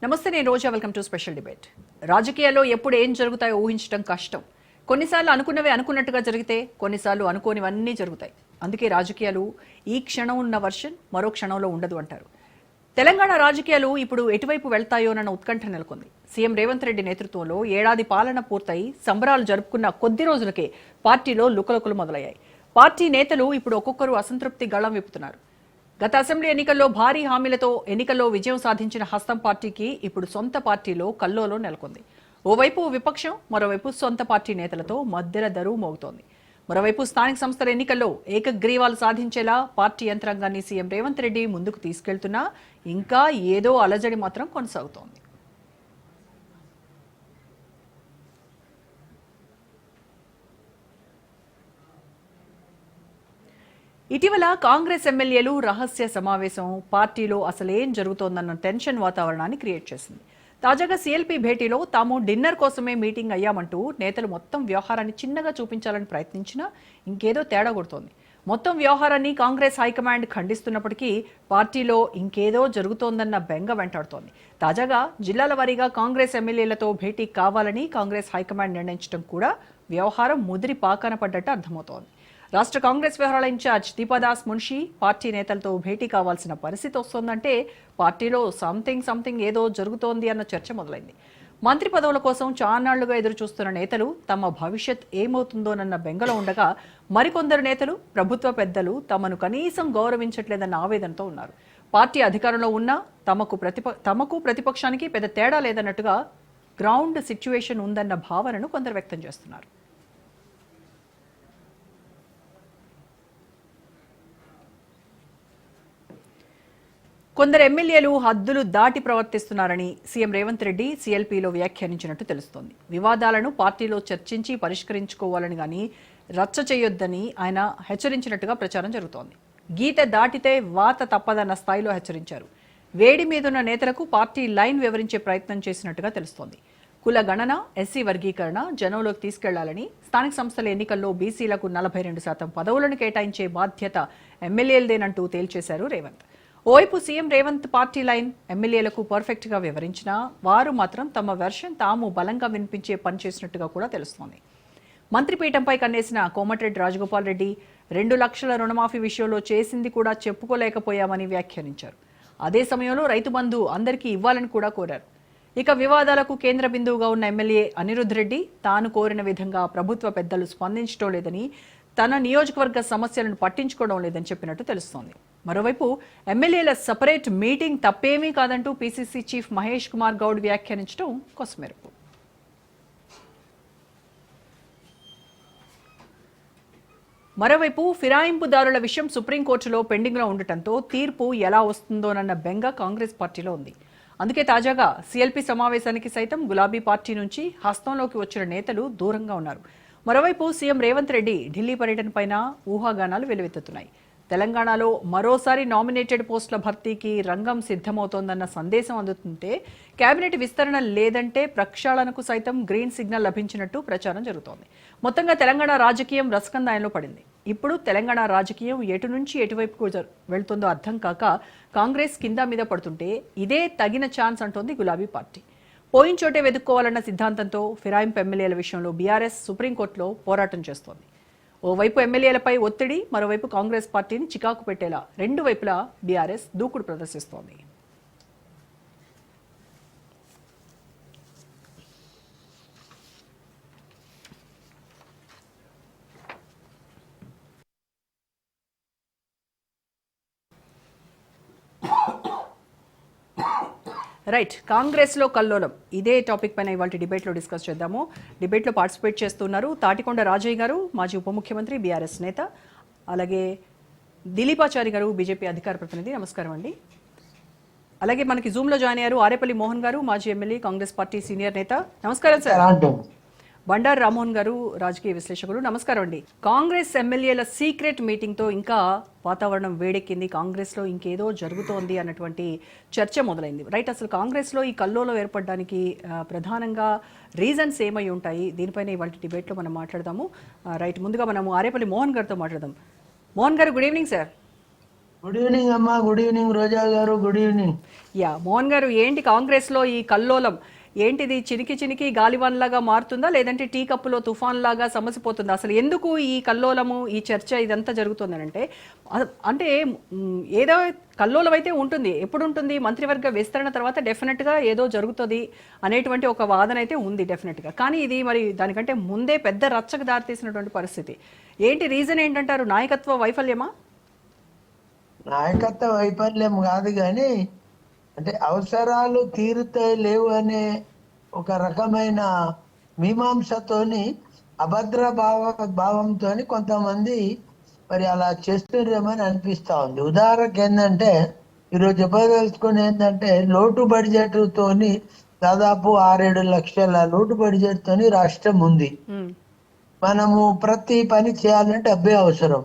నమస్తే, నేను Roja. Welcome to special debate. రాజకీయాల్లో ఎప్పుడు ఏం జరుగుతాయో ఊహించడం కష్టం. కొన్నిసార్లు అనుకున్నవే అనుకున్నట్టుగా జరిగితే, కొన్నిసార్లు అనుకోనివన్నీ జరుగుతాయి. అందుకే రాజకీయాలు ఈ క్షణం ఉన్న వర్షన్ మరో క్షణంలో ఉండదు అంటారు. తెలంగాణ రాజకీయాలు ఇప్పుడు ఎటువైపు వెళ్తాయోనన్న ఉత్కంఠ నెలకొంది. సీఎం రేవంత్ రెడ్డి నేతృత్వంలో ఏడాది పాలన పూర్తయి సంబరాలు జరుపుకున్న కొద్ది రోజులకే పార్టీలో లుకలుకలు మొదలయ్యాయి. పార్టీ నేతలు ఇప్పుడు ఒక్కొక్కరు అసంతృప్తి గళం విప్పుతున్నారు. గత అసెంబ్లీ ఎన్నికల్లో భారీ హామీలతో ఎన్నికల్లో విజయం సాధించిన హస్తం పార్టీకి ఇప్పుడు సొంత పార్టీలో కల్లోలం నెలకొంది. ఓవైపు విపక్షం, మరోవైపు సొంత పార్టీ నేతలతో మధ్యల దరువు మోగుతోంది. మరోవైపు స్థానిక సంస్థల ఎన్నికల్లో ఏకగ్రీవాలు సాధించేలా పార్టీ యంత్రాంగాన్ని సీఎం రేవంత్ రెడ్డి ముందుకు తీసుకెళ్తున్నా ఇంకా ఏదో అలజడి మాత్రం కొనసాగుతోంది. ఇటీవల కాంగ్రెస్ ఎమ్మెల్యేలు రహస్య సమావేశం పార్టీలో అసలేం జరుగుతోందన్న టెన్షన్ వాతావరణాన్ని క్రియేట్ చేసింది. తాజాగా సీఎల్పీ భేటీలో తాము డిన్నర్ కోసమే మీటింగ్ అయ్యామంటూ నేతలు మొత్తం వ్యవహారాన్ని చిన్నగా చూపించాలని ప్రయత్నించినా ఇంకేదో తేడా కొడుతోంది. మొత్తం వ్యవహారాన్ని కాంగ్రెస్ హైకమాండ్ ఖండిస్తున్నప్పటికీ పార్టీలో ఇంకేదో జరుగుతోందన్న బెంగ వెంటాడుతోంది. తాజాగా జిల్లాల వారీగా కాంగ్రెస్ ఎమ్మెల్యేలతో భేటీ కావాలని కాంగ్రెస్ హైకమాండ్ నిర్ణయించడం కూడా వ్యవహారం ముదిరి పాకాన పడ్డట్టు అర్థమవుతోంది. రాష్ట్ర కాంగ్రెస్ వ్యవహారాల ఇన్ఛార్జ్ దీపాదాస్ మున్షి పార్టీ నేతలతో భేటీ కావాల్సిన పరిస్థితి వస్తోందంటే పార్టీలో సంథింగ్ ఏదో జరుగుతోంది అన్న చర్చ మొదలైంది. మంత్రి పదవుల కోసం చాన్నాళ్లుగా ఎదురు చూస్తున్న నేతలు తమ భవిష్యత్ ఏమవుతుందోనన్న బెంగలో ఉండగా, మరికొందరు నేతలు, ప్రభుత్వ పెద్దలు తమను కనీసం గౌరవించట్లేదన్న ఆవేదనతో ఉన్నారు. పార్టీ అధికారంలో ఉన్నా తమకు ప్రతిపక్షానికి పెద్ద తేడా లేదన్నట్టుగా గ్రౌండ్ సిచ్యువేషన్ ఉందన్న భావనను కొందరు వ్యక్తం చేస్తున్నారు. కొందరు ఎమ్మెల్యేలు హద్దులు దాటి ప్రవర్తిస్తున్నారని సీఎం రేవంత్ రెడ్డి సీఎల్పీలో వ్యాఖ్యానించినట్టు తెలుస్తోంది. వివాదాలను పార్టీలో చర్చించి పరిష్కరించుకోవాలని గానీ రచ్చ చేయొద్దని ఆయన హెచ్చరించినట్టుగా ప్రచారం జరుగుతోంది. గీత దాటితే వాత తప్పదన్న స్థాయిలో హెచ్చరించారు. వేడి మీదున్న నేతలకు పార్టీ లైన్ వివరించే ప్రయత్నం చేసినట్టుగా తెలుస్తోంది. కుల గణన, ఎస్సీ వర్గీకరణ జనంలోకి తీసుకెళ్లాలని, స్థానిక సంస్థల ఎన్నికల్లో బీసీలకు 42% పదవులను కేటాయించే బాధ్యత ఎమ్మెల్యేలదేనంటూ తేల్చేశారు రేవంత్. ఓవైపు సీఎం రేవంత్ పార్టీ లైన్ ఎమ్మెల్యేలకు పర్ఫెక్ట్ గా వివరించినా వారు మాత్రం తమ వెర్షన్ తాము బలంగా వినిపించే పని చేసినట్టుగా కూడా తెలుస్తోంది. మంత్రిపీఠంపై కన్నేసిన కోమటిరెడ్డి రాజగోపాల్ రెడ్డి 2 లక్షల రుణమాఫీ విషయంలో చేసింది కూడా చెప్పుకోలేకపోయామని వ్యాఖ్యానించారు. అదే సమయంలో రైతు బంధు అందరికీ ఇవ్వాలని కూడా కోరారు. ఇక వివాదాలకు కేంద్ర బిందువుగా ఉన్న ఎమ్మెల్యే అనిరుద్ రెడ్డి తాను కోరిన విధంగా ప్రభుత్వ పెద్దలు స్పందించడం లేదని, తన నియోజకవర్గ సమస్యలను పట్టించుకోవడం లేదని చెప్పినట్టు తెలుస్తోంది. మరోవైపు ఎమ్మెల్యేల సపరేట్ మీటింగ్ తప్పేమీ కాదంటూ పీసీసీ చీఫ్ మహేష్ కుమార్ గౌడ్ వ్యాఖ్యానించడం కొసమెరుపు. మరోవైపు ఫిరాయింపుదారుల విషయం సుప్రీంకోర్టులో పెండింగ్లో ఉండటంతో తీర్పు ఎలా వస్తుందోనన్న బెంగ కాంగ్రెస్ పార్టీలో ఉంది. అందుకే తాజాగా సీఎల్పీ సమావేశానికి సైతం గులాబీ పార్టీ నుంచి హస్తంలోకి వచ్చిన నేతలు దూరంగా ఉన్నారు. మరోవైపు సీఎం రేవంత్ రెడ్డి ఢిల్లీ పర్యటనపైన ఊహాగానాలు వెలువెత్తుతున్నాయి. తెలంగాణలో మరోసారి నామినేటెడ్ పోస్టుల భర్తీకి రంగం సిద్ధమవుతోందన్న సందేశం అందుతుంటే, కేబినెట్ విస్తరణ లేదంటే ప్రక్షాళనకు సైతం గ్రీన్ సిగ్నల్ లభించినట్టు ప్రచారం జరుగుతోంది. మొత్తంగా తెలంగాణ రాజకీయం రసకందాయంలో పడింది. ఇప్పుడు తెలంగాణ రాజకీయం ఎటు నుంచి ఎటువైపు వెళ్తుందో అర్థం కాక కాంగ్రెస్ కింద మీద పడుతుంటే ఇదే తగిన ఛాన్స్ అంటోంది గులాబీ పార్టీ. పోయిన చోటే వెతుక్కోవాలన్న సిద్ధాంతంతో ఫిరాయింపు ఎమ్మెల్యేల విషయంలో బీఆర్ఎస్ సుప్రీంకోర్టులో పోరాటం చేస్తోంది. ఓవైపు ఎమ్మెల్యేలపై ఒత్తిడి, మరోవైపు కాంగ్రెస్ పార్టీని చికాకు పెట్టేలా రెండు వైపులా బీఆర్ఎస్ దూకుడు ప్రదర్శిస్తోంది. రైట్, కాంగ్రెస్లో కల్లోలం, ఇదే టాపిక్ పైన ఇవాళ డిబేట్లో డిస్కస్ చేద్దాము. డిబేట్లో పార్టిసిపేట్ చేస్తున్నారు తాటికొండ రాజయ్య గారు, మాజీ ఉప ముఖ్యమంత్రి, బీఆర్ఎస్ నేత, అలాగే దిలీపాచారి గారు, బీజేపీ అధికార ప్రతినిధి. నమస్కారం అండి. అలాగే మనకి జూమ్లో జాయిన్ అయ్యారు ఆరేపల్లి మోహన్ గారు, మాజీ ఎమ్మెల్యే, కాంగ్రెస్ పార్టీ సీనియర్ నేత. నమస్కారం సార్. బండారు రామ్మోహన్ గారు, రాజకీయ విశ్లేషకులు. నమస్కారం అండి. కాంగ్రెస్ ఎమ్మెల్యేల సీక్రెట్ మీటింగ్తో ఇంకా వాతావరణం వేడెక్కింది. కాంగ్రెస్లో ఇంకేదో జరుగుతోంది అన్నటువంటి చర్చ మొదలైంది. రైట్, అసలు కాంగ్రెస్లో ఈ కల్లోలం ఏర్పడడానికి ప్రధానంగా రీజన్స్ ఏమై ఉంటాయి? దీనిపైన ఇవాళ డిబేట్లో మనం మాట్లాడదాము. రైట్, ముందుగా మనము ఆరేపల్లి మోహన్ గారితో మాట్లాడదాం. మోహన్ గారు, good evening sir. Good evening అమ్మా. గుడ్ ఈవినింగ్ రోజా గారు. Good evening. యా మోహన్ గారు, ఏంటి కాంగ్రెస్లో ఈ కల్లోలం? ఏంటిది చినికి చినికి గాలివాన్లాగా మారుతుందా, లేదంటే టీ కప్పులో తుఫాన్ లాగా సమసిపోతుందా? అసలు ఎందుకు ఈ కల్లోలము, ఈ చర్చ ఇదంతా జరుగుతుందనంటే అంటే ఏదో కల్లోలం అయితే ఉంటుంది. ఎప్పుడు ఉంటుంది? మంత్రివర్గ విస్తరణ తర్వాత డెఫినెట్గా ఏదో జరుగుతుంది అనేటువంటి ఒక వాదన అయితే ఉంది డెఫినెట్గా. కానీ ఇది మరి దానికంటే ముందే పెద్ద రచ్చకు దారితీసినటువంటి పరిస్థితి. ఏంటి రీజన్ ఏంటంటారు? నాయకత్వ వైఫల్యమా? నాయకత్వ వైఫల్యం కాదు కానీ అంటే అవసరాలు తీరుతాయి లేవు అనే ఒక రకమైన మీమాంసతోని అభద్ర భావంతో కొంతమంది మరి అలా చేస్తున్నారేమని అనిపిస్తా ఉంది. ఉదాహరణకు ఏంటంటే ఈరోజు చెప్పదలుచుకుని ఏంటంటే లోటు బడ్జెట్ తోని దాదాపు 6-7 లక్షల లోటు బడ్జెట్ తోని రాష్ట్రం ఉంది. మనము ప్రతి పని చేయాలంటే డబ్బే అవసరం.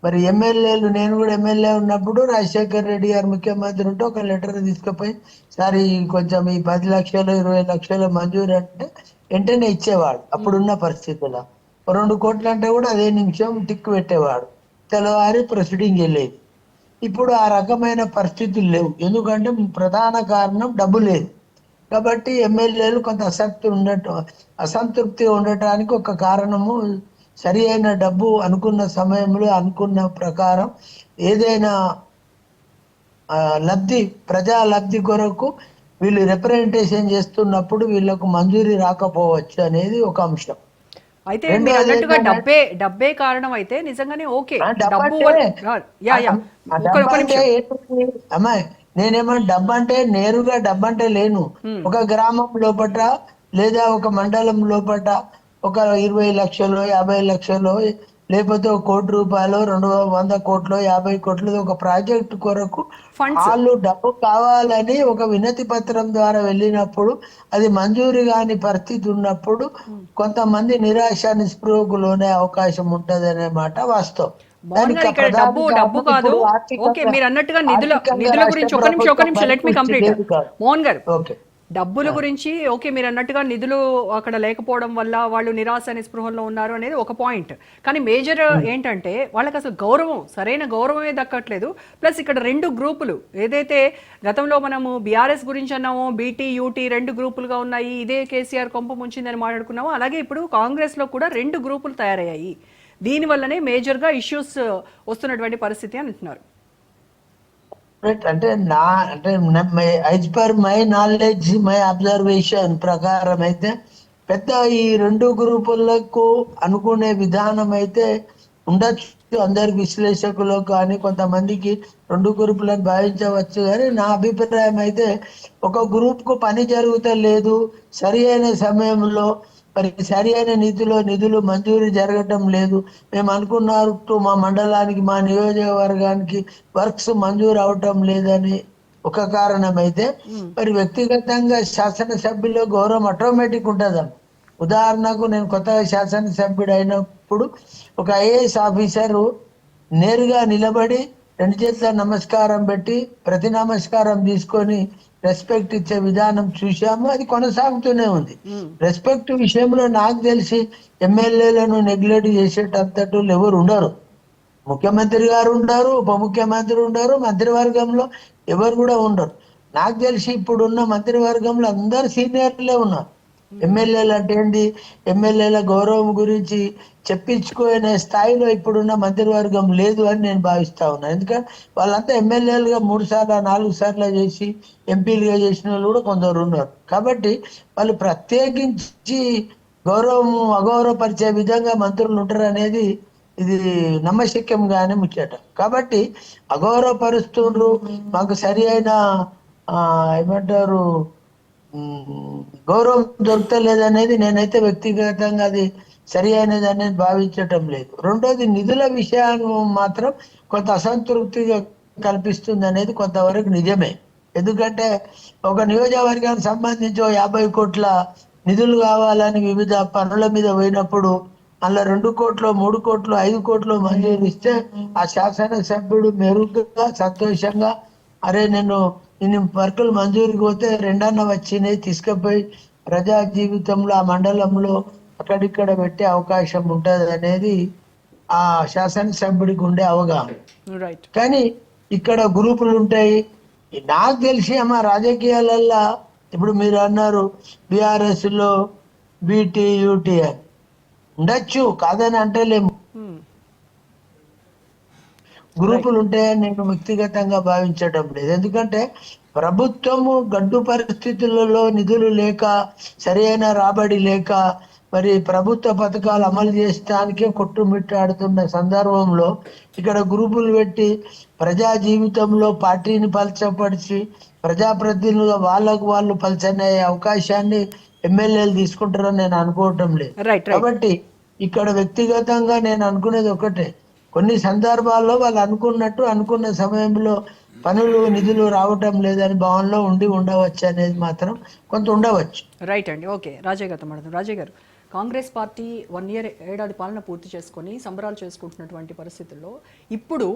మరి ఎమ్మెల్యేలు, నేను కూడా ఎమ్మెల్యే ఉన్నప్పుడు రాజశేఖర్ రెడ్డి గారు ముఖ్యమంత్రి ఉంటే ఒక లెటర్ తీసుకుపోయి సార్ కొంచెం ఈ 10 లక్షలు 20 లక్షలు మంజూరు అంటే వెంటనే ఇచ్చేవాడు. అప్పుడున్న పరిస్థితుల్లో 2 కోట్లు అంటే కూడా అదే నిమిషం టిక్ పెట్టేవాడు. తెల్లవారి ప్రొసీడింగ్ వెళ్ళేది. ఇప్పుడు ఆ రకమైన పరిస్థితులు లేవు. ఎందుకంటే ప్రధాన కారణం డబ్బు లేదు. కాబట్టి ఎమ్మెల్యేలు కొంత అసంతృప్తి ఉండటానికి ఒక కారణము సరి అయిన డబ్బు అనుకున్న సమయంలో అనుకున్న ప్రకారం ఏదైనా లబ్ధి, ప్రజా లబ్ధి కొరకు వీళ్ళు రిప్రజెంటేషన్ చేస్తున్నప్పుడు వీళ్ళకు మంజూరీ రాకపోవచ్చు అనేది ఒక అంశం. అయితే మీరు అన్నట్టుగా డబ్బే కారణం అయితే నిజంగానే ఓకే. డబ్బు అమ్మాయి నేనేమన్నా డబ్బు అంటే నేరుగా డబ్బు అంటే లేను. ఒక గ్రామం లోపట లేదా ఒక మండలం లోపట ఒక 20 లక్షలు 50 లక్షలు లేకపోతే 1 కోటి రూపాయలు 200 కోట్లు 50 కోట్లు ఒక ప్రాజెక్టు కొరకు వాళ్ళు డబ్బు కావాలని ఒక వినతి పత్రం ద్వారా వెళ్ళినప్పుడు అది మంజూరు కాని పరిస్థితి ఉన్నప్పుడు కొంతమంది నిరాశ నిస్పృహకు లోనే అవకాశం ఉంటది అనే మాట వాస్తవం. డబ్బు కాదు. ఓకే, మీరు అన్నట్టుగా నిధుల గురించి ఒక నిమిషం లెట్ మీ కంప్లీట్. మోహన్ గారు, డబ్బుల గురించి ఓకే, మీరు అన్నట్టుగా నిధులు అక్కడ లేకపోవడం వల్ల వాళ్ళు నిరాశ నిస్పృహంలో ఉన్నారు అనేది ఒక పాయింట్. కానీ మేజర్ ఏంటంటే వాళ్ళకి అసలు సరైన గౌరవమే దక్కట్లేదు. ప్లస్ ఇక్కడ 2 గ్రూపులు, ఏదైతే గతంలో మనము బీఆర్ఎస్ గురించి అన్నామో, బీటీ యూటీ 2 గ్రూపులుగా ఉన్నాయి, ఇదే కేసీఆర్ కొంప ముంచిందని మాట్లాడుకున్నాము. అలాగే ఇప్పుడు కాంగ్రెస్లో కూడా 2 గ్రూపులు తయారయ్యాయి. దీనివల్లనే మేజర్గా ఇష్యూస్ వస్తున్నటువంటి పరిస్థితి అని అంటున్నారు. అంటే as per my knowledge, my observation ప్రకారం అయితే పెద్ద ఈ 2 గ్రూపులకు అనుకునే విధానం అయితే ఉండొచ్చు. అందరి విశ్లేషకులు కానీ కొంతమందికి 2 గ్రూపులను భావించవచ్చు. కానీ నా అభిప్రాయం అయితే ఒక గ్రూప్కు పని జరుగుతలేదు, సరి అయిన సమయంలో మరి సరి అయిన నిధులు మంజూరు జరగటం లేదు. మేము అనుకున్నట్టు మా మండలానికి, మా నియోజకవర్గానికి వర్క్స్ మంజూరు అవటం లేదని ఒక కారణం అయితే, మరి వ్యక్తిగతంగా శాసనసభ్యుల గౌరవం ఆటోమేటిక్ ఉంటుందా. ఉదాహరణకు నేను కొత్తగా శాసనసభ్యుడు అయినప్పుడు ఒక ఐఏఎస్ ఆఫీసరు నేరుగా నిలబడి 2 చేతుల నమస్కారం పెట్టి ప్రతి నమస్కారం తీసుకొని రెస్పెక్ట్ ఇచ్చే విధానం చూసాము. అది కొనసాగుతూనే ఉంది. రెస్పెక్ట్ విషయంలో నాకు తెలిసి ఎమ్మెల్యేలను నెగ్లెక్ట్ చేసేటంతటూ ఎవరు ఉండరు. ముఖ్యమంత్రి గారు ఉండరు, ఉప ముఖ్యమంత్రి ఉండరు, మంత్రివర్గంలో ఎవరు కూడా ఉండరు. నాకు తెలిసి ఇప్పుడున్న మంత్రివర్గంలో అందరు సీనియర్లే ఉన్నారు. ఎమ్మెల్యేలు అంటే ఏంటి, ఎమ్మెల్యేల గౌరవం గురించి చెప్పించుకునే స్థాయిలో ఇప్పుడున్న మంత్రివర్గం లేదు అని నేను భావిస్తా ఉన్నాను. ఎందుకంటే వాళ్ళంతా ఎమ్మెల్యేలుగా 3 సార్లు 4 సార్లు చేసి ఎంపీలుగా చేసిన వాళ్ళు కూడా కొందరు ఉన్నారు. కాబట్టి వాళ్ళు ప్రత్యేకించి గౌరవం అగౌరవపరిచే విధంగా మంత్రులు ఉంటారు అనేది ఇది నమ్మశక్యంగానే ముచ్చట. కాబట్టి అగౌరవపరుస్తుండ్రు, మాకు సరి అయిన ఏమంటారు గౌరవం దొరకలేదనేది నేనైతే వ్యక్తిగతంగా అది సరి అయినది అనేది భావించటం లేదు. రెండోది, నిధుల విషయాన్ని మాత్రం కొంత అసంతృప్తిగా కల్పిస్తుంది అనేది కొంతవరకు నిజమే. ఎందుకంటే ఒక నియోజకవర్గానికి సంబంధించి 50 కోట్ల నిధులు కావాలని వివిధ పనుల మీద పోయినప్పుడు అలా 2 కోట్లు 3 కోట్లు 5 కోట్లు మంజూరు ఇస్తే ఆ శాసనసభ్యుడు మెరుగ్గా సంతోషంగా అరే నేను ఇన్ని వర్కులు మంజూరు పోతే 2 వచ్చినాయి తీసుకుపోయి ప్రజా జీవితంలో ఆ మండలంలో అక్కడిక్కడ పెట్టే అవకాశం ఉంటుంది అనేది ఆ శాసనసభ్యుడికి ఉండే అవగాహన. రైట్. కానీ ఇక్కడ గ్రూపులు ఉంటాయి. నాకు తెలిసి అమ్మ రాజకీయాలల్లో ఇప్పుడు మీరు అన్నారు బీఆర్ఎస్ లో బీటీ యూటీ అని ఉండొచ్చు, కాదని అంటలేము. గ్రూపులు ఉంటాయని నేను వ్యక్తిగతంగా భావించడం లేదు. ఎందుకంటే ప్రభుత్వము గడ్డు పరిస్థితులలో నిధులు లేక, సరైన రాబడి లేక, మరి ప్రభుత్వ పథకాలు అమలు చేయడానికే కొట్టుమిట్టాడుతున్న సందర్భంలో ఇక్కడ గ్రూపులు పెట్టి ప్రజా జీవితంలో పార్టీని పలచపరిచి ప్రజాప్రతినిధులుగా వాళ్ళకు వాళ్ళు పలచనే అవకాశాన్ని ఎమ్మెల్యేలు తీసుకుంటారని నేను అనుకోవటం లేదు. కాబట్టి ఇక్కడ వ్యక్తిగతంగా నేను అనుకునేది ఒకటే, కొన్ని సందర్భాల్లో వాళ్ళు అనుకున్నట్టు అనుకున్న సమయంలో పనులు నిధులు రావటం లేదని భావనలో ఉండవచ్చు అనేది మాత్రం కొంత ఉండవచ్చు. రైట్ అండి. ఓకే, రాజయ్య గారితో మాట్లాడదాం. రాజయ్య గారు, కాంగ్రెస్ పార్టీ 1 year ఏడాది పాలన పూర్తి చేసుకొని సంబరాలు చేసుకుంటున్నటువంటి పరిస్థితుల్లో ఇప్పుడు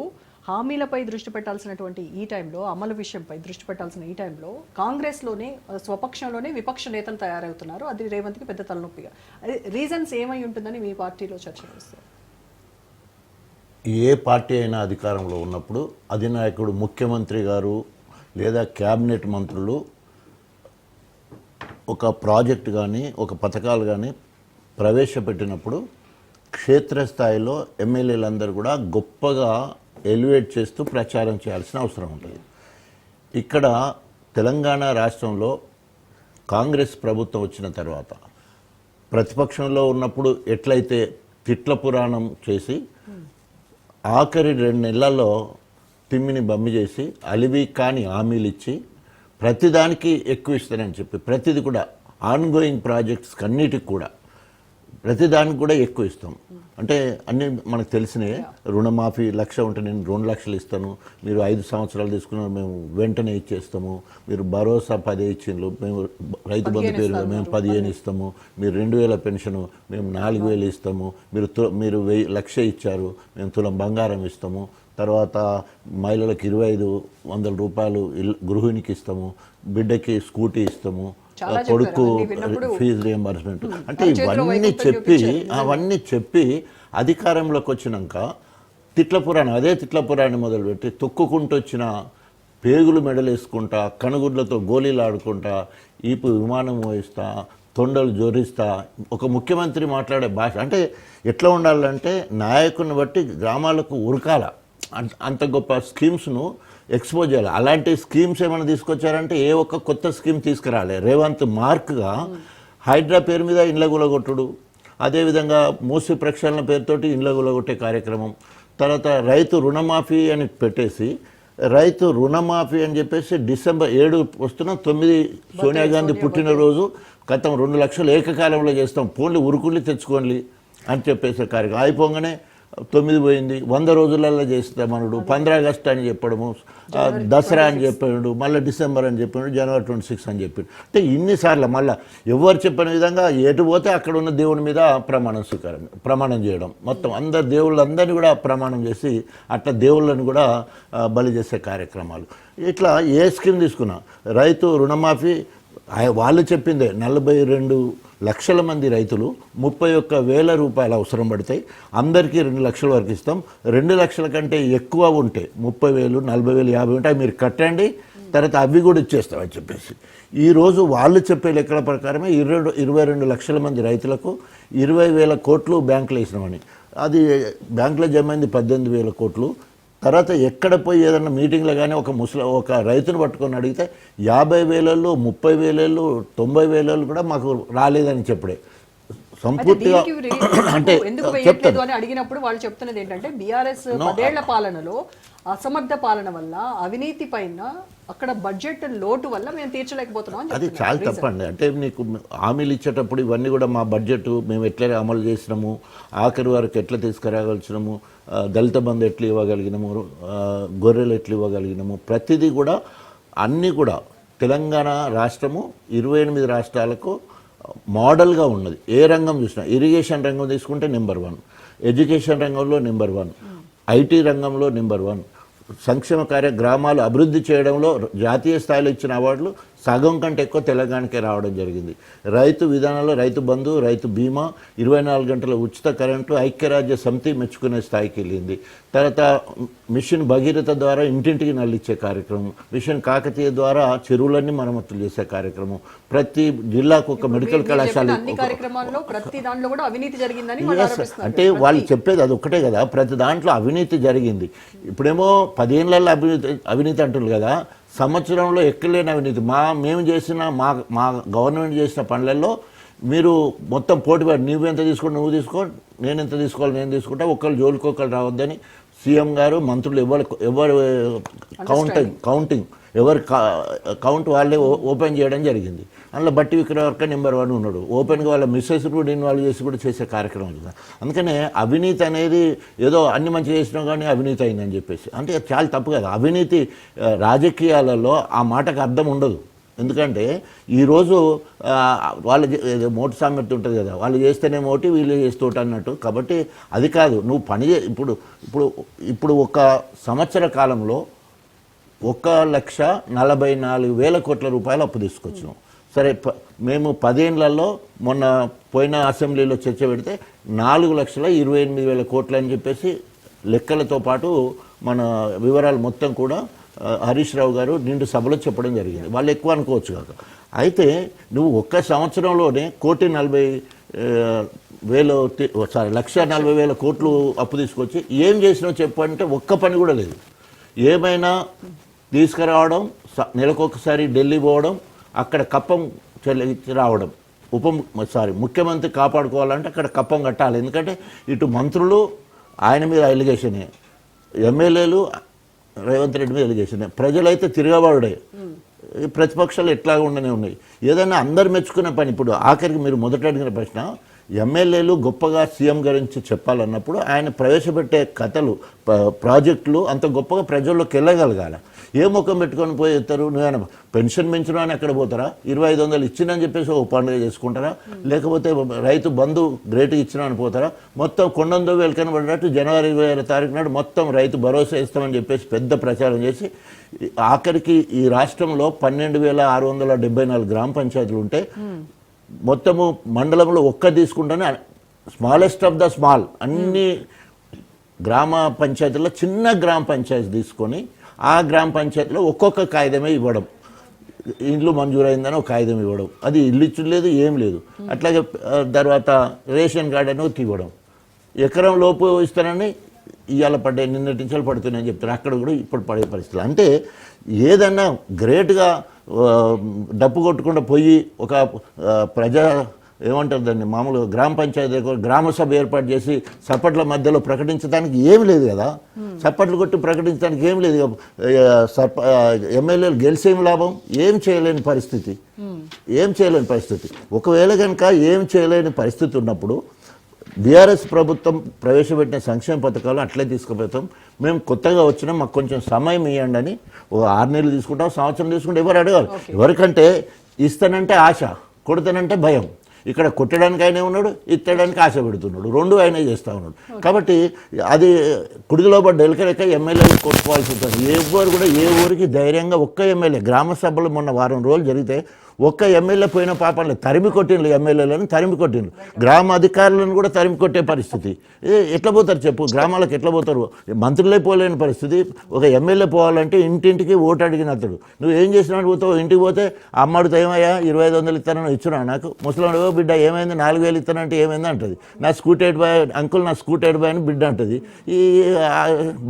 హామీలపై దృష్టి పెట్టాల్సినటువంటి ఈ టైంలో, అమలు విషయంపై దృష్టి పెట్టాల్సిన ఈ టైంలో కాంగ్రెస్లోనే స్వపక్షంలోనే విపక్ష నేతలు తయారవుతున్నారు. అది రేవంత్కి పెద్ద తలనొప్పిగా. రీజన్స్ ఏమై ఉంటుందని మీ పార్టీలో చర్చ చేస్తారు? ఏ పార్టీ అయినా అధికారంలో ఉన్నప్పుడు అధినాయకుడు ముఖ్యమంత్రి గారు లేదా క్యాబినెట్ మంత్రులు ఒక ప్రాజెక్ట్ కానీ ఒక పథకాలు కానీ ప్రవేశపెట్టినప్పుడు క్షేత్రస్థాయిలో ఎమ్మెల్యేలందరూ కూడా గొప్పగా ఎలివేట్ చేస్తూ ప్రచారం చేయాల్సిన అవసరం ఉంటుంది. ఇక్కడ తెలంగాణ రాష్ట్రంలో కాంగ్రెస్ ప్రభుత్వం వచ్చిన తర్వాత ప్రతిపక్షంలో ఉన్నప్పుడు ఎట్లయితే తిట్ల పురాణం చేసి ఆఖరి 2 నెలల్లో తిమ్మిని బమ్మి చేసి అలివి కాని హామీలు ఇచ్చి ప్రతిదానికి ఎక్కువ ఇస్తానని చెప్పి ప్రతిది కూడా ఆన్గోయింగ్ ప్రాజెక్ట్స్ అన్నిటికి కూడా ప్రతిదానికి కూడా ఎక్కువ ఇస్తాం. అంటే అన్నీ మనకు తెలిసినాయి. రుణమాఫీ 1,00,000 ఉంటే నేను 2 లక్షలు ఇస్తాను, మీరు 5 సంవత్సరాలు తీసుకున్నారు మేము వెంటనే ఇచ్చేస్తాము, మీరు భరోసా 10 ఇచ్చిండ్రు, మేము రైతు బంధు పేరు మేము 15 ఇస్తాము, మీరు 2,000 పెన్షను మేము 4,000 ఇస్తాము, మీరు 1,00,000 ఇచ్చారు మేము తులం బంగారం ఇస్తాము, తర్వాత మహిళలకు 2,500 రూపాయలు గృహిణికి ఇస్తాము, బిడ్డకి స్కూటీ ఇస్తాము, కొడుకు ఫీజు రియంబర్స్మెంట్. అంటే అవన్నీ చెప్పి అధికారంలోకి వచ్చినాక అదే తిట్ల పురాణం మొదలుపెట్టి తొక్కుకుంటూ వచ్చిన పేగులు మెడలేసుకుంటా, కనుగుడ్లతో గోళీలు ఆడుకుంటా, ఈపు విమానం మోయిస్తా, తొండలు జోరిస్తా, ఒక ముఖ్యమంత్రి మాట్లాడే భాష అంటే ఎట్లా ఉండాలంటే నాయకుని బట్టి గ్రామాలకు ఉరకాల, అంత గొప్ప స్కీమ్స్ను ఎక్స్పోజ్ చేయాలి. అలాంటి స్కీమ్స్ ఏమైనా తీసుకొచ్చారంటే ఏ ఒక్క కొత్త స్కీమ్ తీసుకురాలి. రేవంత్ మార్క్గా హైడ్రా పేరు మీద ఇండ్ల గులగొట్టుడు, అదేవిధంగా మూసి ప్రక్షాళన పేరుతోటి ఇండ్ల గులగొట్టే కార్యక్రమం, తర్వాత రైతు రుణమాఫీ అని పెట్టేసి రైతు రుణమాఫీ అని చెప్పేసి December 7 వస్తున్న 9 సోనియా గాంధీ పుట్టినరోజు గతం 2 లక్షలు ఏకకాలంలో చేస్తాం, పోన్లీ ఉరుకుల్ని తెచ్చుకోండి అని చెప్పేసి కార్యక్రమం అయిపోగానే 9 పోయింది, 100 రోజులలో చేస్తామనుడు, 15 ఆగస్టు అని చెప్పడము, దసరా అని చెప్పాడు, మళ్ళీ డిసెంబర్ అని చెప్పాడు, January 26 అని చెప్పాడు. అంటే ఇన్నిసార్లు మళ్ళీ ఎవరు చెప్పిన విధంగా ఎటు పోతే అక్కడ ఉన్న దేవుని మీద ప్రమాణం చేయడం, మొత్తం అందరు దేవుళ్ళందరినీ కూడా ప్రమాణం చేసి అట్లా దేవుళ్ళని కూడా బలి చేసే కార్యక్రమాలు. ఇట్లా ఏ స్కీమ్ తీసుకున్నా రైతు రుణమాఫీ వాళ్ళు చెప్పిందే 42 లక్షల మంది రైతులు 31,000 రూపాయలు అవసరం పడతాయి, అందరికీ 2 లక్షల వరకు ఇస్తాం, 2 లక్షల కంటే ఎక్కువ ఉంటే 30,000, 40,000, 50 ఉంటాయి మీరు కట్టండి, తర్వాత అవి కూడా ఇచ్చేస్తామని చెప్పేసి ఈరోజు వాళ్ళు చెప్పే లెక్కల ప్రకారమే 22 లక్షల మంది రైతులకు 20,000 కోట్లు బ్యాంకులో ఇచ్చినామని, అది బ్యాంకులో జమ అయింది 18,000 కోట్లు. తర్వాత ఎక్కడ పోయి ఏదన్నా మీటింగ్లో కానీ ఒక రైతును పట్టుకొని అడిగితే 50,000, 30,000, 90,000 కూడా మాకు రాలేదని చెప్పడే సంపూర్తిగా అంటే చెప్తాను అని అడిగినప్పుడు వాళ్ళు చెప్తున్నది ఏంటంటే బీఆర్ఎస్ 10 ఏళ్ల పాలనలో అసమర్థ పాలన వల్ల అవినీతి పైన అక్కడ బడ్జెట్ లోటు వల్ల మేము తీర్చలేకపోతున్నాం. అది చాలా తప్పండి. అంటే నీకు హామీలు ఇచ్చేటప్పుడు ఇవన్నీ కూడా మా బడ్జెట్ మేము ఎట్లా అమలు చేసినాము, ఆఖరి వరకు ఎట్లా తీసుకురాగలిగినాము, దళిత బంధు ఎట్లా ఇవ్వగలిగినాము, గొర్రెలు ఎట్లా ఇవ్వగలిగినాము, ప్రతిదీ కూడా అన్నీ కూడా తెలంగాణ రాష్ట్రము 28 రాష్ట్రాలకు మోడల్గా ఉన్నది. ఏ రంగం చూసినా ఇరిగేషన్ రంగం తీసుకుంటే నెంబర్ 1, ఎడ్యుకేషన్ రంగంలో నెంబర్ 1, ఐటీ రంగంలో నెంబర్ 1, సంక్షేమ గ్రామాలు అభివృద్ధి చేయడంలో జాతీయ స్థాయిలో ఇచ్చిన అవార్డులు సగం కంటే ఎక్కువ తెలంగాణకే రావడం జరిగింది. రైతు విధానంలో రైతు బంధు, రైతు బీమా, 24 గంటల ఉచిత కరెంటు ఐక్యరాజ్య సమితి మెచ్చుకునే స్థాయికి వెళ్ళింది. తర్వాత మిషన్ భగీరథ ద్వారా ఇంటింటికి నల్లిచ్చే కార్యక్రమం, మిషన్ కాకతీయ ద్వారా చెరువులన్నీ మరమ్మతులు చేసే కార్యక్రమం, ప్రతి జిల్లాకు ఒక మెడికల్ కళాశాల. అన్ని కార్యక్రమాల్లో ప్రతి దాంట్లో కూడా అవినీతి జరిగిందని అంటే వాళ్ళు చెప్పేది అది ఒక్కటే కదా, ప్రతి దాంట్లో అవినీతి జరిగింది. ఇప్పుడేమో 10 ఏళ్లలో అవినీతి అంటున్నారు కదా, సంవత్సరంలో ఎక్కలేని అవినీతి. మేము చేసిన మా గవర్నమెంట్ చేసిన పనులలో మీరు మొత్తం పోటీపడి నువ్వు ఎంత తీసుకో, నేను ఎంత తీసుకోవాలి, నేను తీసుకుంటా, ఒకళ్ళు జోలికి ఒకళ్ళు రావద్దని సీఎం గారు, మంత్రులు ఎవరు కౌంటింగ్ ఎవరు కౌంట్ వాళ్ళే ఓపెన్ చేయడం జరిగింది. అందులో బట్టి విక్రమార్క నెంబర్ 1 ఉన్నాడు. ఓపెన్గా వాళ్ళ మిస్సెస్ కూడా ఇన్వాల్వ్ చేసి కూడా చేసే కార్యక్రమం కదా. అందుకనే అవినీతి అనేది ఏదో అన్ని మంచి చేసినా కానీ అవినీతి అయిందని చెప్పేసి అంటే చాలా తప్పు కదా. అవినీతి రాజకీయాలలో ఆ మాటకు అర్థం ఉండదు. ఎందుకంటే ఈరోజు వాళ్ళ మోటు సామెత ఉంటుంది కదా, వాళ్ళు చేస్తేనే మోటి వీళ్ళు చేస్తూట అన్నట్టు. కాబట్టి అది కాదు, నువ్వు పని ఇప్పుడు ఒక సంవత్సర కాలంలో 1,44,000 కోట్ల రూపాయలు అప్పు తీసుకొచ్చినాం. సరే, మేము 10 ఏళ్లలో మొన్న పోయిన అసెంబ్లీలో చర్చ పెడితే 4,28,000 కోట్లు అని చెప్పేసి లెక్కలతో పాటు మన వివరాలు మొత్తం కూడా హరీష్ రావు గారు నిండు సభలో చెప్పడం జరిగింది. వాళ్ళు ఎక్కువ అనుకోవచ్చు కాక. అయితే నువ్వు ఒక్క సంవత్సరంలోనే 1,40,000 కోట్లు అప్పు తీసుకొచ్చి ఏం చేసినావు చెప్పు అంటే ఒక్క పని కూడా లేదు. ఏమైనా తీసుకురావడం, నెలకొకసారి ఢిల్లీ పోవడం, అక్కడ కప్పం చెల్లించి రావడం. ముఖ్యమంత్రి కాపాడుకోవాలంటే అక్కడ కప్పం కట్టాలి. ఎందుకంటే ఇటు మంత్రులు ఆయన మీద ఎలిగేషనే, ఎమ్మెల్యేలు రేవంత్ రెడ్డి మీద ఎలిగేషనే, ప్రజలైతే తిరగబడే, ప్రతిపక్షాలు ఎట్లాగా ఉండనే ఉన్నాయి. ఏదైనా అందరు మెచ్చుకునే పని. ఇప్పుడు ఆఖరికి మీరు మొదట అడిగిన ప్రశ్న, ఎమ్మెల్యేలు గొప్పగా సీఎం గురించి చెప్పాలన్నప్పుడు ఆయన ప్రవేశపెట్టే కథలు, ప్రాజెక్టులు అంత గొప్పగా ప్రజల్లోకి వెళ్ళగలగాలి. ఏ ముఖం పెట్టుకొని పోతారు? నువ్వేనా పెన్షన్ పెంచడం అని ఎక్కడ పోతారా? 2,500 ఇచ్చినని చెప్పేసి ఓ పండుగ చేసుకుంటారా? లేకపోతే రైతు బంధు గ్రేట్గా ఇచ్చినా అని పోతారా? మొత్తం కొండందో వెల్కని పడినట్టు జనవరి 26 తారీఖు నాడు మొత్తం రైతు భరోసా ఇస్తామని చెప్పేసి పెద్ద ప్రచారం చేసి ఆఖరికి ఈ రాష్ట్రంలో 12,674 గ్రామ పంచాయతీలు ఉంటే మొత్తము మండలంలో తీసుకుంటేనే స్మాలెస్ట్ ఆఫ్ ద స్మాల్ అన్ని గ్రామ పంచాయతీల్లో చిన్న గ్రామ పంచాయతీ తీసుకొని ఆ గ్రామ పంచాయతీలో ఒక్కొక్క కాగితమే ఇవ్వడం. ఇండ్లు మంజూరైందని ఒక కాగితం ఇవ్వడం, అది ఇల్లు ఇచ్చలేదు, ఏం లేదు. అట్లాగే తర్వాత రేషన్ కార్డు అని ఇవ్వడం, ఎకరం లోపు ఇస్తానని ఇవాళ పడ్డాయి, నిన్నటి నుంచి పడుతున్నాయని చెప్తారు. అక్కడ కూడా ఇప్పుడు పడే పరిస్థితులు. అంటే ఏదన్నా గ్రేట్గా డప్పు కొట్టుకుండా పోయి ఒక ప్రజా ఏమంటారు దాన్ని మామూలుగా గ్రామ పంచాయతీ గ్రామ సభ ఏర్పాటు చేసి చప్పట్ల మధ్యలో ప్రకటించడానికి ఏమి లేదు కదా. చప్పట్లు కొట్టి ప్రకటించడానికి ఏమి లేదు. ఎమ్మెల్యేలు గెలిచేం లాభం? ఏం చేయలేని పరిస్థితి. ఒకవేళ కనుక ఏం చేయలేని పరిస్థితి ఉన్నప్పుడు బీఆర్ఎస్ ప్రభుత్వం ప్రవేశపెట్టిన సంక్షేమ పథకాలు అట్లే తీసుకుపోతాం. మేము కొత్తగా వచ్చినా మాకు కొంచెం సమయం ఇవ్వండి అని 6 నెలలు తీసుకుంటాం, సంవత్సరం తీసుకుంటే ఎవరు అడగారు. ఎవరికంటే ఇస్తానంటే ఆశ, కొడతానంటే భయం. ఇక్కడ కొట్టడానికి ఆయనే ఉన్నాడు, ఇత్తడానికి ఆశ పెడుతున్నాడు, 2 ఆయనే చేస్తూ ఉన్నాడు. కాబట్టి అది కుడిలో పడ్డ ఎలకలెక్క ఎమ్మెల్యేలు కొట్టుకోవాల్సి ఉంటుంది. ఎవరు కూడా ఏ ఊరికి ధైర్యంగా ఒక్క ఎమ్మెల్యే గ్రామ సభలు మొన్న వారం రోజులు జరిగితే ఒక్క ఎమ్మెల్యే పోయిన పాపంలో తరిమి కొట్టిండ్రు, ఎమ్మెల్యేలను తరిమి కొట్టిండ్రు, గ్రామ అధికారులను కూడా తరిమి కొట్టే పరిస్థితి. ఎట్లా పోతారు చెప్పు? గ్రామాలకు ఎట్లా పోతారు? మంత్రులే పోలేని పరిస్థితి. ఒక ఎమ్మెల్యే పోవాలంటే ఇంటింటికి ఓటు అడిగిన అతడు. నువ్వు ఏం చేసినాడు? పోతావు ఇంటికి పోతే అమ్మడితో ఏమయ్యా 2,500 ఇస్తానని ఇచ్చినా నాకు, ముసలాడు బిడ్డ ఏమైంది 4,000 ఇస్తానంటే ఏమైంది అంటది. నా స్కూటెడ్ బాయ్ అంకుల్, నా స్కూటెడ్ బాయ్ అని బిడ్డ అంటది. ఈ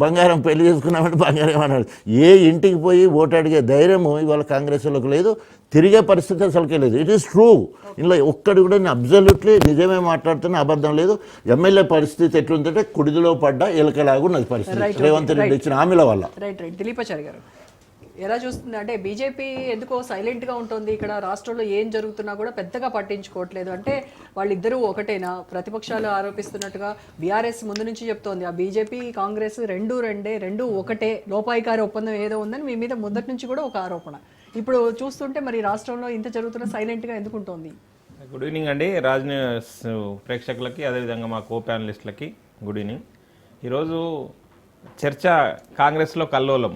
బంగారం పెళ్లి చేసుకున్నామంటే బంగారం ఏమన్నాడు. ఏ ఇంటికి పోయి ఓటు అడిగే ధైర్యము ఇవాళ కాంగ్రెస్లోకి లేదు, తిరిగే పరిస్థితి అసలుకే లేదు. It is true. ఇందులో ఒక్కడి కూడా నేను అబ్జల్యూట్లీ నిజమే మాట్లాడుతున్నా, అబద్ధం లేదు. ఎమ్మెల్యే పరిస్థితి ఎట్లుందంటే కుడిదిలో పడ్డ ఎలకలాగా ఉన్నది పరిస్థితి రేవంత్ రెడ్డి ఇచ్చిన హామీల వల్ల. రైట్ దిలీపాచారి గారు ఎలా చూస్తుంది? అంటే బీజేపీ ఎందుకో సైలెంట్గా ఉంటుంది, ఇక్కడ రాష్ట్రంలో ఏం జరుగుతున్నా కూడా పెద్దగా పట్టించుకోవట్లేదు. అంటే వాళ్ళిద్దరూ ఒకటేనా? ప్రతిపక్షాలు ఆరోపిస్తున్నట్టుగా బీఆర్ఎస్ ముందు నుంచి చెప్తోంది ఆ బీజేపీ కాంగ్రెస్ రెండు ఒకటే, లోపాయికారి ఒప్పందం ఏదో ఉందని మీ మీద మొదటి నుంచి కూడా ఒక ఆరోపణ. ఇప్పుడు చూస్తుంటే మరి రాష్ట్రంలో ఇంత జరుగుతున్న సైలెంట్గా ఎందుకుంటోంది? గుడ్ ఈవినింగ్ అండి రాజ్ న్యూస్ ప్రేక్షకులకి, అదేవిధంగా మా కో ప్యానలిస్టులకి గుడ్ ఈవినింగ్. ఈరోజు చర్చ కాంగ్రెస్లో కల్లోలం.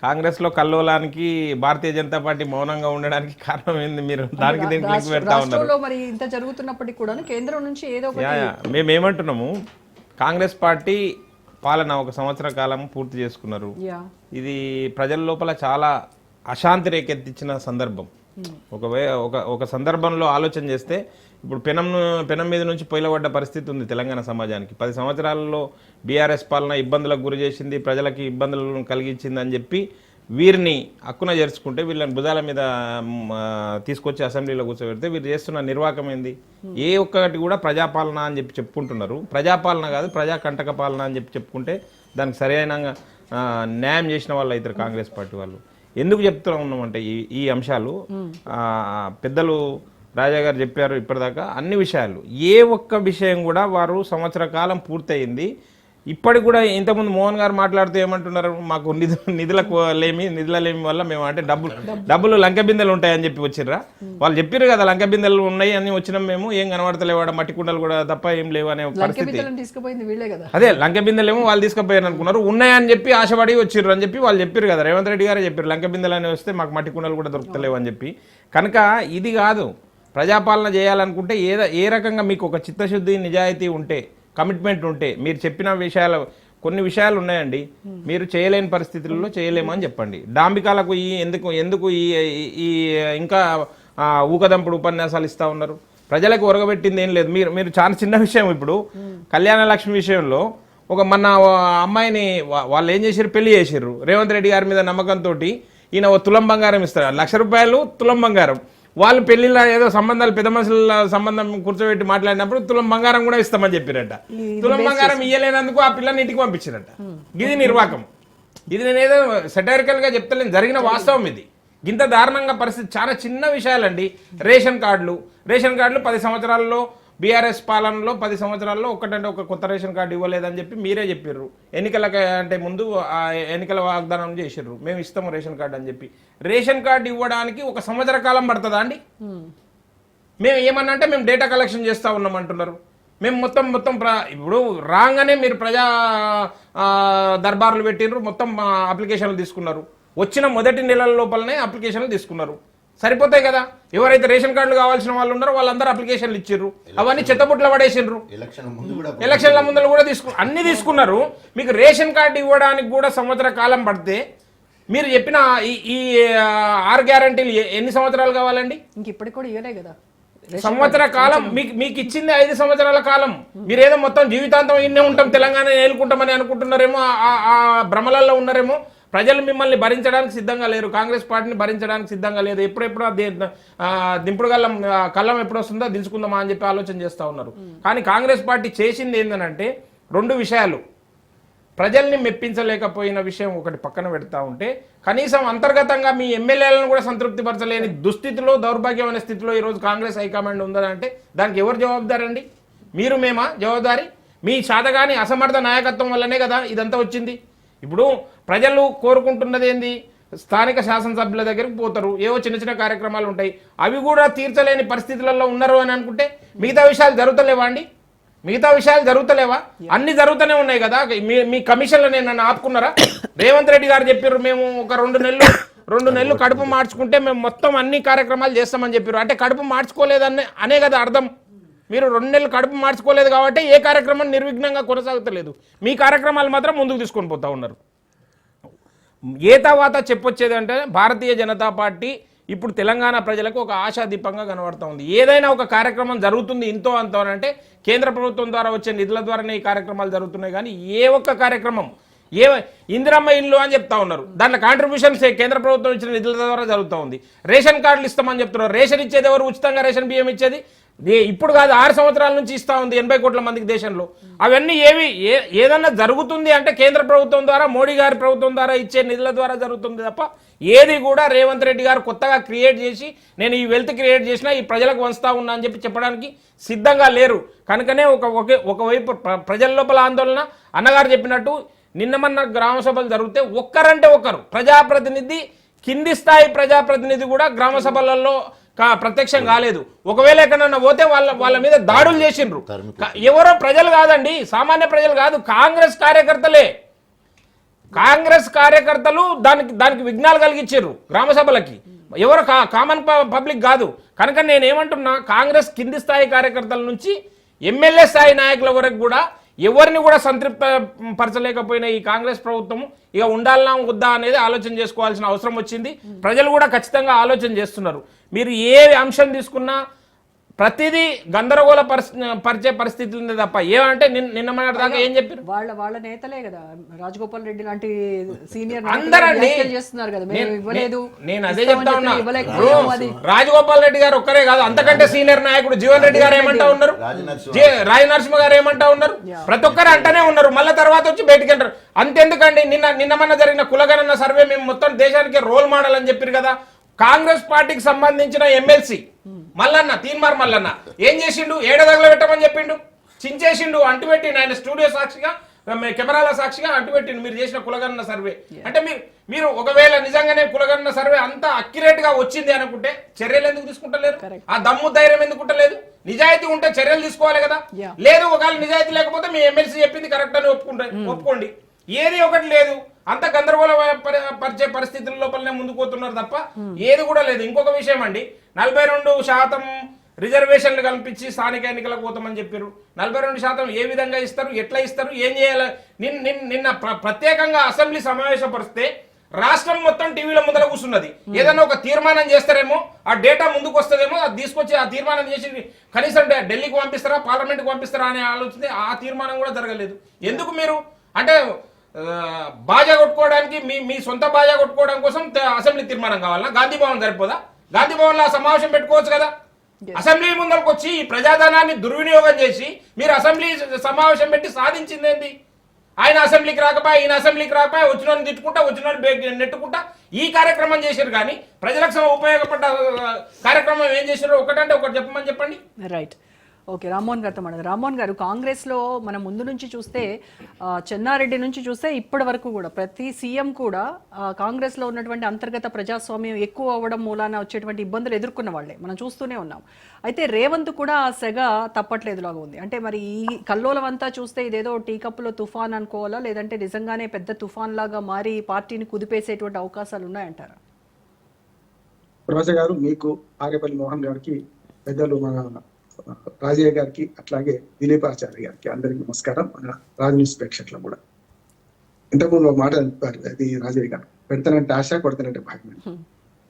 కాంగ్రెస్ లో కల్లోలానికి భారతీయ జనతా పార్టీ మౌనంగా ఉండడానికి కారణం ఏంది? మీరు దానికి దీనికి లింక్ పెడతా ఉన్నారు. రాష్ట్రంలో మరి ఇంత జరుగుతున్నప్పటికీ కూడా కేంద్రం నుంచి ఏదో ఒకటి మేము ఏమంటున్నాము, కాంగ్రెస్ పార్టీ పాలన 1 సంవత్సర కాలం పూర్తి చేసుకున్నారు. ఇది ప్రజల లోపల చాలా అశాంతి రేకెత్తించిన సందర్భం. ఒక సందర్భంలో ఆలోచన చేస్తే ఇప్పుడు పెనం మీద నుంచి పొయ్యిలబడ్డ పరిస్థితి ఉంది తెలంగాణ సమాజానికి. 10 సంవత్సరాలలో బీఆర్ఎస్ పాలన ఇబ్బందులకు గురి చేసింది, ప్రజలకి ఇబ్బందులను కలిగించింది అని చెప్పి వీరిని హక్కున చేర్చుకుంటే వీళ్ళని భుజాల మీద తీసుకొచ్చి అసెంబ్లీలో కూర్చోబెడితే వీరు చేస్తున్న నిర్వాహకం ఏంది? ఏ ఒక్కటి కూడా ప్రజాపాలన అని చెప్పి చెప్పుకుంటున్నారు. ప్రజాపాలన కాదు, ప్రజా కంటక పాలన అని చెప్పి చెప్పుకుంటే దానికి సరైన న్యాయం చేసిన వాళ్ళు అవుతారు కాంగ్రెస్ పార్టీ వాళ్ళు. ఎందుకు చెప్తూ ఉన్నామంటే ఈ అంశాలు పెద్దలు రాజా గారు చెప్పారు ఇప్పటిదాకా అన్ని విషయాలు. ఏ ఒక్క విషయం కూడా వారు సంవత్సర కాలం పూర్తయింది ఇప్పటికి కూడా. ఇంతకుముందు మోహన్ గారు మాట్లాడుతూ ఏమంటున్నారు, మాకు నిధుల లేమి వల్ల మేము అంటే డబ్బులు లంక బిందెలు ఉంటాయని చెప్పి వచ్చిర్రా? వాళ్ళు చెప్పారు కదా లంక బిందెలు ఉన్నాయి అని వచ్చినాం మేము, ఏం కనబడతలేవాడ మట్టి కుండలు కూడా తప్ప ఏం లేవు అనే పరిస్థితి. అదే లంక బిందెలేమో వాళ్ళు తీసుకుపోయారు అనుకున్నారు, ఉన్నాయని చెప్పి ఆశపడి వచ్చిర్రు అని చెప్పి వాళ్ళు చెప్పారు కదా. రేవంత్ రెడ్డి గారే చెప్పారు లంక బిందెలు అని వస్తే మాకు మట్టి కుండలు కూడా దొరుకుతలేవు అని చెప్పి. కనుక ఇది కాదు, ప్రజాపాలన చేయాలనుకుంటే ఏ రకంగా మీకు ఒక చిత్తశుద్ధి నిజాయితీ ఉంటే, కమిట్మెంట్ ఉంటే, మీరు చెప్పిన విషయాలు కొన్ని విషయాలు ఉన్నాయండి మీరు చేయలేని పరిస్థితుల్లో చేయలేమని చెప్పండి. డాంబికాలకు ఎందుకు ఈ ఇంకా ఊకదంపుడు ఉపన్యాసాలు ఇస్తూ ఉన్నారు? ప్రజలకు ఒరగబెట్టింది ఏం లేదు. మీరు చాలా చిన్న విషయం, ఇప్పుడు కళ్యాణ లక్ష్మి విషయంలో మన అమ్మాయిని వాళ్ళు ఏం చేశారు, పెళ్లి చేసారు. రేవంత్ రెడ్డి గారి మీద నమ్మకంతో ఈయన తులం బంగారం ఇస్తారు, 1,00,000 రూపాయలు తులం బంగారం. వాళ్ళు పెళ్లిలో ఏదో సంబంధాలు పెద్ద మనుషుల సంబంధం కూర్చోబెట్టి మాట్లాడినప్పుడు తులం బంగారం కూడా ఇస్తామని చెప్పారట. తులం బంగారం ఇయ్యలేనందుకు ఆ పిల్లని ఇంటికి పంపించారట. ఇది నిర్వాకం. ఇది నేనేదో సెటరికల్ గా చెప్తలేను, జరిగిన వాస్తవం ఇది. ఇంత దారుణంగా పరిస్థితి. చాలా చిన్న విషయాలండి. రేషన్ కార్డులు 10 సంవత్సరాల్లో బీఆర్ఎస్ పాలనలో 10 సంవత్సరాల్లో ఒక కొత్త రేషన్ కార్డు ఇవ్వలేదని చెప్పి మీరే చెప్పారు. ఎన్నికల అంటే ముందు ఎన్నికల వాగ్దానం చేసారు, మేము ఇస్తాము రేషన్ కార్డు అని చెప్పి. రేషన్ కార్డు ఇవ్వడానికి 1 సంవత్సర కాలం పడుతుందా అండి? మేము ఏమన్నా అంటే మేము డేటా కలెక్షన్ చేస్తూ ఉన్నాం అంటున్నారు. మేము మొత్తం ఇప్పుడు రాగానే మీరు ప్రజా దర్బార్లు పెట్టినరు, మొత్తం అప్లికేషన్లు తీసుకున్నారు. వచ్చిన మొదటి నెలల లోపలనే అప్లికేషన్లు తీసుకున్నారు. సరిపోతాయి కదా? ఎవరైతే రేషన్ కార్డులు కావాల్సిన వాళ్ళు ఉన్నారో వాళ్ళందరూ అప్లికేషన్లు ఇచ్చిర్రు, అవన్నీ చెత్తబుట్లో పడేసిండ్రు. ఎలక్షన్ల ముందు కూడా అన్ని తీసుకున్నారు. మీకు రేషన్ కార్డు ఇవ్వడానికి కూడా సంవత్సర కాలం పడితే మీరు చెప్పిన ఈ 6 గ్యారంటీలు ఎన్ని సంవత్సరాలు కావాలండి? ఇంక ఇప్పటికి కూడా ఇవ్వలే కదా. సంవత్సర కాలం మీకు ఇచ్చింది 5 సంవత్సరాల కాలం. మీరేదో మొత్తం జీవితాంతం ఇన్నే ఉంటాం, తెలంగాణ ఏలుకుంటామని అనుకుంటున్నారేమో, ఆ భ్రమలలో ఉన్నారేమో. ప్రజలు మిమ్మల్ని భరించడానికి సిద్ధంగా లేరు, కాంగ్రెస్ పార్టీని భరించడానికి సిద్ధంగా లేదు. ఎప్పుడెప్పుడు దింపుడు కళ్ళం ఎప్పుడు వస్తుందో దించుకుందామా అని చెప్పి ఆలోచన చేస్తూ ఉన్నారు. కానీ కాంగ్రెస్ పార్టీ చేసింది ఏంటంటే 2 విషయాలు. ప్రజల్ని మెప్పించలేకపోయిన విషయం ఒకటి పక్కన పెడతా ఉంటే, కనీసం అంతర్గతంగా మీ ఎమ్మెల్యేలను కూడా సంతృప్తిపరచలేని దుస్థితిలో, దౌర్భాగ్యమైన స్థితిలో ఈరోజు కాంగ్రెస్ హైకమాండ్ ఉందంటే దానికి ఎవరు జవాబుదారండి? మీరు మేమా జవాబుదారి? మీ శాతగాని అసమర్థ నాయకత్వం వల్లనే కదా ఇదంతా వచ్చింది. ఇప్పుడు ప్రజలు కోరుకుంటున్నది ఏంది? స్థానిక శాసనసభ్యుల దగ్గరికి పోతారు, ఏవో చిన్న కార్యక్రమాలు ఉంటాయి, అవి కూడా తీర్చలేని పరిస్థితులలో ఉన్నారు అని అనుకుంటే మిగతా విషయాలు జరుగుతలేవా అండి? మిగతా విషయాలు జరుగుతలేవా? అన్ని జరుగుతూనే ఉన్నాయి కదా. మీ కమిషన్లు నన్ను ఆపుకున్నారా? రేవంత్ రెడ్డి గారు చెప్పారు మేము ఒక 2 నెలలు కడుపు మార్చుకుంటే మేము మొత్తం అన్ని కార్యక్రమాలు చేస్తామని చెప్పారు. అంటే కడుపు మార్చుకోలేదనే అనే కదా అర్థం. మీరు 2 నెలలు కడుపు మార్చుకోలేదు కాబట్టి ఏ కార్యక్రమం నిర్విఘ్నంగా కొనసాగుతలేదు. మీ కార్యక్రమాలు మాత్రం ముందుకు తీసుకొని పోతా ఉన్నారు. ఏ తర్వాత చెప్పొచ్చేది అంటే భారతీయ జనతా పార్టీ ఇప్పుడు తెలంగాణ ప్రజలకు ఒక ఆశాదీపంగా కనబడుతూ ఉంది. ఏదైనా ఒక కార్యక్రమం జరుగుతుంది ఇంతో అంతో అంటే కేంద్ర ప్రభుత్వం ద్వారా వచ్చే నిధుల ద్వారానే ఈ కార్యక్రమాలు జరుగుతున్నాయి. కానీ ఏ ఒక్క కార్యక్రమం ఇందిరమ్మ ఇల్లు అని చెప్తా ఉన్నారు, దాంట్లో కాంట్రిబ్యూషన్స్ కేంద్ర ప్రభుత్వం ఇచ్చిన నిధుల ద్వారా జరుగుతూ ఉంది. రేషన్ కార్డులు ఇస్తామని చెప్తున్నారు. రేషన్ ఇచ్చేది ఎవరు? ఉచితంగా రేషన్ బియ్యం ఇచ్చేది ఇప్పుడు కాదు, 6 సంవత్సరాల నుంచి ఇస్తా ఉంది 80 కోట్ల మందికి దేశంలో. అవన్నీ ఏదన్నా జరుగుతుంది అంటే కేంద్ర ప్రభుత్వం ద్వారా, మోడీ గారి ప్రభుత్వం ద్వారా ఇచ్చే నిధుల ద్వారా జరుగుతుంది తప్ప ఏది కూడా రేవంత్ రెడ్డి గారు కొత్తగా క్రియేట్ చేసి నేను ఈ వెల్త్ క్రియేట్ చేసినా ఈ ప్రజలకు వంచుతా ఉన్నా అని చెప్పడానికి సిద్ధంగా లేరు. కనుకనే ఒకవైపు ప్రజల లోపల ఆందోళన. అన్నగారు చెప్పినట్టు నిన్నమన్న గ్రామ సభలు జరిగితే ఒక్కరంటే ఒక్కరు ప్రజాప్రతినిధి, కింది స్థాయి ప్రజాప్రతినిధి కూడా గ్రామ సభలలో ప్రత్యక్షం కాలేదు. ఒకవేళ ఎక్కడన్నా పోతే వాళ్ళ మీద దాడులు చేసిండ్రు. ఎవరో ప్రజలు కాదండి, సామాన్య ప్రజలు కాదు, కాంగ్రెస్ కార్యకర్తలే. కాంగ్రెస్ కార్యకర్తలు దానికి విఘ్నాలు కలిగించారు గ్రామ సభలకి, ఎవరు కామన్ పబ్లిక్ కాదు. కనుక నేనేమంటున్నా, కాంగ్రెస్ కింది స్థాయి కార్యకర్తల నుంచి ఎమ్మెల్యే స్థాయి నాయకుల వరకు కూడా ఎవరిని కూడా సంతృప్త పరచలేకపోయిన ఈ కాంగ్రెస్ ప్రభుత్వం ఇక ఉండాలన్నా వద్దా అనేది ఆలోచన చేసుకోవాల్సిన అవసరం వచ్చింది. ప్రజలు కూడా ఖచ్చితంగా ఆలోచన చేస్తున్నారు. మీరు ఏ అంశం తీసుకున్నా ప్రతిదీ గందరగోళ పరిచే పరిస్థితి ఉంది తప్ప ఏమంటే నిన్న మన దాకా ఏం చెప్పారు వాళ్ళ నేతలే కదా, రాజగోపాల్ రెడ్డి లాంటి సీనియర్ అందరండి చేస్తున్నారు కదా, మేము ఇవ్వలేదు. నేను అదే చెప్తా ఉన్నా. రాజగోపాల్ రెడ్డి గారు ఒక్కరే కాదు, అంతకంటే సీనియర్ నాయకుడు జీవన్ రెడ్డి గారు ఏమంటా ఉన్నారు, రాజ్ నరసింహ గారు ఏమంటా ఉన్నారు, ప్రతి ఒక్కరు అంటనే ఉన్నారు. మళ్ళీ తర్వాత వచ్చి బయటికి అంటారు. అంతెందుకండి, నిన్న మొన్న జరిగిన కులగణన సర్వే మేము మొత్తం దేశానికి రోల్ మోడల్ అని చెప్పారు కదా. కాంగ్రెస్ పార్టీకి సంబంధించిన ఎమ్మెల్సీ మల్లన్న, తీన్మార్ మల్లన్న ఏం చేసిండు, ఏడదగల పెట్టమని చెప్పిండు, చించేసిండు, అంటుపెట్టిండు. ఆయన స్టూడియో సాక్షిగా, కెమెరాల సాక్షిగా అంటుపెట్టిండు మీరు చేసిన కులగణన సర్వే. అంటే మీరు ఒకవేళ నిజంగానే కులగణన సర్వే అంతా అక్యురేట్ గా వచ్చింది అనుకుంటే చర్యలు ఎందుకు తీసుకుంటలేరు? ఆ దమ్ము ధైర్యం ఎందుకు ఉంటలేదు? నిజాయితీ ఉంటే చర్యలు తీసుకోవాలి కదా. లేదు, ఒకవేళ నిజాయితీ లేకపోతే మీ ఎమ్మెల్సీ చెప్పింది కరెక్ట్ అని ఒప్పుకోండి. ఏది ఒకటి లేదు, అంత గందరగోళ పరిచే పరిస్థితుల లోపలనే ముందుకు పోతున్నారు తప్ప ఏది కూడా లేదు. ఇంకొక విషయం అండి, 42% రిజర్వేషన్లు కల్పించి స్థానిక ఎన్నికలకు పోతామని చెప్పారు. 42% ఏ విధంగా ఇస్తారు, ఎట్లా ఇస్తారు, ఏం చేయాలి? నిన్న ప్రత్యేకంగా అసెంబ్లీ సమావేశపరిస్తే రాష్ట్రం మొత్తం టీవీల ముందర కూర్చున్నది. ఏదైనా ఒక తీర్మానం చేస్తారేమో, ఆ డేటా ముందుకు వస్తుందేమో, అది తీసుకొచ్చి ఆ తీర్మానం చేసి కనీసం ఢిల్లీకి పంపిస్తారా, పార్లమెంట్కి పంపిస్తారా అనే ఆలోచన, ఆ తీర్మానం కూడా జరగలేదు. ఎందుకు మీరు అంటే బాజా కొట్టుకోవడానికి, మీ సొంత బాజా కొట్టుకోవడం కోసం అసెంబ్లీ తీర్మానం కావాలన్నా? గాంధీ భవన్ సరిపోదా? గాంధీ భవన్ లో సమావేశం పెట్టుకోవచ్చు కదా. అసెంబ్లీ ముందరకు వచ్చి ఈ ప్రజాధనాన్ని దుర్వినియోగం చేసి మీరు అసెంబ్లీ సమావేశం పెట్టి సాధించింది ఏంటి? ఆయన అసెంబ్లీకి రాకపోయి, ఈయన అసెంబ్లీకి రాకపోయి, వచ్చిన తిట్టుకుంటా, వచ్చిన నెట్టుకుంటా ఈ కార్యక్రమం చేశారు. కానీ ప్రజలకు ఉపయోగపడ్డ కార్యక్రమం ఏం చేశారో ఒకటంటే ఒకటి చెప్పమని చెప్పండి. Right, okay. రామ్మోహన్ గారితో మాట్లాడారు. రామ్మోహన్ గారు, కాంగ్రెస్లో మనం ముందు నుంచి చూస్తే చెన్నారెడ్డి నుంచి చూస్తే ఇప్పటి వరకు కూడా ప్రతి సీఎం కూడా కాంగ్రెస్లో ఉన్నటువంటి అంతర్గత ప్రజాస్వామ్యం ఎక్కువ అవ్వడం మూలాన వచ్చేటువంటి ఇబ్బందులు ఎదుర్కొన్న వాళ్ళే మనం చూస్తూనే ఉన్నాం. అయితే రేవంత్ కూడా ఆ సెగ తప్పట్లేదులాగా ఉంది. అంటే మరి ఈ కల్లోలం అంతా చూస్తే ఇదేదో టీ కప్పులో తుఫాన్ అనుకోవాలా, లేదంటే నిజంగానే పెద్ద తుఫాన్ లాగా మారి పార్టీని కుదిపేసేటువంటి అవకాశాలు ఉన్నాయంటారా? రోజా గారు, మీకు, ఆరేపల్లి మోహన్ గారికి, పెద్దలు మన రాజయ్య గారికి, అట్లాగే దిలీపాచార్య గారికి అందరికీ నమస్కారం. మన రాజ్ న్యూస్ ప్రేక్షకులు కూడా. ఇంతకుముందు ఒక మాట చెప్పారు, అది రాజయ్య గారు, పెడతానంటే ఆశ, కొడతానంటే భాగ్యం.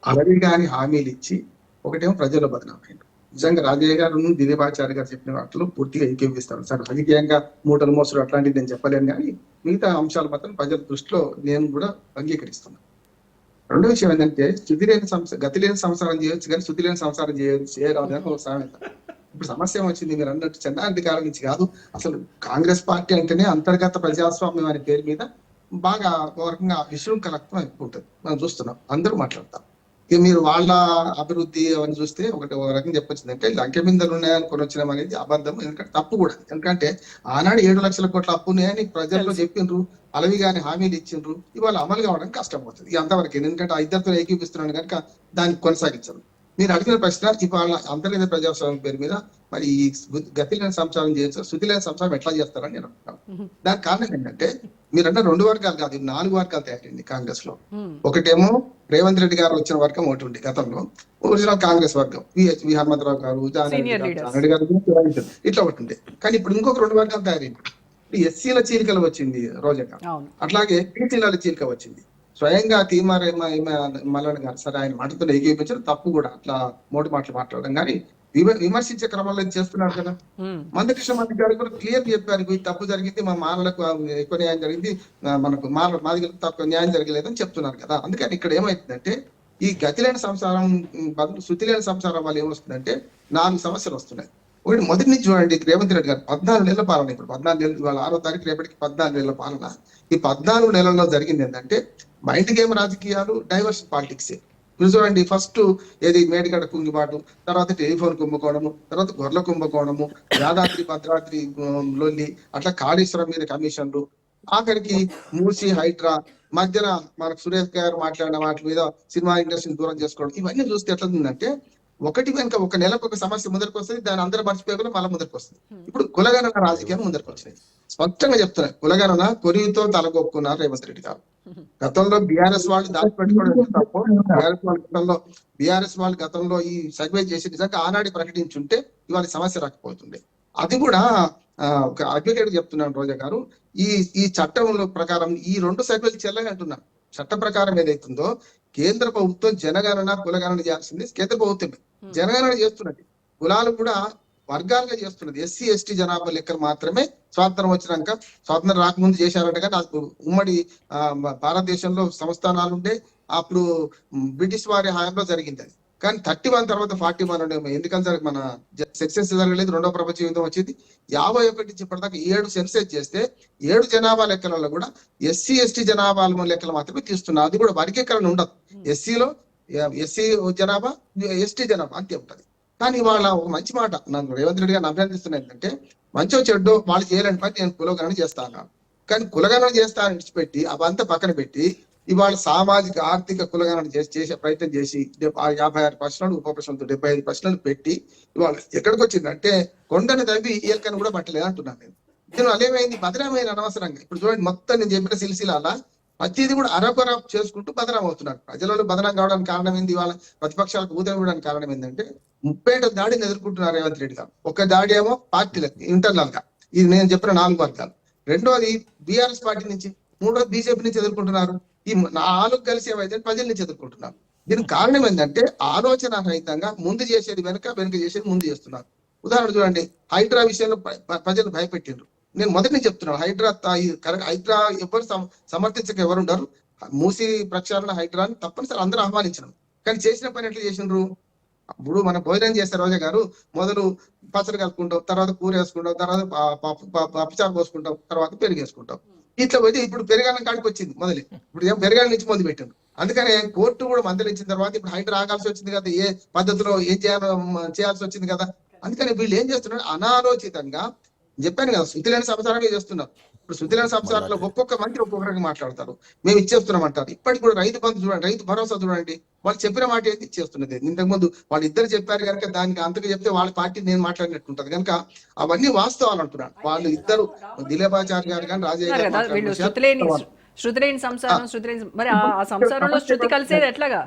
అలవి గాని హామీలు ఇచ్చి ఒకటేమో ప్రజల్లో బదనామైంది. నిజంగా రాజయ్య గారు, దిలీపాచార్య గారు చెప్పిన వాటిలో పూర్తిగా ఏకీభవిస్తాను సార్. రాజకీయంగా మూటలు మోసలు అట్లాంటివి నేను చెప్పలేను, కానీ మిగతా అంశాలు మాత్రం ప్రజల దృష్టిలో నేను కూడా అంగీకరిస్తున్నాను. రెండో విషయం ఏంటంటే, గతి లేని సంసారం చేయొచ్చు కానీ శుద్ధి లేని సంసారం చేయరాదు అని ఒక సామెత. ఇప్పుడు సమస్య ఏమొచ్చింది, మీరు అన్నట్టు చెన్నారెడ్డి నుంచి కాదు, అసలు కాంగ్రెస్ పార్టీ అంటేనే అంతర్గత ప్రజాస్వామ్యం అనే పేరు మీద బాగా ఒక రకంగా విశృంఖలత్వం ఎక్కుంటుంది. మనం చూస్తున్నాం, అందరూ మాట్లాడతాం. ఇక మీరు వాళ్ళ అభివృద్ధి అవన్నీ చూస్తే ఒక రకంగా చెప్పొచ్చిందంటే లంకెమిందలు ఉన్నాయని కొని వచ్చినాం అనేది అబద్ధం. ఎందుకంటే తప్పు కూడా. ఎందుకంటే ఆనాడు 7 లక్షల కోట్ల అప్పు ఉన్నాయని ప్రజల్లో చెప్పిండ్రు, అలవి గాని హామీలు ఇచ్చిండ్రు. ఇవాళ అమలు కావడం కష్టమవుతుంది. ఇది అంతవరకు. ఎందుకంటే ఆ ఇద్దరితో ఏకీపిస్తున్నాను కనుక దాన్ని కొనసాగించరు. మీరు అడిగిన ప్రశ్న, ఇవాళ అంతర్గత ప్రజాస్వామ్యం పేరు మీద మరి ఈ గతి లేని సంసారం చేయొచ్చు, శుద్ధి లేని సంసారం ఎట్లా చేస్తారని నేను అంటున్నాను. దానికి కారణం ఏంటంటే, మీరంటే 2 వర్గాలు కాదు, 4 వర్గాలు తయారైంది కాంగ్రెస్ లో. ఒకటేమో రేవంత్ రెడ్డి గారు వచ్చిన వర్గం ఒకటి ఉంది గతంలో, ఒరిజినల్ కాంగ్రెస్ వర్గం, వి హనుమంతరావు గారు, జానారెడ్డి గారు, ఇట్లా ఒకటి ఉంది. కానీ ఇప్పుడు ఇంకొక 2 వర్గాలు తయారైంది. ఎస్సీల చీలికలు వచ్చింది రోజా గారు, అట్లాగే బీసీల చీలిక వచ్చింది. స్వయంగా తీర్మార్ మల్లన్న గారు సరే ఆయన మాటతో ఏకీపించారు, తప్పు కూడా అట్లా మోటి మాటలు మాట్లాడడం. కానీ విమర్శించే క్రమంలో చేస్తున్నారు కదా. మందకృష్ణ మాది గారు కూడా క్లియర్ చెప్పారు, ఇది తప్పు జరిగింది, మా మాలలకు ఎక్కువ న్యాయం జరిగింది, మనకు మాదిగలకు తక్కువ న్యాయం జరగలేదని చెప్తున్నారు కదా. అందుకని ఇక్కడ ఏమైతుందంటే, ఈ గతి లేని సంసారం బదులు శృతి లేని సంసారం వల్ల ఏమొస్తుందంటే 4 సమస్యలు వస్తున్నాయి. ఒకటి, మొదటి నుంచి చూడండి, రేవంత్ రెడ్డి గారు 14 నెలల పాలన. ఇప్పుడు 14 నెలలు, ఇవాళ 6వ తారీఖు, రేపటికి 14 నెలల పాలన. ఈ 14 నెలల్లో జరిగింది ఏంటంటే, మైండ్ గేమ్ రాజకీయాలు, డైవర్షన్ పాలిటిక్స్. మీరు చూడండి, ఫస్ట్ ఏది మేడిగడ కుంగిబాటు, తర్వాత టెలిఫోన్ కుంభకోణము, తర్వాత గొర్రెల కుంభకోణము, యాదాద్రి భద్రాద్రి లొల్లి, అట్లా కాళేశ్వరం మీద కమిషన్లు, ఆఖరికి మూసి హైడ్రా, మధ్యన మనకు సురేష్ గారు మాట్లాడిన వాటి మీద సినిమా ఇండస్ట్రీని దూరం చేసుకోవడం. ఇవన్నీ చూస్తే ఎట్లా ఉందంటే, ఒకటి వెనుక ఒక నెలకు ఒక సమస్య ముందరికి వస్తుంది, దాని అందరూ మర్చిపోయకుండా మళ్ళీ ముందరికి వస్తుంది. ఇప్పుడు కులగణన రాజకీయం ముందరికి వచ్చినాయి. స్పష్టంగా చెప్తున్నాయి, కులగణన కొరివితో తలగొక్కున్నారు రేవంత్ రెడ్డి గారు. గతంలో బీఆర్ఎస్ వాళ్ళు దాచిపెట్టుకోవడం తప్ప, బీఆర్ఎస్ వాళ్ళు గతంలో ఈ సర్వే చేసి నిజంగా ఆనాడు ప్రకటించుంటే ఇవాళ సమస్య రాకపోతుండే. అది కూడా ఒక అడ్వకేట్ చెప్తున్నాను రోజా గారు, ఈ చట్టంలో ప్రకారం ఈ 2 సర్వేలు చెల్లని అంటున్నాను. చట్ట ప్రకారం ఏదైతుందో కేంద్ర ప్రభుత్వం జనగణన కులగణన చేయాల్సింది కేంద్ర ప్రభుత్వమే. జనగణన చేస్తున్నది, కులాలు కూడా వర్గాలుగా చేస్తున్నది. ఎస్సీ ఎస్టీ జనాభా లెక్కలు మాత్రమే స్వాతంత్రం వచ్చినాక, స్వాతంత్రం రాకముందు చేశారంట. కానీ ఉమ్మడి భారతదేశంలో సంస్థానాలు ఉండే, అప్పుడు బ్రిటిష్ వారి హయాంలో జరిగింది అది. కానీ 31 తర్వాత 41 ఎందుకంటే మన సెన్సెస్ జరగలేదు, 2వ ప్రపంచ యుద్ధం వచ్చింది. 51 నుంచి ఇప్పటిదాకా 7 సెన్సెస్ చేస్తే 7 జనాభా లెక్కలలో కూడా ఎస్సీ ఎస్టీ జనాభా లెక్కలు మాత్రమే తీస్తున్నారు. అది కూడా వర్గీకరణ ఉండదు. ఎస్సీలో ఎస్సీ జనాభా, ఎస్టీ జనాభా అంతే ఉంటది. కానీ వాళ్ళ ఒక మంచి మాట నన్ను రేవంత్ రెడ్డి గారిని అభినందిస్తున్నా, ఏంటంటే మంచో చెడ్డో వాళ్ళు చేయలేని పని నేను కులగణన చేస్తాను. కానీ కులగణన చేస్తానని విడిచిపెట్టి అవంతా పక్కన పెట్టి ఇవాళ సామాజిక ఆర్థిక కులగణన చేసే ప్రయత్నం చేసి 56 ప్రశ్నలు, ఉప ప్రశ్నలతో 75 ప్రశ్నలు పెట్టి ఇవాళ ఎక్కడికి వచ్చిందంటే కొండని తవ్వి ఏల్కని కూడా పట్టలేదు అంటున్నాను నేను. నేను అదేమైంది బదనామైన అనవసరంగా. ఇప్పుడు చూడండి, మొత్తం నేను చెప్పిన సిలిసిలాల ప్రతిదీ కూడా అరకొర చేసుకుంటూ బదనాం అవుతున్నారు. ప్రజలలో బదనాం కావడానికి కారణం ఏంది? ఇవాళ ప్రతిపక్షాలకు ఊతం ఇవ్వడానికి కారణం ఏంటంటే 37 దాడిని ఎదుర్కొంటున్నారు రేవంత్ రెడ్డి గారు. ఒక దాడి ఏమో పార్టీలకు ఇంటర్నల్ గా, ఇది నేను చెప్పిన 4 వర్గాలు. రెండోది బీఆర్ఎస్ పార్టీ నుంచి, మూడోది బీజేపీ నుంచి ఎదుర్కొంటున్నారు. ఈ 4 కలిసి ఏమైతే ప్రజల నుంచి ఎదుర్కొంటున్నారు. దీనికి కారణం ఏంటంటే ఆలోచన రహితంగా ముందు చేసేది వెనుక చేసేది ముందు చేస్తున్నారు. ఉదాహరణ చూడండి, హైడ్రా విషయంలో ప్రజలు భయపెట్టిండ్రు. నేను మొదటి నుంచి చెప్తున్నాను, హైడ్రా ఎవరు సమర్థించక ఎవరుంటారు? మూసి ప్రక్షాళన హైడ్రాని తప్పనిసరి అందరూ ఆహ్వానించడం. కానీ చేసిన పని ఎట్లా చేసిండ్రు? ఇప్పుడు మనం భోజనం చేస్తే రోజా గారు మొదలు పచ్చడి కలుపుకుంటాం, తర్వాత కూర వేసుకుంటాం, తర్వాత పప్పుచారు పోసుకుంటాం, తర్వాత పెరుగు వేసుకుంటాం. ఇట్లా పోతే ఇప్పుడు పెరగాలని కాడికి వచ్చింది మొదలు. ఇప్పుడు ఏం పెరగాల నుంచి మొదలు పెట్టాడు. అందుకనే కోర్టు కూడా మందలించిన తర్వాత ఇప్పుడు హైడ్రా ఆగాల్సి వచ్చింది కదా, ఏ పద్ధతిలో ఏం చేయాల్సి వచ్చింది కదా. అందుకని వీళ్ళు ఏం చేస్తున్నారు? అనాలోచితంగా చెప్పాను కదా, శృతి లేని సంసారంగా చేస్తున్నారు. ఇప్పుడు శృతి లేని సంసారంలో ఒక్కొక్క మంత్రి ఒక్కొక్కరికి మాట్లాడతారు, మేము ఇచ్చేస్తున్నాం అంటారు. ఇప్పటికి కూడా రైతు బంధు చూడండి, రైతు భరోసా చూడండి, వాళ్ళు చెప్పిన మాట ఏంటి ఇచ్చేస్తున్నది. ఇంతకుముందు వాళ్ళు ఇద్దరు చెప్పారు కనుక దానికి అంతకు చెప్తే వాళ్ళ పార్టీ నేను మాట్లాడినట్టుంటది కనుక అవన్నీ వాస్తవాలు అంటున్నాను. వాళ్ళు ఇద్దరు దిలీపాచారి గారు కానీ రాజయ్య గారు శృతిలేని సంసారం, మరి ఆ సంసారంలో శృతి కలిసేది ఎట్లాగా?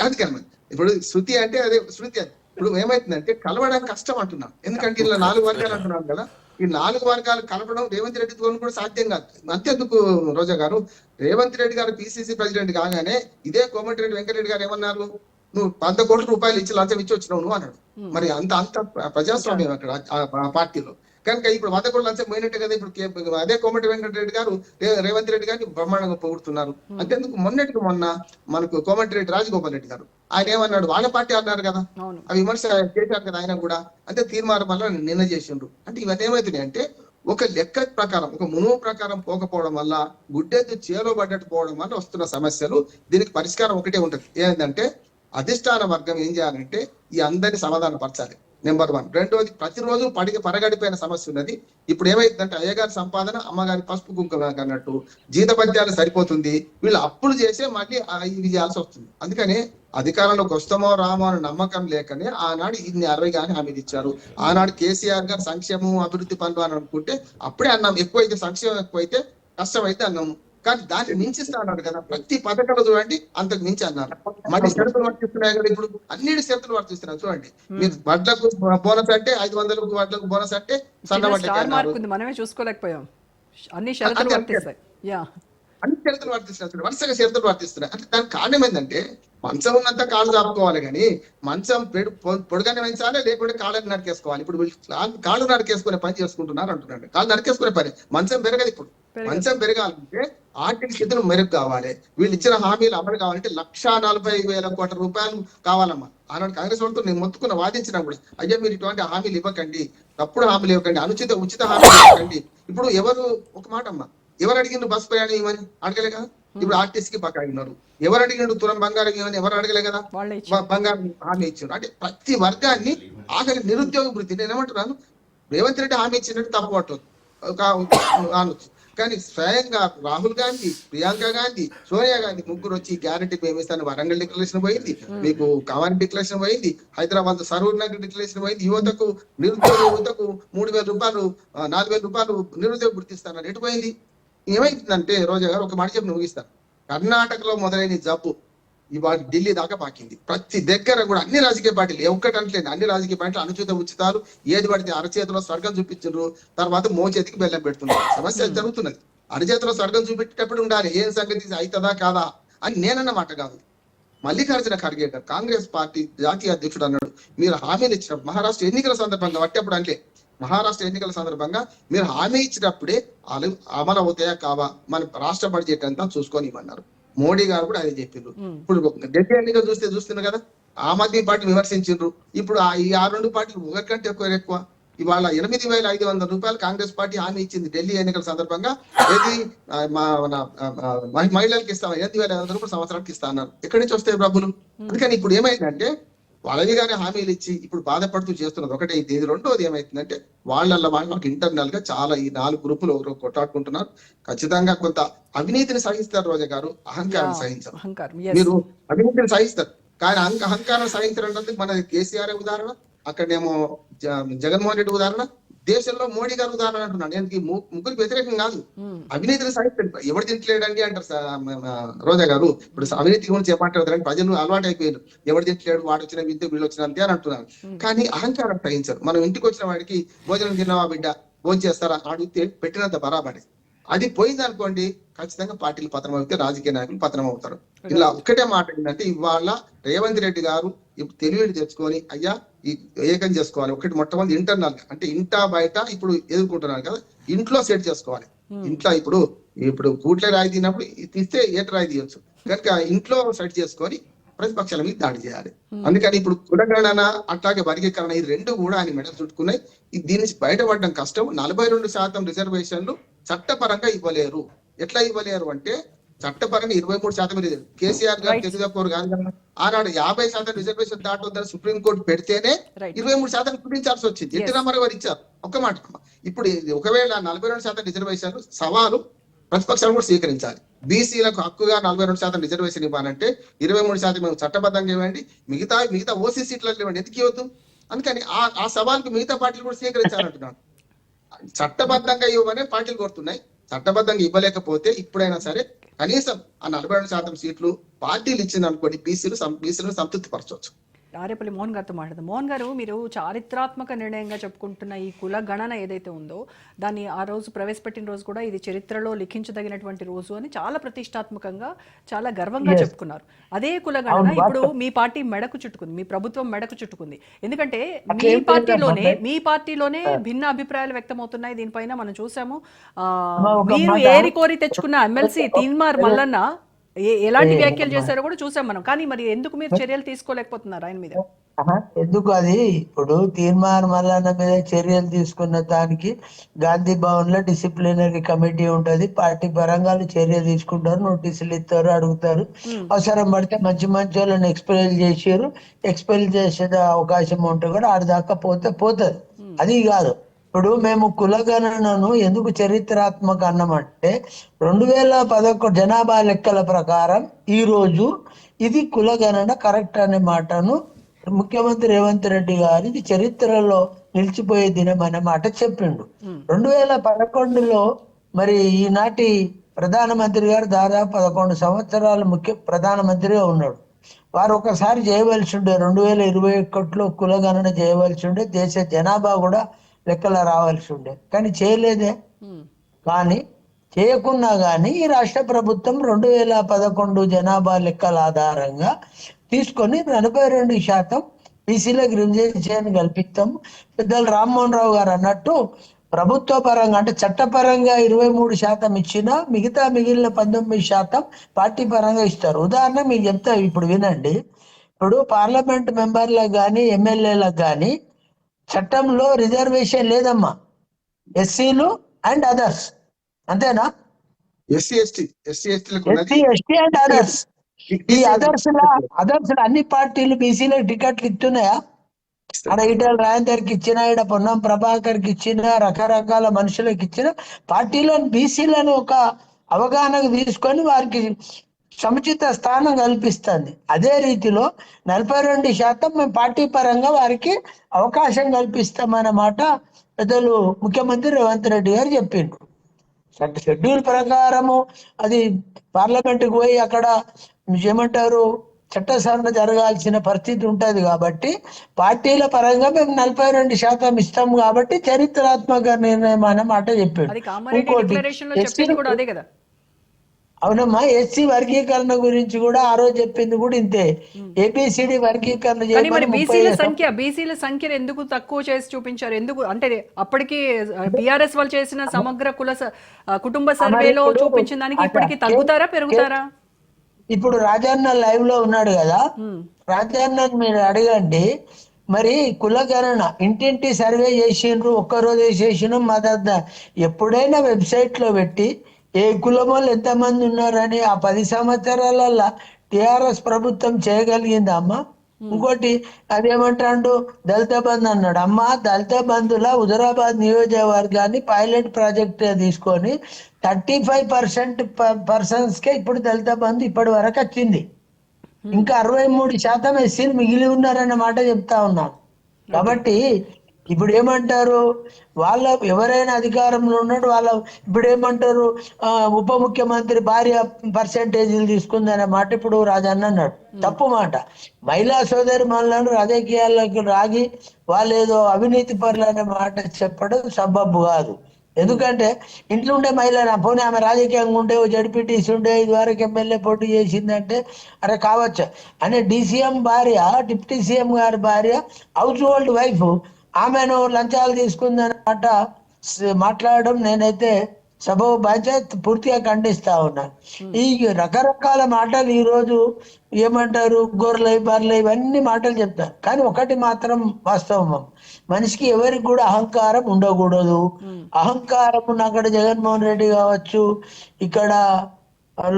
అది కదా, ఇప్పుడు శృతి అంటే అదే శృతి. అది ఇప్పుడు ఏమైతుందంటే కలవడం కష్టం అంటున్నాం. ఎందుకంటే ఇలా 4 వర్గాలు అంటున్నాం కదా, ఈ 4 వర్గాలు కలపడం రేవంత్ రెడ్డితో కూడా సాధ్యం కాదు. అంతేందుకు రోజా గారు, రేవంత్ రెడ్డి గారు పిసిసి ప్రెసిడెంట్ కాగానే ఇదే కోమటిరెడ్డి వెంకటరెడ్డి గారు ఏమన్నారు? నువ్వు 100 కోట్ల రూపాయలు ఇచ్చి లంచం ఇచ్చి వచ్చినావు నువ్వు అన్నాడు. మరి అంత ప్రజాస్వామ్యం అక్కడ ఆ పార్టీలో. కనుక ఇప్పుడు 100 కోట్ల లంచం పోయినట్టే కదా. ఇప్పుడు అదే కోమటి వెంకటరెడ్డి గారు రేవంత్ రెడ్డి గారిని బ్రహ్మాండంగా పొగుడుతున్నారు. అంతేందుకు మొన్న మనకు కోమటిరెడ్డి రాజగోపాల్ రెడ్డి గారు ఆయన ఏమన్నాడు? వాళ్ళ పార్టీ అన్నారు కదా, అవి విమర్శ చేశారు కదా ఆయన కూడా. అంటే తీర్మానం వల్ల నిన్న చేసిండ్రు. అంటే ఇవన్నీ ఏమవుతున్నాయి అంటే ఒక లెక్క ప్రకారం, ఒక మునువు ప్రకారం పోకపోవడం వల్ల, గుడ్డెద్దు చేలో పడ్డట్టు పోవడం వల్ల వస్తున్న సమస్యలు. దీనికి పరిష్కారం ఒకటే ఉంటుంది, ఏంటంటే అధిష్టాన వర్గం ఏం చేయాలంటే ఈ అందరినీ సమాధాన పరచాలి, నెంబర్ 1. రెండోది, ప్రతిరోజు పరగడిపోయిన సమస్య ఉన్నది. ఇప్పుడు ఏమైందంటే అయ్యగారి సంపాదన అమ్మగారి పసుపు కుంకుమ అన్నట్టు జీతపద్యాలు సరిపోతుంది, వీళ్ళు అప్పులు చేసే మళ్ళీ ఇవి చేయాల్సి వస్తుంది. అందుకని అధికారంలోకి వస్తామో రామో అని నమ్మకం లేకనే ఆనాడు ఇన్ని 60 కానీ హామీలు ఇచ్చారు. ఆనాడు కేసీఆర్ గారు సంక్షేమం అభివృద్ధి పనులు అని అనుకుంటే అప్పుడే అన్నాం, ఎక్కువైతే సంక్షేమం ఎక్కువైతే కష్టమైతే అన్నాము. కానీ దాన్ని మించిస్తా అన్నాడు కదా, ప్రతి పథకంలో చూడండి అంతకు మించి అన్నారు. మళ్ళీ షరతులు వర్తిస్తున్నాయి కదా, ఇప్పుడు అన్నిటి షరతులు వర్తిస్తున్నారు. చూడండి, మీరు వడ్లకు బోనస్ అంటే 500 వడ్లకు బోనస్ అంటే సన్న వడ్లకి మనమే చూసుకోలేకపోయాం. అన్ని షరతులు వర్తిస్తాయి, అన్ని షరతులు వర్తిస్తున్నాయి, వరుసగా షరతులు వర్తిస్తున్నాయి. అంటే దానికి కారణం ఏంటంటే మంచం ఉన్నంత కాళ్ళు దాపుకోవాలి, కానీ మంచం పొడుగానే పెంచాలి, లేకుంటే కాళ్ళని నరికేసుకోవాలి. ఇప్పుడు కాళ్ళు నరికేసుకునే పని చేసుకుంటున్నారు అంటున్నాడు. కాళ్ళు నరికేసుకునే పని, మంచం పెరగదు. ఇప్పుడు మంచం పెరగాలంటే ఆర్థిక స్థితులు మెరుగు కావాలి. వీళ్ళు ఇచ్చిన హామీలు అమలు కావాలంటే 1,40,000 కోట్ల రూపాయలు కావాలమ్మా. ఆనాడు కాంగ్రెస్ వాళ్ళతో నేను మొత్తుకున్న వాదించినా కూడా, అయ్యా మీరు ఇటువంటి హామీలు ఇవ్వకండి, తప్పుడు హామీలు ఇవ్వకండి, ఉచిత హామీలు ఇవ్వకండి. ఇప్పుడు ఎవరు ఒక మాట అమ్మా, ఎవరు అడిగిండ్రు బస్ ప్రయాణం ఇవ్వని? అడగలే కదా. ఇప్పుడు ఆర్టీసీకి బకాయి ఉన్నారు. ఎవరు అడిగిండు తులం బంగారం ఇవ్వని? ఎవరు అడగలే కదా. బంగారం హామీ ఇచ్చారు. అంటే ప్రతి వర్గాన్ని ఆఖరి నిరుద్యోగ వృత్తి. నేను ఏమంటున్నాను, రేవంత్ రెడ్డి హామీ ఇచ్చినట్టు తప్పు పట్టదు అనొచ్చు. కానీ స్వయంగా రాహుల్ గాంధీ, ప్రియాంక గాంధీ, సోనియా గాంధీ ముగ్గురు వచ్చి గ్యారంటీ మేమిస్తాను వరంగల్ డిక్లరేషన్ పోయింది, మీకు కామారెడ్డి డిక్లరేషన్ పోయింది, హైదరాబాద్ సరూర్ నగర్ డిక్లరేషన్ పోయింది, యువతకు నిరుద్యోగ యువతకు 3,000 రూపాయలు 4,000 రూపాయలు నిరుద్యోగ గుర్తిస్తానని ఎటు పోయింది? ఏమైందంటే రోజా గారు ఒక మాట చెప్పి ముగిస్తాను. కర్ణాటకలో మొదలైన జబ్బు ఇవాళ ఢిల్లీ దాకా పాకింది. ప్రతి దగ్గర కూడా అన్ని రాజకీయ పార్టీలు ఒక్కటి అంటలేదు, అన్ని రాజకీయ పార్టీలు అనుచిత ఉచితాలు ఏది పడితే అరచేతిలో స్వర్గం చూపించారు, తర్వాత మోచేతికి బెల్లం పెడుతున్నారు. సమస్య జరుగుతున్నది. అరచేతిలో స్వర్గం చూపెట్టేటప్పుడు ఉండాలి, ఏం సంగతి అవుతుందా కాదా అని నేనన్నమాట కాదు. మల్లికార్జున ఖర్గే గారు కాంగ్రెస్ పార్టీ జాతీయ అధ్యక్షుడు అన్నాడు, మీరు హామీలు ఇచ్చినప్పుడు మహారాష్ట్ర ఎన్నికల సందర్భంగా వట్టేప్పుడు అంటే మహారాష్ట్ర ఎన్నికల సందర్భంగా మీరు హామీ ఇచ్చినప్పుడే అమలు అవుతాయా కావా మన రాష్ట్ర బడ్జెట్ అంతా చూసుకొని ఇవ్వన్నారు. మోడీ గారు కూడా అదే చెప్పిండ్రు. ఇప్పుడు ఢిల్లీ ఎన్నికలు చూస్తున్నారు కదా, ఆమ్ ఆద్మీ పార్టీ విమర్శించిండ్రు. ఇప్పుడు ఈ 2 పార్టీలు ఒకరికంటే ఎక్కువ ఇవాళ 8,500 రూపాయలు కాంగ్రెస్ పార్టీ హామీ ఇచ్చింది ఢిల్లీ ఎన్నికల సందర్భంగా. ఏది మహిళలకు ఇస్తాం 8,500 రూపాయలు సంవత్సరానికి ఇస్తా అన్నారు. ఎక్కడి నుంచి వస్తాయి డబ్బులు? అందుకని ఇప్పుడు ఏమైందంటే వాళ్ళనిగానే హామీలు ఇచ్చి ఇప్పుడు బాధపడుతూ చేస్తున్నది ఒకటే. ఇది రెండోది ఏమైతుందంటే వాళ్ళకి ఇంటర్నల్ గా చాలా ఈ 4 గ్రూపులు కొట్టాడుకుంటున్నారు. ఖచ్చితంగా కొంత అవినీతిని సహిస్తారు రోజా గారు, అహంకారం సహించారు. మీరు అవినీతిని సహిస్తారు కానీ అహంకారం సహించడానికి మన కేసీఆర్ ఉదాహరణ, అక్కడేమో జగన్మోహన్ రెడ్డి ఉదాహరణ, దేశంలో మోడీ గారు ఉదాహరణ అంటున్నాను. నేను ముగ్గురికి వ్యతిరేకం కాదు. అవినీతిని సహిస్తారు. ఎవరు తింటలేడండి అంటారు రోజా గారు. ఇప్పుడు అవినీతి గురించి ఏమంటారు, ప్రజలు అలవాటు అయిపోయారు. ఎవరు తింటలేడు, వాడు వచ్చిన వింటే వీళ్ళు వచ్చిన అంతే అని అంటున్నారు. కానీ అహంకారం సహించారు. మనం ఇంటికి వచ్చిన వాడికి భోజనం తిన్నావా బిడ్డ, భోజనం చేస్తారా అడిగితే పెట్టినంత బరాబడి. అది పోయింది అనుకోండి, ఖచ్చితంగా పార్టీలు పతనం అవుతాయి, రాజకీయ నాయకులు పతనం అవుతారు. ఇలా ఒక్కటే మాట ఏంటంటే ఇవాళ రేవంత్ రెడ్డి గారు ఇప్పుడు తెలివిని తెచ్చుకొని అయ్యా ఈ ఏకం చేసుకోవాలి. ఒకటి మొట్టమొదటి ఇంటర్నల్ గా అంటే ఇంటా బయట ఇప్పుడు ఎదుర్కొంటున్నారు కదా, ఇంట్లో సెట్ చేసుకోవాలి. ఇంట్లో ఇప్పుడు కూట్లే రాయి తిన్నప్పుడు తీస్తే ఏట రాయి తీయొచ్చు కనుక ఇంట్లో సెట్ చేసుకొని ప్రతిపక్షాల మీద దాడి చేయాలి. అందుకని ఇప్పుడు కులగణన అట్లాగే వర్గీకరణ ఈ 2 కూడా ఆయన మెడలు చుట్టుకున్నాయి. దీని నుంచి బయటపడడం కష్టం. 42% రిజర్వేషన్లు చట్టపరంగా ఇవ్వలేరు. ఎట్లా ఇవ్వలేరు అంటే చట్టపరంగా 23% కేసీఆర్ గారు తెలుగుకోరు కాదు, ఆనాడు 50% రిజర్వేషన్ దాటొద్దని సుప్రీంకోర్టు పెడితేనే 23% కుదించాల్సి వచ్చింది. ఎన్టీ రామారావు గారు ఇచ్చారు. ఒక్క మాట. ఇప్పుడు ఒకవేళ 42% రిజర్వేషన్లు సవాలు ప్రతిపక్షాలు కూడా స్వీకరించాలి. బీసీలకు హక్కుగా 42% రిజర్వేషన్ ఇవ్వాలంటే 23% మేము చట్టబద్ధంగా ఇవ్వండి, మిగతా ఓసీ సీట్లలో ఇవ్వండి, ఎందుకు ఇవ్వద్దు? అందుకని ఆ సవాల్కి మిగతా పార్టీలు కూడా స్వీకరించాలంటున్నాను. చట్టబద్ధంగా ఇవ్వమనే పార్టీలు కోరుతున్నాయి. చట్టబద్ధంగా ఇవ్వలేకపోతే ఇప్పుడైనా సరే కనీసం ఆ 42% సీట్లు పార్టీలు ఇచ్చింది అనుకోండి, బీసీలను సంతృప్తి పరచవచ్చు. ఆరేపల్లి మోహన్ గారితో మాట్లాడదాం. మోహన్ గారు, మీరు చారిత్రాత్మక నిర్ణయంగా చెప్పుకుంటున్న ఈ కుల గణన ఏదైతే ఉందో దాన్ని ఆ రోజు ప్రవేశపెట్టిన రోజు కూడా ఇది చరిత్రలో లిఖించదగినటువంటి రోజు అని చాలా ప్రతిష్టాత్మకంగా చాలా గర్వంగా చెప్పుకున్నారు. అదే కుల గణన ఇప్పుడు మీ పార్టీ మెడకు చుట్టుకుంది, మీ ప్రభుత్వం మెడకు చుట్టుకుంది. ఎందుకంటే మీ పార్టీలోనే భిన్న అభిప్రాయాలు వ్యక్తమవుతున్నాయి దీనిపైన. మనం చూసాము, మీరు ఏరి కోరి తెచ్చుకున్న ఎమ్మెల్సీ తీన్మార్ మల్లన్న ఎలాంటి వ్యాఖ్యలు చేశారో కూడా చూసాం మనం. కానీ మరి ఎందుకు మీరు చర్యలు తీసుకోలేకపోతున్నారు ఆయన మీద? ఎందుకు అది ఇప్పుడు తీర్మానం మల్లన్న మీద చర్యలు తీసుకున్న దానికి గాంధీ భవన్ లో డిసిప్లినరీ కమిటీ ఉంటది. పార్టీ పరంగా చర్య తీసుకుంటారు, నోటీసులు ఇస్తారు, అడుగుతారు. అవసరం పడితే మంచి వాళ్ళని ఎక్స్పెల్ చేసే అవకాశం ఉంటే కూడా ఆడదాకా పోతుంది. అది కాదు. ఇప్పుడు మేము కులగణనను ఎందుకు చరిత్రాత్మక అన్నమంటే 2011 జనాభా లెక్కల ప్రకారం ఈ రోజు ఇది కులగణన కరెక్ట్ అనే మాటను ముఖ్యమంత్రి రేవంత్ రెడ్డి గారు ఇది చరిత్రలో నిలిచిపోయే దినం అనే మాట చెప్పిండు. 2011లో మరి ఈనాటి ప్రధానమంత్రి గారు దాదాపు 11 సంవత్సరాలు ప్రధానమంత్రిగా ఉన్నాడు. వారు ఒకసారి చేయవలసి ఉండే 2021లో కులగణన చేయవలసి ఉండే, దేశ జనాభా కూడా లెక్కల రావాల్సి ఉండే, కానీ చేయలేదే. కానీ చేయకున్నా కానీ ఈ రాష్ట్ర ప్రభుత్వం 2011 జనాభా లెక్కల ఆధారంగా తీసుకొని 42% బీసీలకు రిజర్వేషన్ కల్పిస్తాం. పెద్దలు రామ్మోహన్ రావు గారు అన్నట్టు ప్రభుత్వ పరంగా అంటే చట్టపరంగా 23% ఇచ్చినా మిగిలిన 19% పార్టీ పరంగా ఇస్తారు. ఉదాహరణ మీకు చెప్తా, ఇప్పుడు వినండి. ఇప్పుడు పార్లమెంట్ మెంబర్లకు కానీ ఎమ్మెల్యేలకు కానీ చట్టంలో రిజర్వేషన్ లేదమ్మా. ఎస్సీలు అండ్ అదర్స్ అంతేనా? SC ST and others. ఈ అదర్స్ అన్ని పార్టీలు బీసీలకు టికెట్లు ఇస్తున్నాయా? ఆడ ఈటల రాజేందర్కి ఇచ్చిన, ఈడ పొన్నం ప్రభాకర్కి ఇచ్చిన, రకరకాల మనుషులకు ఇచ్చిన, పార్టీలోని బీసీలను ఒక అవగాహనకు తీసుకొని వారికి సముచిత స్థానం కల్పిస్తుంది. అదే రీతిలో 42% మేము పార్టీ పరంగా వారికి అవకాశం కల్పిస్తామన్నమాట పెద్దలు ముఖ్యమంత్రి రేవంత్ రెడ్డి గారు చెప్పిండ్రు. షెడ్యూల్ ప్రకారము అది పార్లమెంటుకు పోయి అక్కడ ఏమంటారు చట్టసరణ జరగాల్సిన పరిస్థితి ఉంటది. కాబట్టి పార్టీల పరంగా మేము 42% ఇస్తాం కాబట్టి చరిత్రాత్మక నిర్ణయం అన్నమాట చెప్పాడు. అది కామారెడ్డి ఇంకోటి డిక్లరేషన్ లో చెప్పింది కూడా అదే కదా. అవునమ్మా, ఎస్సీ వర్గీకరణ గురించి కూడా ఆ రోజు చెప్పింది కూడా ఇంతే. ఏబిసిడి వర్గీకరణ కానీ మరి చేయమని బీసీల సంఖ్యను ఎందుకు తక్కువ చేసి చూపించారు? ఎందుకు అంటే అప్పటికి బీఆర్ఎస్ వాళ్ళు చేసిన సమగ్ర కుటుంబ సర్వేలో చూపించిన దానికి ఇప్పటికి తగ్గుతారా పెరుగుతారా? ఇప్పుడు రాజన్న లైవ్ లో ఉన్నాడు కదా, రాజన్న మీరు అడగండి. మరి కులగణన ఇంటింటి సర్వే చేసిండ్రు, ఒక్కరోజు చేసిన ఎప్పుడైనా వెబ్సైట్ లో పెట్టి ఏ కులం వాళ్ళు ఎంతమంది ఉన్నారని ఆ 10 సంవత్సరాల టిఆర్ఎస్ ప్రభుత్వం చేయగలిగిందా అమ్మా? ఇంకోటి అదేమంటాడు, దళిత బంధు అన్నాడు. అమ్మ, దళిత బంధుల హుజరాబాద్ నియోజకవర్గాన్ని పైలట్ ప్రాజెక్ట్ తీసుకొని 35% పర్సన్స్ కే ఇప్పుడు దళిత బంధు ఇప్పటి వరకు వచ్చింది. ఇంకా 63% ఎస్సీలు మిగిలి ఉన్నారన్న మాట చెప్తా ఉన్నాను. కాబట్టి ఇప్పుడు ఏమంటారు, వాళ్ళ ఎవరైనా అధికారంలో ఉన్నాడు వాళ్ళ ఇప్పుడు ఏమంటారు, ఉప ముఖ్యమంత్రి భార్య పర్సెంటేజీలు తీసుకుందనే మాట ఇప్పుడు రాజన్న అన్నాడు. తప్పు మాట. మహిళా సోదరి మనలను రాజకీయాలకు రాగి వాళ్ళు ఏదో అవినీతి పరులు అనే మాట చెప్పడం సబబు కాదు. ఎందుకంటే ఇంట్లో ఉండే మహిళ పోనీ ఆమె రాజకీయంగా ఉండే జడ్పీటీసీ ఉండే ఇదివరకు ఎమ్మెల్యే పోటీ చేసిందంటే అరే కావచ్చు అనే డిసిఎం భార్య, డిప్యూటీ సీఎం గారి భార్య, హౌస్ హోల్డ్ వైఫ్, ఆమెను లంచాలు తీసుకుందన్నమాట మాట్లాడడం నేనైతే సభ బాధ్యత పూర్తిగా ఖండిస్తా ఉన్నాను. ఈ రకరకాల మాటలు ఈ రోజు ఏమంటారు, గొర్రెలై బర్రెలై ఇవన్నీ మాటలు చెప్తారు. కానీ ఒకటి మాత్రం వాస్తవం, మనిషికి ఎవరికి కూడా అహంకారం ఉండకూడదు. అహంకారం ఉన్న అక్కడ జగన్మోహన్ రెడ్డి కావచ్చు, ఇక్కడ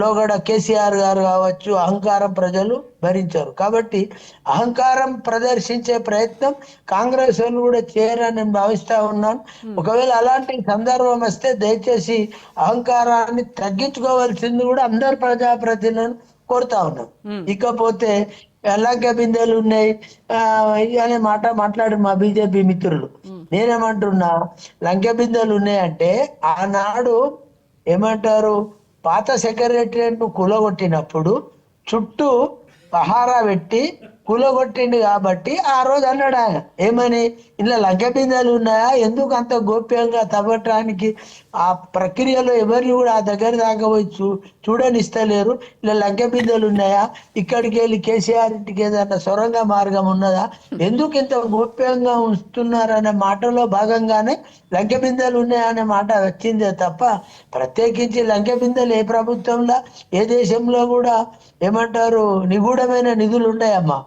లోగడ కేసీఆర్ గారు కావచ్చు, అహంకారం ప్రజలు భరించారు. కాబట్టి అహంకారం ప్రదర్శించే ప్రయత్నం కాంగ్రెస్ వాళ్ళు కూడా చేయరని నేను భావిస్తా ఉన్నాను. ఒకవేళ అలాంటి సందర్భం వస్తే దయచేసి అహంకారాన్ని తగ్గించుకోవాల్సింది కూడా అందరు ప్రజాప్రతినిధులను కోరుతా ఉన్నాం. ఇకపోతే లంక బిందెలు ఉన్నాయి అనే మాట మాట్లాడు మా బీజేపీ మిత్రులు. నేనేమంటున్నా, లంక బిందెలు ఉన్నాయంటే ఆనాడు ఏమంటారు, పాత సెక్రటరియట్ ను కూలగొట్టినప్పుడు చుట్టూ పహారా పెట్టి కూలగొట్టిండు. కాబట్టి ఆ రోజు అన్నాడు ఆయన ఏమని, ఇలా లంక బిందెలు ఉన్నాయా, ఎందుకు అంత గోప్యంగా తవ్వటానికి ఆ ప్రక్రియలో ఎవరిని కూడా ఆ దగ్గర దాకా పోయి చూడనిస్తలేరు, ఇలా లంక బిందెలు ఉన్నాయా, ఇక్కడికి వెళ్ళి కేసీఆర్ ఇంటికి ఏదన్నా సొరంగ మార్గం ఉన్నదా, ఎందుకు ఇంత గోప్యంగా ఉంచుతున్నారనే మాటలో భాగంగానే లంక బిందెలు ఉన్నాయనే మాట వచ్చిందే తప్ప ప్రత్యేకించి లంక బిందెలు ఏ ప్రభుత్వంలో ఏ దేశంలో కూడా ఏమంటారు నిగూఢమైన నిధులు ఉన్నాయమ్మా.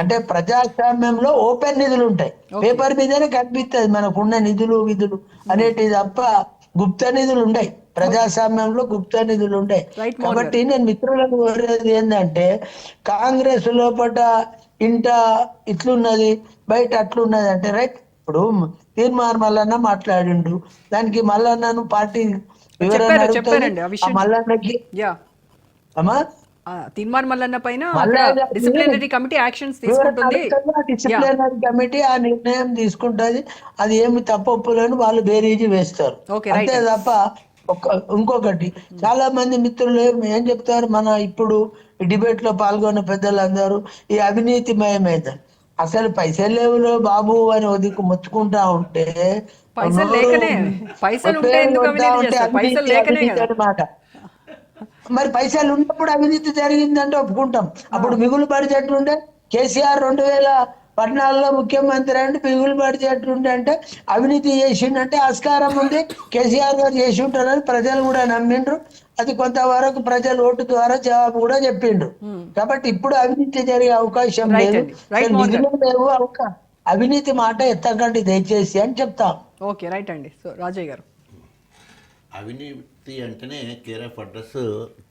అంటే ప్రజాస్వామ్యంలో ఓపెన్ నిధులు ఉంటాయి, పేపర్ మీదనే కనిపిస్తుంది మనకున్న నిధులు విధులు అనేటివి తప్ప గుప్త నిధులు ఉండయి. ప్రజాస్వామ్యంలో గుప్త నిధులు ఉంటాయి. కాబట్టి నేను మిత్రులకు కోరేది ఏంటంటే, కాంగ్రెస్ లోపల ఇంట ఇట్లున్నది బయట అట్లున్నది అంటే రైట్. ఇప్పుడు తీర్మార్ మల్లన్న మాట్లాడిండు, దానికి మల్లన్నను పార్టీ వివరణ అడుగుతుంది. మల్లన్నకి అమ్మా తీర్మార్ మల్లన్న పైన డిసిప్లినరీ కమిటీ యాక్షన్స్ తీసుకుంటుంది. డిసిప్లినరీ కమిటీ ఆ నిర్ణయం తీసుకుంటది. అది ఏమి తప్పొప్పులను వాళ్ళు బేరీజు వేస్తారు అంతే తప్ప. ఇంకొకటి చాలా మంది మిత్రులు ఏం చెప్తారు, మన ఇప్పుడు డిబేట్ లో పాల్గొన్న పెద్దలందరూ ఈ అవినీతిమయమైంది. అసలు పైసలు లేవులో బాబు అని వదిలి మొత్తుకుంటా ఉంటే మాట. మరి పైసలు ఉన్నప్పుడు అవినీతి జరిగిందంటే ఒప్పుకుంటాం. అప్పుడు మిగులు బడ్జెట్ ఉండే, కేసీఆర్ 2014లో ముఖ్యమంత్రి అంటే మిగులు బడ్జెట్ ఉండే అంటే అవినీతి చేసిండంటే ఆస్కారం ఉంది, కేసీఆర్ గారు చేసి ఉంటారని ప్రజలు కూడా నమ్మిండ్రు. అది కొంతవరకు ప్రజలు ఓటు ద్వారా జవాబు కూడా చెప్పిండ్రు. కాబట్టి ఇప్పుడు అవినీతి జరిగే అవకాశం లేదు, నిధులు లేవు, అవినీతి మాట ఎత్తకండి దయచేసి అని చెప్తాం. ఓకే రైట్ అండి. సో రాజయ్య గారు, అవినీతి అంటేనే కేర్ ఆఫ్ అడ్రస్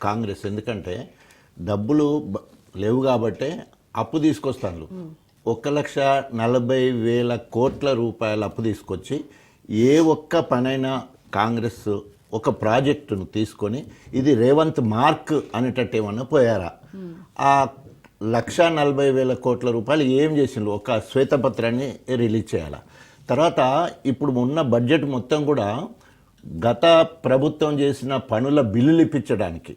కాంగ్రెస్. ఎందుకంటే డబ్బులు లేవు కాబట్టే అప్పు తీసుకొస్తాను. 1,40,000 కోట్ల రూపాయల అప్పు తీసుకొచ్చి ఏ ఒక్క పనైనా కాంగ్రెస్ ఒక ప్రాజెక్టును తీసుకొని ఇది రేవంత్ మార్క్ అనేటట్టు ఏమన్నా పోయారా? ఆ 1,40,000 కోట్ల రూపాయలు ఏం చేసిండ్రు? ఒక శ్వేతపత్రాన్ని రిలీజ్ చేయాలి. తర్వాత ఇప్పుడు ఉన్న బడ్జెట్ మొత్తం కూడా గత ప్రభుత్వం చేసిన పనుల బిల్లులు ఇప్పించడానికి.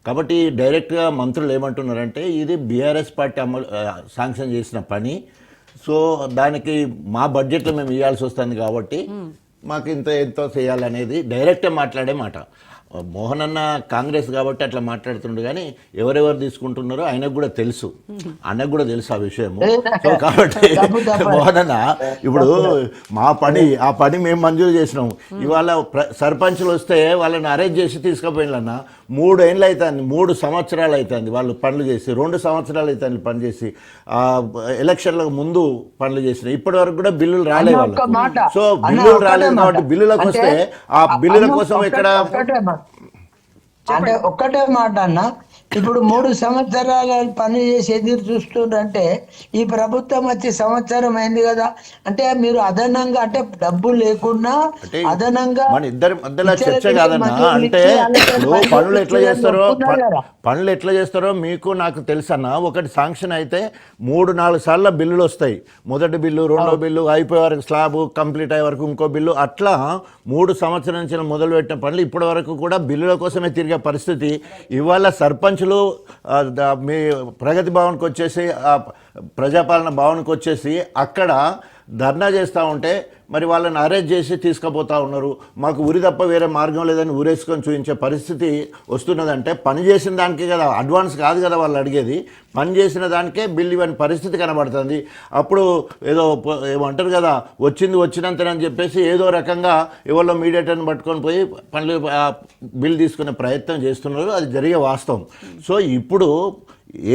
కాబట్టి డైరెక్ట్గా మంత్రులు ఏమంటున్నారంటే ఇది బీఆర్ఎస్ పార్టీ శాంక్షన్ చేసిన పని, సో దానికి మా బడ్జెట్లో మేము ఇవ్వాల్సి వస్తుంది కాబట్టి మాకు ఎంతో చేయాలనేది డైరెక్ట్గా మాట్లాడే మాట. మోహన్ అన్న కాంగ్రెస్ కాబట్టి అట్లా మాట్లాడుతుండే, కానీ ఎవరెవరు తీసుకుంటున్నారో ఆయనకు కూడా తెలుసు, అన్నకు కూడా తెలుసు ఆ విషయము. సో కాబట్టి మోహన్ అన్న ఇప్పుడు ఆ పని మేము మంజూరు చేసినాము. ఇవాళ సర్పంచ్లు వస్తే వాళ్ళని అరెస్ట్ చేసి తీసుకుపోయినన్నా 3 ఏళ్ళు అవుతుంది, 3 సంవత్సరాలు అవుతుంది వాళ్ళు పనులు చేసి, 2 సంవత్సరాలు అవుతుంది పని చేసి, ఎలక్షన్లకు ముందు పనులు చేసిన ఇప్పటి వరకు కూడా బిల్లులు రాలేదు వాళ్ళకు. సో బిల్లులు రాలేదు కాబట్టి బిల్లులకు వస్తే ఆ బిల్లుల కోసం ఇక్కడ అంటే ఒక్కటే మాట అన్న, ఇప్పుడు 3 సంవత్సరాల పని చేసి ఎదురు చూస్తుంటే ఈ ప్రభుత్వం వచ్చి సంవత్సరం అయింది కదా, అంటే మీరు అదనంగా అంటే డబ్బు లేకున్నా అదనంగా మన ఇద్దరి మధ్యలో చర్చ కాదన్నా. అంటే పనులు ఎట్లా చేస్తారో మీకు నాకు తెలుసన్నా. ఒకటి శాంక్షన్ అయితే 3-4 సార్లు బిల్లులు వస్తాయి. మొదటి బిల్లు, రెండో బిల్లు అయిపోయే వరకు, స్లాబ్ కంప్లీట్ అయ్యే వరకు ఇంకో బిల్లు, అట్లా 3 సంవత్సరాల నుంచి మొదలు పెట్టిన పనులు ఇప్పటి వరకు కూడా బిల్లుల కోసమే తిరిగే పరిస్థితి. ఇవాళ సర్పంచ్లు మీ ప్రగతి భవన్కి వచ్చేసి, ప్రజాపాలన భవన్కి వచ్చేసి అక్కడ ధర్నా చేస్తూ ఉంటే మరి వాళ్ళని అరెస్ట్ చేసి తీసుకుపోతూ ఉన్నారు. మాకు ఉరి తప్ప వేరే మార్గం లేదని ఊరేసుకొని చూపించే పరిస్థితి వస్తున్నదంటే పని చేసిన దానికే కదా, అడ్వాన్స్ కాదు కదా వాళ్ళు అడిగేది, పని చేసిన దానికే బిల్ ఇవ్వని పరిస్థితి కనబడుతుంది. అప్పుడు ఏమంటారు కదా, వచ్చినంతనని చెప్పేసి ఏదో రకంగా ఎవరో మీడియేటర్ని పట్టుకొని పోయి పనులు బిల్ తీసుకునే ప్రయత్నం చేస్తున్నారు. అది జరిగే వాస్తవం. సో ఇప్పుడు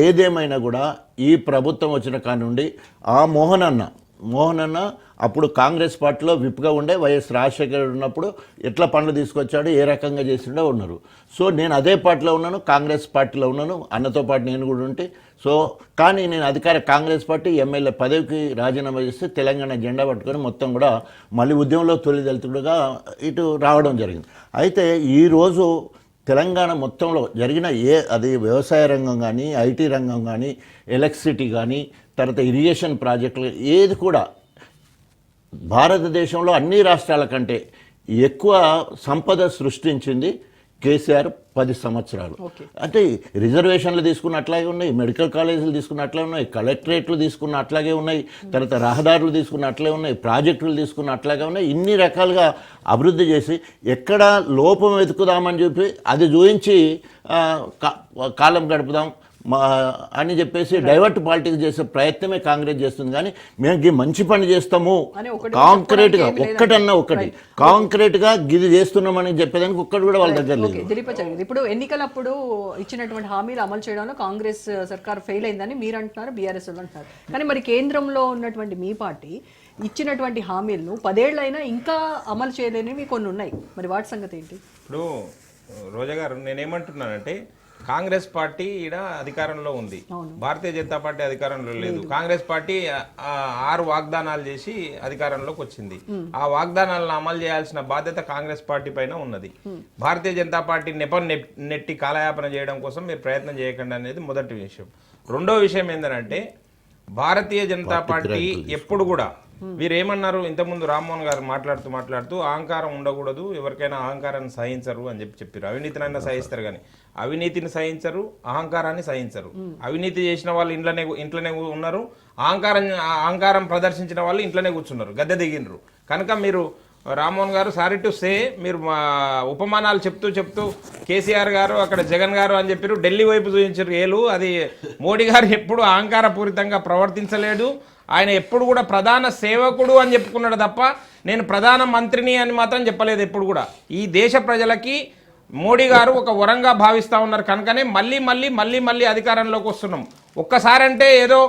ఏదేమైనా కూడా ఈ ప్రభుత్వం వచ్చిన కాడి నుండి ఆ మోహన్ అన్న అప్పుడు కాంగ్రెస్ పార్టీలో విప్గా ఉండే, వైఎస్ రాజశేఖర్ ఉన్నప్పుడు ఎట్లా పనులు తీసుకొచ్చాడు, ఏ రకంగా చేసిండో ఉన్నారు. సో నేను అదే పార్టీలో ఉన్నాను, కాంగ్రెస్ పార్టీలో ఉన్నాను, అన్నతో పాటు నేను కూడా ఉంటే. సో కానీ నేను కాంగ్రెస్ పార్టీ ఎమ్మెల్యే పదవికి రాజీనామా చేస్తే తెలంగాణ జెండా పట్టుకొని మొత్తం కూడా మళ్ళీ ఉద్యమంలో తొలిదెలుతుడుగా ఇటు రావడం జరిగింది. అయితే ఈరోజు తెలంగాణ మొత్తంలో జరిగిన అది వ్యవసాయ రంగం కానీ, ఐటీ రంగం కానీ, ఎలక్ట్రిసిటీ కానీ, తర్వాత ఇరిగేషన్ ప్రాజెక్టులు ఏది కూడా భారతదేశంలో అన్ని రాష్ట్రాల కంటే ఎక్కువ సంపద సృష్టించింది కేసీఆర్ 10 సంవత్సరాలు. అంటే రిజర్వేషన్లు తీసుకున్న అట్లాగే ఉన్నాయి, మెడికల్ కాలేజీలు తీసుకున్న అట్లాగే ఉన్నాయి, కలెక్టరేట్లు తీసుకున్న అట్లాగే ఉన్నాయి, తర్వాత రహదారులు తీసుకున్న అట్లే ఉన్నాయి, ప్రాజెక్టులు తీసుకున్న అట్లాగే ఉన్నాయి. ఇన్ని రకాలుగా అభివృద్ధి చేసి ఎక్కడ లోపం వెతుకుదామని చెప్పి అది చూపించి కాలం గడుపుదాం అని చెప్పేసి డైవర్ట్ పాలిటిక్స్ చేసే ప్రయత్నమే కాంగ్రెస్ చేస్తుంది. కానీ మేము మంచి పని చేస్తాము కాంక్రీట్గా కాంక్రీట్గా గిది చేస్తున్నామని చెప్పేదానికి ఒక్కటి కూడా వాళ్ళ దగ్గర లేదు. ఇప్పుడు ఎన్నికలప్పుడు ఇచ్చినటువంటి హామీలు అమలు చేయడంలో కాంగ్రెస్ సర్కార్ ఫెయిల్ అయిందని మీరు అంటున్నారు, బీఆర్ఎస్ వాళ్ళు అంటున్నారు. కానీ మరి కేంద్రంలో ఉన్నటువంటి మీ పార్టీ ఇచ్చినటువంటి హామీలను 10 ఏళ్ళైనా ఇంకా అమలు చేయలేనివి కొన్ని ఉన్నాయి. మరి వాటి సంగతి ఏంటి? ఇప్పుడు రోజా గారు, నేనేమంటున్నానంటే కాంగ్రెస్ పార్టీ ఈడ అధికారంలో ఉంది, భారతీయ జనతా పార్టీ అధికారంలో లేదు. కాంగ్రెస్ పార్టీ 6 వాగ్దానాలు చేసి అధికారంలోకి వచ్చింది. ఆ వాగ్దానాలను అమలు చేయాల్సిన బాధ్యత కాంగ్రెస్ పార్టీ పైన ఉన్నది. భారతీయ జనతా పార్టీ నెట్టి కాలయాపన చేయడం కోసం మీరు ప్రయత్నం చేయకండి అనేది మొదటి విషయం. రెండో విషయం ఏంటంటే భారతీయ జనతా పార్టీ ఎప్పుడు కూడా వీరేమన్నారు, ఇంతకుముందు రామ్మోహన్ గారు మాట్లాడుతూ అహంకారం ఉండకూడదు, ఎవరికైనా అహంకారాన్ని సహించరు అని చెప్పారు. అవినీతినైనా సహిస్తారు కానీ అవినీతిని సహించరు, అహంకారాన్ని సహించరు. అవినీతి చేసిన వాళ్ళు ఇంట్లోనే ఉన్నారు, అహంకారం ప్రదర్శించిన వాళ్ళు ఇంట్లోనే కూర్చున్నారు, గద్దె దిగినరు. కనుక మీరు రామ్మోహన్ గారు, సారీ టు సే, మీరు ఉపమానాలు చెప్తూ కేసీఆర్ గారు అక్కడ జగన్ గారు అని చెప్పారు, ఢిల్లీ వైపు చూపించారు ఏలు. అది మోడీ గారు ఎప్పుడు అహంకారపూరితంగా ప్రవర్తించలేదు. ఆయన ఎప్పుడు కూడా ప్రధాన సేవకుడు అని చెప్పుకున్నాడు తప్ప నేను ప్రధాన మంత్రిని అని మాత్రం చెప్పలేదు ఎప్పుడు కూడా. ఈ దేశ ప్రజలకి మోడీ గారు ఒక వరంగా భావిస్తూ ఉన్నారు. కనుకనే మళ్ళీ అధికారంలోకి వస్తున్నాం. ఒక్కసారి అంటే ఏదో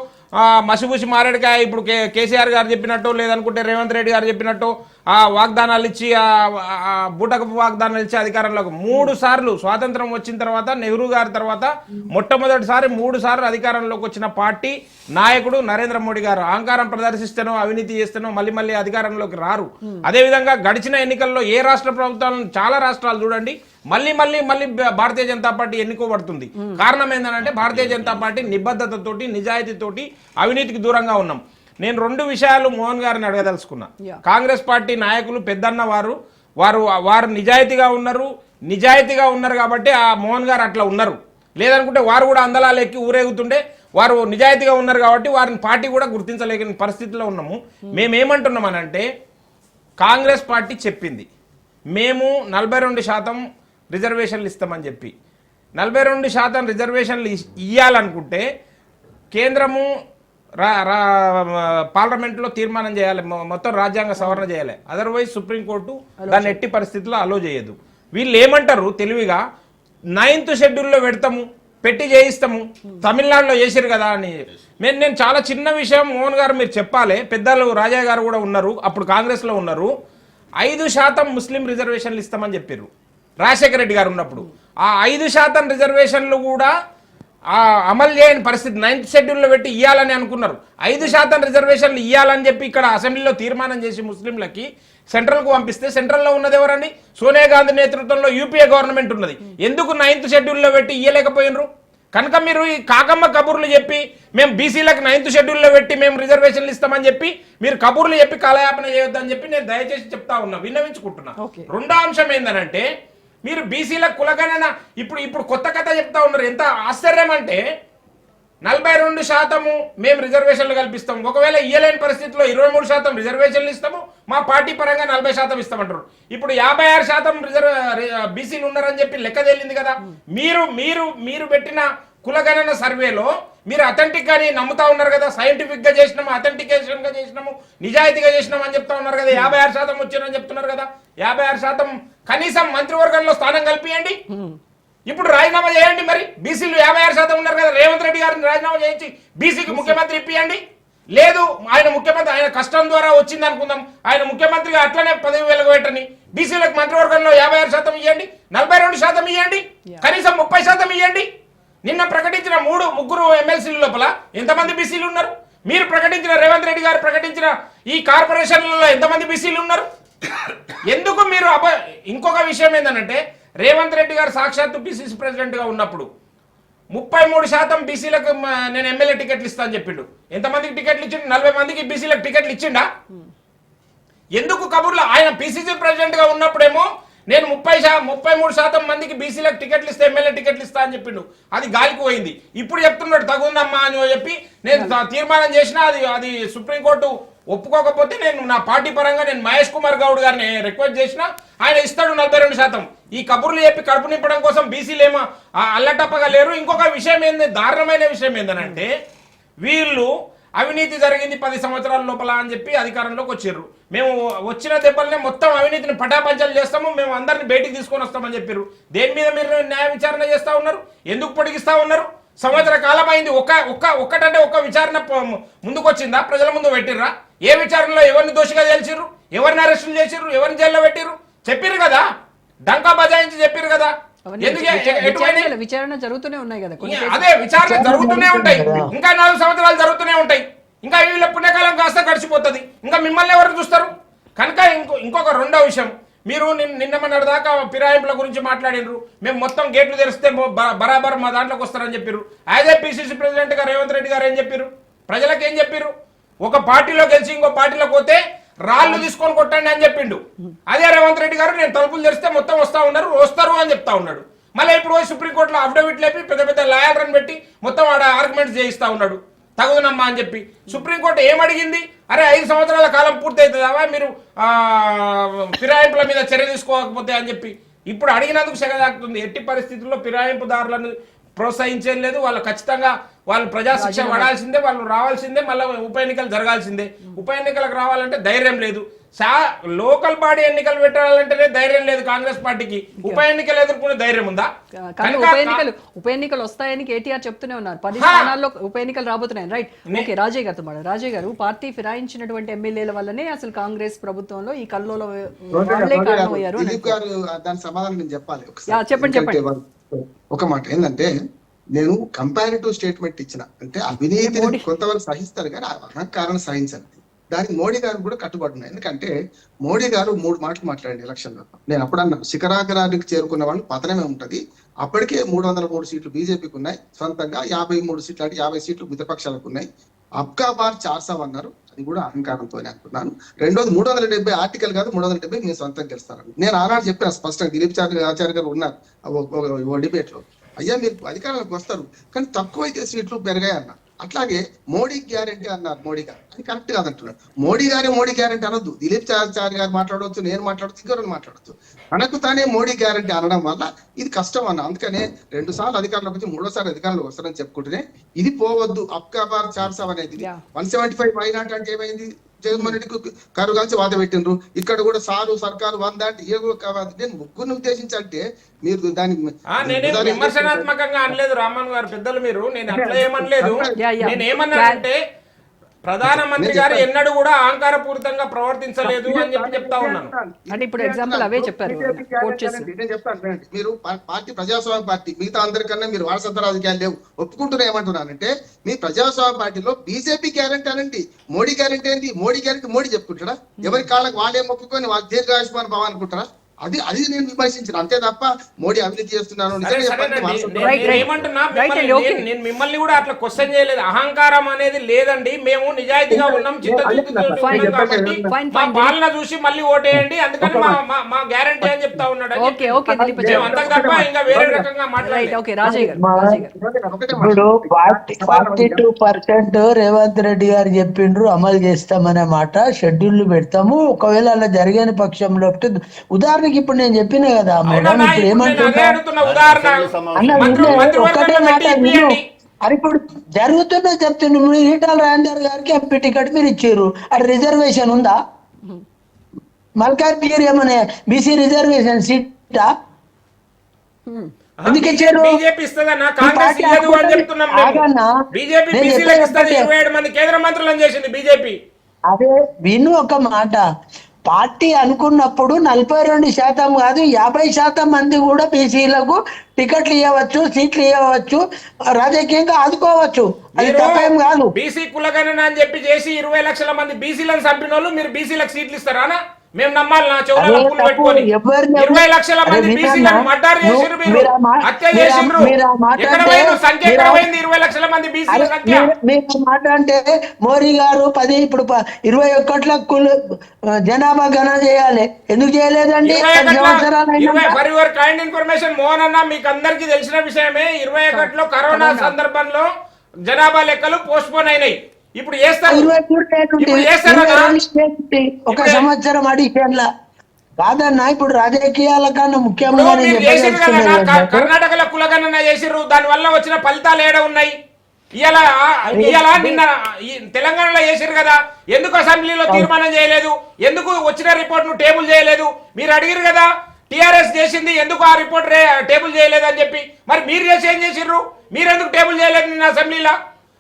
మసిబూసి మారేడుకాయ ఇప్పుడు కేసీఆర్ గారు చెప్పినట్టు, లేదనుకుంటే రేవంత్ రెడ్డి గారు చెప్పినట్టు ఆ వాగ్దానాలు ఇచ్చి ఆ బూటకపు వాగ్దానాలు ఇచ్చి అధికారంలోకి 3 సార్లు స్వాతంత్రం వచ్చిన తర్వాత నెహ్రూ గారి తర్వాత మొట్టమొదటిసారి 3 సార్లు అధికారంలోకి వచ్చిన పార్టీ నాయకుడు నరేంద్ర మోడీ గారు. అహంకారం ప్రదర్శిస్తేనో అవినీతి చేస్తేనో మళ్ళీ అధికారంలోకి రారు. అదేవిధంగా గడిచిన ఎన్నికల్లో ఏ రాష్ట్ర ప్రభుత్వాలను చాలా రాష్ట్రాలు చూడండి మళ్ళీ భారతీయ జనతా పార్టీ ఎన్నుకోబడుతుంది. కారణం ఏంటంటే భారతీయ జనతా పార్టీ నిబద్ధతతోటి నిజాయితీతోటి అవినీతికి దూరంగా ఉన్నాం. నేను 2 విషయాలు మోహన్ గారిని అడగదలుచుకున్నా. కాంగ్రెస్ పార్టీ నాయకులు పెద్దన్న వారు నిజాయితీగా ఉన్నారు కాబట్టి ఆ మోహన్ గారు అట్లా ఉన్నారు. లేదనుకుంటే వారు కూడా అందలాలు ఎక్కి ఊరేగుతుండే. వారు నిజాయితీగా ఉన్నారు కాబట్టి వారిని పార్టీ కూడా గుర్తించలేని పరిస్థితిలో ఉన్నాము. మేమేమంటున్నామనంటే కాంగ్రెస్ పార్టీ చెప్పింది మేము 42% రిజర్వేషన్లు ఇస్తామని చెప్పి 42% రిజర్వేషన్లు ఇవ్వాలనుకుంటే కేంద్రము పార్లమెంట్లో తీర్మానం చేయాలి, మొత్తం రాజ్యాంగ సవరణ చేయాలి. అదర్వైజ్ సుప్రీంకోర్టు దాన్ని ఎట్టి పరిస్థితుల్లో అలో చేయదు. వీళ్ళు ఏమంటారు తెలివిగా 9th షెడ్యూల్లో పెట్టి చేయిస్తాము, తమిళనాడులో చేసారు కదా అని. నేను చాలా చిన్న విషయం మోహన్ గారు మీరు చెప్పాలి, పెద్దలు రాజా గారు కూడా ఉన్నారు, అప్పుడు కాంగ్రెస్లో ఉన్నారు. 5% ముస్లిం రిజర్వేషన్లు ఇస్తామని చెప్పారు రాజశేఖర రెడ్డి గారు ఉన్నప్పుడు. ఆ 5% రిజర్వేషన్లు కూడా అమలు చేయని పరిస్థితి 9th షెడ్యూల్లో పెట్టి ఇవ్వాలని అనుకున్నారు. 5% రిజర్వేషన్లు ఇవ్వాలని చెప్పి ఇక్కడ అసెంబ్లీలో తీర్మానం చేసి ముస్లింలకి సెంట్రల్కు పంపిస్తే సెంట్రల్లో ఉన్నది ఎవరండి? సోనియా గాంధీ నేతృత్వంలో యూపీఏ గవర్నమెంట్ ఉన్నది. ఎందుకు 9th షెడ్యూల్లో పెట్టి ఇవ్వలేకపోయినరు? కనుక మీరు ఈ కాకమ్మ కబుర్లు చెప్పి మేము బీసీలకు 9th షెడ్యూల్లో పెట్టి మేము రిజర్వేషన్లు ఇస్తామని చెప్పి మీరు కబుర్లు చెప్పి కాలయాపన చేయొద్దని చెప్పి నేను దయచేసి చెప్తా ఉన్నా, విన్నవించుకుంటున్నా. రెండో అంశం ఏంటంటే మీరు బీసీలకు కులగణన ఇప్పుడు కొత్త కథ చెప్తా ఉన్నారు. ఎంత ఆశ్చర్యం అంటే 42% మేము రిజర్వేషన్లు కల్పిస్తాం, ఒకవేళ ఇయ్యలేని పరిస్థితిలో 23% రిజర్వేషన్లు ఇస్తాము, మా పార్టీ పరంగా 40% ఇస్తామంటారు. ఇప్పుడు 56% బీసీలు ఉన్నారని చెప్పి లెక్క తేలింది కదా. మీరు పెట్టిన కులగణన సర్వేలో మీరు అథెంటిక్ అని నమ్ముతా ఉన్నారు కదా, సైంటిఫిక్ గా చేసినాము, అథెంటికేషన్ గా చేసినాము, నిజాయితీగా చేసినాము అని చెప్తా ఉన్నారు కదా. 56% వచ్చారని చెప్తున్నారు కదా. 56% కనీసం మంత్రివర్గంలో స్థానం కల్పియండి. ఇప్పుడు రాజీనామా చేయండి. మరి బీసీలు 56% ఉన్నారు కదా, రేవంత్ రెడ్డి గారిని రాజీనామా చేయించి బీసీకి ముఖ్యమంత్రి ఇప్పియండి. లేదు ఆయన ముఖ్యమంత్రి ఆయన కష్టం ద్వారా వచ్చింది అనుకుందాం, ఆయన ముఖ్యమంత్రిగా అట్లనే పదవి వెలగబెట్టని బీసీలకు మంత్రివర్గంలో 56% ఇవ్వండి, 42% ఇవ్వండి, కనీసం 30% ఇవ్వండి. నిన్న ప్రకటించిన 3 ఎమ్మెల్సీల లోపల ఎంతమంది బీసీలు ఉన్నారు? మీరు ప్రకటించిన రేవంత్ రెడ్డి గారు ప్రకటించిన ఈ కార్పొరేషన్లలో ఎంతమంది బీసీలు ఉన్నారు? ఎందుకు మీరు ఇంకొక విషయం ఏంటంటే రేవంత్ రెడ్డి గారు సాక్షాత్తు పిసిసి ప్రెసిడెంట్ గా ఉన్నప్పుడు 33% బీసీలకు నేను ఎమ్మెల్యే టికెట్లు ఇస్తా అని చెప్పిండు. ఎంతమందికి టికెట్లు ఇచ్చిండు? 40 మందికి బీసీలకు టికెట్లు ఇచ్చిండా? ఎందుకు కబుర్లు? ఆయన పిసిసి ప్రెసిడెంట్ గా ఉన్నప్పుడేమో నేను 33% మందికి బీసీలకు టికెట్లు ఇస్తే ఎమ్మెల్యే టికెట్లు ఇస్తా అని చెప్పిండు. అది గాలికి పోయింది. ఇప్పుడు చెప్తున్నాడు తగుందమ్మా అని చెప్పి నేను తీర్మానం చేసినా అది సుప్రీంకోర్టు ఒప్పుకోకపోతే నేను నా పార్టీ పరంగా నేను మహేష్ కుమార్ గౌడ్ గారిని రిక్వెస్ట్ చేసిన, ఆయన ఇస్తాడు 42%. ఈ కబుర్లు చెప్పి కడుపు నింపడం కోసం బీసీలు ఏమో అల్లటప్పగా లేరు. ఇంకొక విషయం దారుణమైన విషయం ఏంటంటే వీళ్ళు అవినీతి జరిగింది 10 సంవత్సరాల లోపల అని చెప్పి అధికారంలోకి వచ్చారు. మేము వచ్చిన దెబ్బలనే మొత్తం అవినీతిని పటాపంచలు చేస్తాము, మేము అందరిని బయటికి తీసుకొని వస్తామని చెప్పారు. దేని మీద మీరు న్యాయ విచారణ చేస్తా ఉన్నారు? ఎందుకు పొడిగిస్తా ఉన్నారు? సంవత్సర కాలం అయింది. ఒక్కటంటే ఒక్క విచారణ ముందుకు వచ్చిందా? ప్రజల ముందు పెట్టిర్రా? ఏ విచారణలో ఎవరిని దోషిగా తేల్చిర్రు? ఎవరిని అరెస్టులు చేసిర్రు? ఎవరిని జైల్లో పెట్టిర్రు? చెప్పిర్రు కదా, డంకా బజాయించి చెప్పిర్రు కదా. విచారణ జరుగుతూనే ఉన్నాయి కదా. అదే విచారణ జరుగుతూనే ఉంటాయి, ఇంకా 4 సంవత్సరాలు జరుగుతూనే ఉంటాయి. ఇంకా వీళ్ళ పుణ్యకాలం కాస్త గడిచిపోతుంది. ఇంకా మిమ్మల్ని ఎవరు చూస్తారు? కనుక ఇంకొక రెండో విషయం, మీరు నిన్న దాకా ఫిరాయింపుల గురించి మాట్లాడినరు. మేము మొత్తం గేట్లు తెరిస్తే బరాబర్ మా దాంట్లోకి వస్తారని చెప్పారు. యాజ్ ఏ పిసిసి ప్రెసిడెంట్ గా రేవంత్ రెడ్డి గారు ఏం చెప్పారు? ప్రజలకు ఏం చెప్పారు? ఒక పార్టీలో గెలిచి ఇంకో పార్టీలోకి పోతే రాళ్ళు తీసుకొని కొట్టండి అని చెప్పిండు. అదే రేవంత్ రెడ్డి గారు నేను తలుపులు తెరిస్తే మొత్తం వస్తారు అని చెప్తా ఉన్నాడు. మళ్ళీ ఇప్పుడు సుప్రీంకోర్టులో అఫిడవిట్ లేపి పెద్ద లాయర్లను పెట్టి మొత్తం ఆడ ఆర్గ్యుమెంట్స్ చేయిస్తా ఉన్నాడు తగుదనమ్మా అని చెప్పి. సుప్రీంకోర్టు ఏమడిగింది? అరే 5 సంవత్సరాల కాలం పూర్తి అవుతుందావా మీరు ఫిరాయింపుల మీద చర్య తీసుకోకపోతే అని చెప్పి ఇప్పుడు అడిగినందుకు సెగదాకుతుంది. ఎట్టి పరిస్థితుల్లో ఫిరాయింపుదారులను ప్రోత్సహించేది లేదు. వాళ్ళు ఖచ్చితంగా వాళ్ళు ప్రజాశిక్ష పడాల్సిందే, వాళ్ళు రావాల్సిందే, మళ్ళీ ఉప ఎన్నికలు జరగాల్సిందే. ఉప ఎన్నికలకు రావాలంటే ధైర్యం లేదు. లోకల్ బాడీ ఎన్నికలు పెట్టాలంటేనే ధైర్యం లేదు కాంగ్రెస్ పార్టీకి. ఉప ఎన్నికలు ఎదుర్కొనే ధైర్యం ఉందా? కానీ ఉప ఎన్నికలు వస్తాయని కేటీఆర్ చెప్తూనే ఉన్నారు. 10 స్థానాల్లో ఉప ఎన్నికలు రాబోతున్నాయి. Right, okay. రాజయ్య గారితో మాట. రాజయ్య గారు, పార్టీ ఫిరాయించినటువంటి ఎమ్మెల్యేల వల్లనే అసలు కాంగ్రెస్ ప్రభుత్వంలో ఈ కల్లోల వాళ్ళే కారణమయ్యారు. దాని సమాధానం నేను చెప్పాలి. చెప్పండి. ఒక మాట ఏంటంటే, నేను కంపారిటివ్ స్టేట్మెంట్ ఇచ్చిన అంటే అవినీతిని కొంతవరకు సహిస్తారు కానీ అహంకారాన్ని సహించాలి. దానికి మోడీ గారు కూడా కట్టుబడి ఉన్నాయి. ఎందుకంటే మోడీ గారు 3 మాటలు మాట్లాడండి ఎలక్షన్లో. నేను అప్పుడన్నా శిఖరాగ్రానికి చేరుకున్న వాళ్ళు పతనమే ఉంటది. అప్పటికే 303 సీట్లు బీజేపీకి ఉన్నాయి, సొంతంగా 53 సీట్లు అంటే 50 సీట్లు మిత్రపక్షాలకు ఉన్నాయి. అబ్కా బార్ 400 అన్నారు, అది కూడా అహంకారంతోనే అనుకున్నాను. రెండోది 370 ఆర్టికల్ కాదు, 370 నేను సొంతం గెలుస్తాను. నేను ఆనాడు చెప్పాను స్పష్టంగా, దిలీప్ ఆచార్య గారు ఉన్నారు డిబేట్ లో, అయ్యా మీరు అధికారంలోకి వస్తారు కానీ తక్కువైతే సీట్లు పెరిగాయి అన్న. అట్లాగే మోడీ గ్యారంటీ అన్నారు, మోడీ గారు, అది కరెక్ట్ కాదంటున్నారు. మోడీ గ్యారంటీ అనొద్దు. దిలీప్ ఆచార్య గారు మాట్లాడవచ్చు, నేను మాట్లాడవచ్చు, ఇంకొకరు మాట్లాడవచ్చు. మనకు తానే మోడీ గ్యారంటీ అనడం వల్ల ఇది కష్టం అన్న. అందుకనే 2 సార్లు అధికారంలోకి వచ్చి 3వ అధికారంలోకి వస్తారని చెప్పుకుంటేనే ఇది పోవద్దు. అబ్కా బార్ 400 అనేది 175 వైనాట్ అంటే ఏమైంది? జగన్మోహన్ రెడ్డికి కరు కలిసి వాత పెట్టిండ్రు. ఇక్కడ కూడా సర్కారు 100 అంటే నేను ముగ్గురిని ఉద్దేశించంటే మీరు దాన్ని విమర్శనాత్మకంగా అనలేదు రామ్మోహన్ గారు, పెద్దలు మీరు. నేను అట్లా ఏమనలేదు. నేను ఏమన్నానంటే ప్రధానమంత్రి గారు ఎన్నడూ కూడా అహంకారపూరితంగా ప్రవర్తించలేదు అని చెప్తా ఉన్నాను. అంటే ఇప్పుడు ఎగ్జాంపుల్ అవే చెప్పారు. నేను చెప్తాను, మీరు పార్టీ ప్రజాస్వామ్య పార్టీ, మిగతా అందరికన్నా మీరు వారసత్వ రాజకీయాలు లేవు ఒప్పుకుంటున్నా. ఏమంటున్నానంటే మీ ప్రజాస్వామ్య పార్టీలో బీజేపీ గ్యారంటీ అనండి, మోడీ గ్యారంటీ ఏంటి? మోడీ గ్యారంటీ మోడీ చెప్పుకుంటారా? ఎవరి కాళ్ళకి వాళ్ళే మొక్కుకొని వాళ్ళు దీర్ఘాయుష్మాన్ భవ అనుకుంటారా? అది నేను విమర్శించిన, అంతే తప్ప మోడీ అవినీతి చేస్తున్నాను. నేను మిమ్మల్ని కూడా అట్లా క్వశ్చన్ చేయలేదు. అహంకారం అనేది లేదండి, మేము నిజాయితీగా ఉన్నాం, కాబట్టి మా పాలన చూసి మళ్ళీ ఓటేయండి, అందుకని మా గ్యారంటీ అని చెప్తా ఉన్నాడు. అంతకు తప్ప ఇంకా వేరే రకంగా మాట్లాడలేదు. ఇప్పుడు 42% రేవంత్ రెడ్డి గారు చెప్పిండ్రు అమలు చేస్తామనే మాట, షెడ్యూల్ పెడతాము, ఒకవేళ అలా జరిగిన పక్షంలో ఉదాహరణ ఇప్పుడు నేను చెప్పిన కదా మేడం, ఇప్పుడు ఏమంటున్నా ఒకటే మాట విను. అది ఇప్పుడు జరుగుతున్నా చెప్తున్నా. మీరు ఈటల రాజేందర్ గారికి ఎంపీ టికెట్ మీరు ఇచ్చారు, అది రిజర్వేషన్ ఉందా? మల్కాజ్గిరి ఏమన్నా బీసీ రిజర్వేషన్ సీటా? ఎందుకు ఇచ్చారు? అదే విను ఒక మాట. పార్టీ అనుకున్నప్పుడు 42% కాదు 50% మంది కూడా బీసీలకు టికెట్లు ఇవ్వచ్చు, సీట్లు ఇవ్వచ్చు, రాజకీయంగా ఆదుకోవచ్చు. అది తప్పేం కాదు. బీసీ కులగణన అని చెప్పి చేసి 20 లక్షల మంది బీసీలను చంపిన వాళ్ళు మీరు బీసీలకు సీట్లు ఇస్తారా? మేము నమ్మాలి? నా చెవులలో పువ్వులు పెట్టుకొని 20 లక్షల మంది బీసీలను మర్డర్ చేసిర్రు, మీరు హత్య చేసిర్రు. ఎక్కడ పోయింది సంఖ్య? ఎక్కడ పోయింది 20 లక్షల మంది బీసీల సంఖ్య? మీరు మాట అంటే మోడీ గారు 10 ఇప్పుడు 21 జనాభా గణన చేయాలి, ఎందుకు చేయలేదండి? For your kind information Mohan అన్న, మీకు అందరికీ తెలిసిన విషయమే, 21లో కరోనా సందర్భంలో జనాభా లెక్కలు పోస్ట్ పోన్ అయినాయి. ఇప్పుడు ఒక సంవత్సరం అడిషన్ల కాదన్నా. ఇప్పుడు రాజకీయాల కన్నా ముఖ్యంగా కర్ణాటకలో కులగణన చేసిర్రు, దాని వల్ల వచ్చిన ఫలితాలు ఏడ ఉన్నాయి? ఇవాళ నిన్న తెలంగాణలో చేసిర్రు కదా, ఎందుకు అసెంబ్లీలో తీర్మానం చేయలేదు? ఎందుకు వచ్చిన రిపోర్ట్ ను టేబుల్ చేయలేదు? మీరు అడిగిరు కదా, టిఆర్ఎస్ చేసింది ఎందుకు ఆ రిపోర్ట్ టేబుల్ చేయలేదు అని చెప్పి. మరి మీరు చేసి ఏం చేసిర్రు? మీరెందుకు టేబుల్ చేయలేదు నిన్న అసెంబ్లీలో?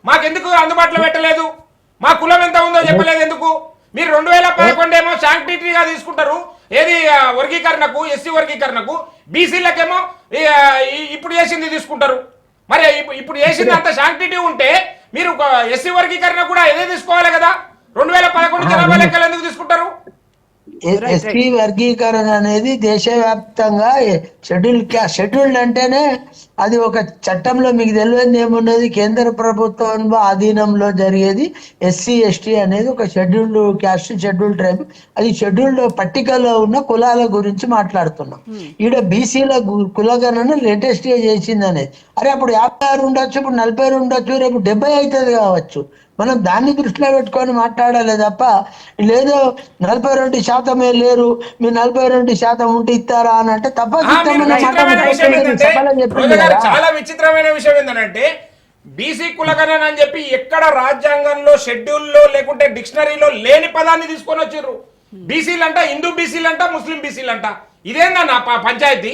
మాకెందుకు అందుబాటులో పెట్టలేదు? మా కులం ఎంత ఉందో చెప్పలేదు ఎందుకు? మీరు 2011 ఏమో శాంక్టిటీగా తీసుకుంటారు, ఏది వర్గీకరణకు, ఎస్సీ వర్గీకరణకు, బీసీలకేమో ఇప్పుడు చేసింది తీసుకుంటారు. మరి ఇప్పుడు చేసింది అంత శాంక్టిటీ ఉంటే మీరు ఎస్సీ వర్గీకరణ కూడా ఏదే తీసుకోవాలి కదా? 2011 జనాభా లెక్కలు ఎందుకు తీసుకుంటారు? ఎస్సీ వర్గీకరణ అనేది దేశవ్యాప్తంగా షెడ్యూల్డ్ అంటేనే అది ఒక చట్టంలో మీకు తెలియదు ఏమున్నది, కేంద్ర ప్రభుత్వం ఆధీనంలో జరిగేది. ఎస్సీ ఎస్టీ అనేది ఒక షెడ్యూల్డ్ క్యాస్ట్, షెడ్యూల్డ్ ట్రైబ్, అది షెడ్యూల్డ్ పట్టికలో ఉన్న కులాల గురించి మాట్లాడుతున్నాం. ఈడ బీసీల కులగణన లేటెస్ట్ గా చేసింది అనేది. అరే అప్పుడు 56 ఉండొచ్చు, ఇప్పుడు 40 ఉండొచ్చు, రేపు 70 అవుతుంది కావచ్చు. మనం దాన్ని దృష్టిలో పెట్టుకొని మాట్లాడాలి తప్ప లేదో 42% లేరు, మీరు 42% ఉంటే ఇస్తారా అని అంటే ఆ, మీరు తప్ప విచిత్రమైన విషయం ఏంటంటే, రోజా గారు, చెప్పింది. చాలా విచిత్రమైన విషయం ఏంటంటే బీసీ కులగణన అని చెప్పి ఎక్కడ రాజ్యాంగంలో షెడ్యూల్లో లేకుంటే డిక్షనరీలో లేని పదాన్ని తీసుకొని వచ్చారు. బీసీలంట, హిందూ బీసీలంట, ముస్లిం బీసీలంట. ఇదేందన్న పంచాయతీ?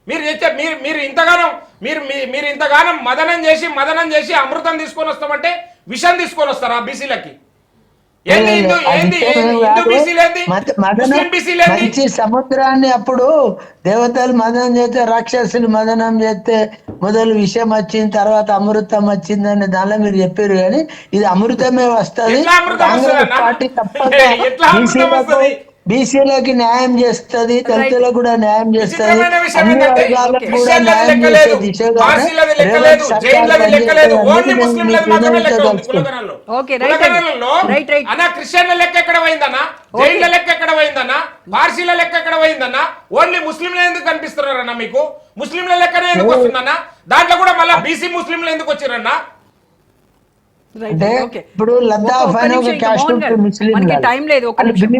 మీరు ఇంతగానం మదనం చేసి అమృతం తీసుకొని వస్తామంటే విషం తీసుకొని వస్తారా బీసీలకి? మంచి సముద్రాన్ని అప్పుడు దేవతలు మదనం చేస్తే, రాక్షసులు మదనం చేస్తే మొదలు విషయం వచ్చింది, తర్వాత అమృతం వచ్చిందని దానిలో మీరు చెప్పారు. కానీ ఇది అమృతమే వస్తుంది. కాంగ్రెస్ పార్టీ తప్పక బీసీలకి న్యాయం చేస్తుంది, దళితులకు కూడా న్యాయం చేస్తుంది, అన్ని వర్గాలకు కూడా న్యాయం చేసే దిశగా రేవంత్ సర్కార్ క్రిస్టియన్ల లెక్క ఎక్కడ పోయిందన్నా? జైన్ల లెక్క ఎక్కడ పోయిందన్నా? పార్సీల లెక్క ఎక్కడ పోయిందన్నా? ఓన్లీ ముస్లింలు ఎందుకు కనిపిస్తున్నారన్నా? మీకు ముస్లింల లెక్కనే ఎందుకు వస్తుందన్నా? దాంట్లో కూడా మళ్ళీ బీసీ ముస్లింలు ఎందుకు వచ్చారన్నా? అంటే ఇప్పుడు లద్దాఖ్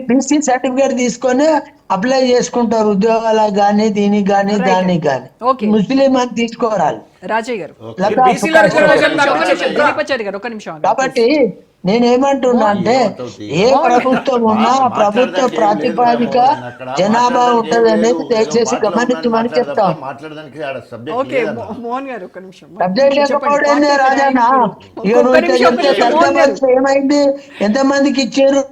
బీసీ సర్టిఫికేట్ తీసుకొని అప్లై చేసుకుంటారు ఉద్యోగాలకు గానీ, దీనికి గానీ, దానికి గానీ. ముస్లిం అని తీసుకోరాలి. రాజయ్య గారు, కాబట్టి నేనేమంటున్నా అంటే ఏ ప్రభుత్వం ఉన్నా ప్రభుత్వ ప్రాతిపాదిక జనాభా ఉంటది అనేది దయచేసి గమనించమని చెప్తాం. సబ్జెక్ట్ లేకపోవడే రాజానా ఏమైంది, ఎంతమందికి ఇచ్చారు?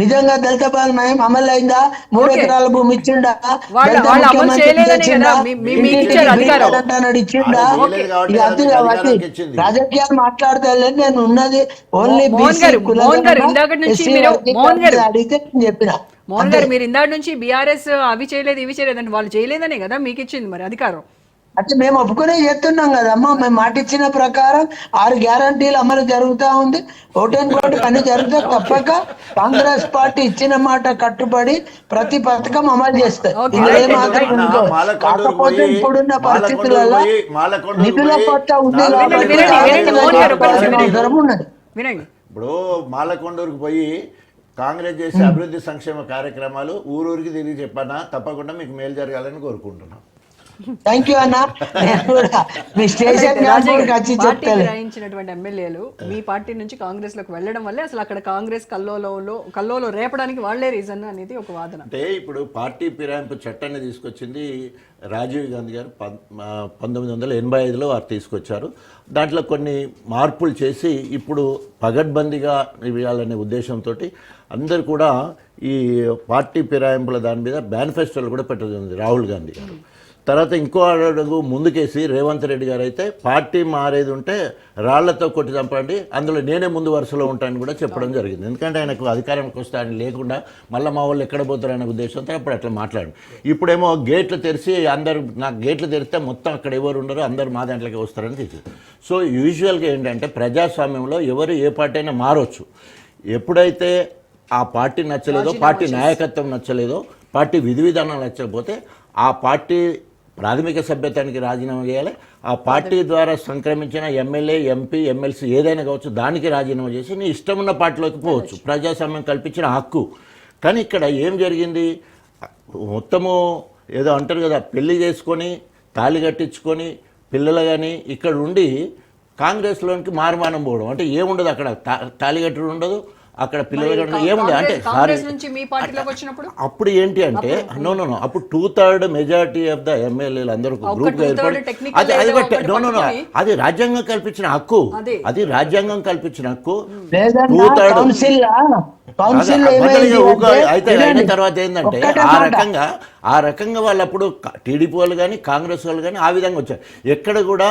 నిజంగా దళిత పాలన అమలు అయిందా? 3 ఎకరాల భూమి ఇచ్చిండా? ఇచ్చిండా? రాజకీయాలు మాట్లాడతాలే. నేను ఉన్నది ఓన్లీ అడిగితే చెప్పిన. మోహన్ గారు, మీరు ఇందాక నుంచి బీఆర్ఎస్ అవి చేయలేదు ఇవి చేయలేదండి. వాళ్ళు చేయలేదనే కదా మీకు ఇచ్చింది మరి అధికారం. అంటే మేము ఒప్పుకునే చేస్తున్నాం కదమ్మా. మేము మాట ఇచ్చిన ప్రకారం 6 గ్యారంటీలు అమలు జరుగుతా ఉంది. ఓటెన్ కోర్టు అన్ని జరుగుతా తప్పక కాంగ్రెస్ పార్టీ ఇచ్చిన మాట కట్టుబడి ప్రతి పథకం అమలు చేస్తారు. కాకపోతే ఇప్పుడున్న పరిస్థితులలో నిధుల పట్ల ఉంది వినండి. ఇప్పుడు మాలకొండూరుకు పోయి కాంగ్రెస్ చేసే అభివృద్ధి సంక్షేమ కార్యక్రమాలు ఊరూరికి తిరిగి చెప్పానా? తప్పకుండా మీకు మేలు జరగాలని కోరుకుంటున్నాం. థ్యాంక్ యూ అన్న. మీ స్టేషన్ ఫిరాయించినటువంటి ఎమ్మెల్యేలు మీ పార్టీ నుంచి కాంగ్రెస్ లోకి వెళ్ళడం వల్లే అసలు అక్కడ కాంగ్రెస్ కల్లోలో రేపడానికి వాళ్లే రీజన్ అనేది ఒక వాదన. అంటే ఇప్పుడు పార్టీ ఫిరాయింపు చట్టాన్ని తీసుకొచ్చింది రాజీవ్ గాంధీ గారు 1985లో వారు తీసుకొచ్చారు. దాంట్లో కొన్ని మార్పులు చేసి ఇప్పుడు పగడ్బందీగా ఇవ్వాలనే ఉద్దేశంతో అందరు కూడా ఈ పార్టీ ఫిరాయింపుల దాని మీద మేనిఫెస్టోలు కూడా పెట్టడం రాహుల్ గాంధీ గారు. తర్వాత ఇంకో అడుగు ముందుకేసి రేవంత్ రెడ్డి గారు అయితే పార్టీ మారేది ఉంటే రాళ్లతో కొట్టి చంపండి, అందులో నేనే ముందు వరుసలో ఉంటానని కూడా చెప్పడం జరిగింది. ఎందుకంటే ఆయనకు అధికారానికి వస్తే ఆయన లేకుండా మళ్ళీ మా వాళ్ళు ఎక్కడ పోతారనే ఉద్దేశంతో అప్పుడు అట్లా మాట్లాడు. ఇప్పుడేమో గేట్లు తెరిచి అందరు నాకు గేట్లు తెరిస్తే మొత్తం అక్కడ ఎవరు ఉండరు, అందరు మా దాంట్లోకి వస్తారని తెలిసింది. సో యూజువల్గా ఏంటంటే ప్రజాస్వామ్యంలో ఎవరు ఏ పార్టీ అయినా మారవచ్చు. ఎప్పుడైతే ఆ పార్టీ నచ్చలేదో, పార్టీ నాయకత్వం నచ్చలేదో, పార్టీ విధి విధానాలు నచ్చకపోతే ఆ పార్టీ ప్రాథమిక సభ్యత్వానికి రాజీనామా చేయాలి. ఆ పార్టీ ద్వారా సంక్రమించిన ఎమ్మెల్యే, ఎంపీ, ఎమ్మెల్సీ ఏదైనా కావచ్చు దానికి రాజీనామా చేసి నీ ఇష్టం ఉన్న పార్టీలోకి పోవచ్చు. ప్రజాస్వామ్యం కల్పించిన హక్కు. కానీ ఇక్కడ ఏం జరిగింది, మొత్తము ఏదో అంటారు కదా, పెళ్లి చేసుకొని తాళి కట్టించుకొని పిల్లలు కానీ ఇక్కడ ఉండి కాంగ్రెస్లోనికి మారుమానం పోవడం. అంటే ఏముండదు అక్కడ, తాళి కట్టడం ఉండదు అక్కడ, పిల్లలు ఏముండదు. అంటే అప్పుడు ఏంటి అంటే నో అప్పుడు 2/3 మెజారిటీ ఆఫ్ ద ఎమ్మెల్యేలు అందరూ గ్రూప్ ఏర్పడి అది రాజ్యాంగం కల్పించిన హక్కు. అది రాజ్యాంగం కల్పించిన హక్కు. 2/3 అయితే అయిన తర్వాత ఏంటంటే ఆ రకంగా వాళ్ళు అప్పుడు టీడీపీ వాళ్ళు కానీ కాంగ్రెస్ వాళ్ళు కానీ ఆ విధంగా వచ్చారు. ఎక్కడ కూడా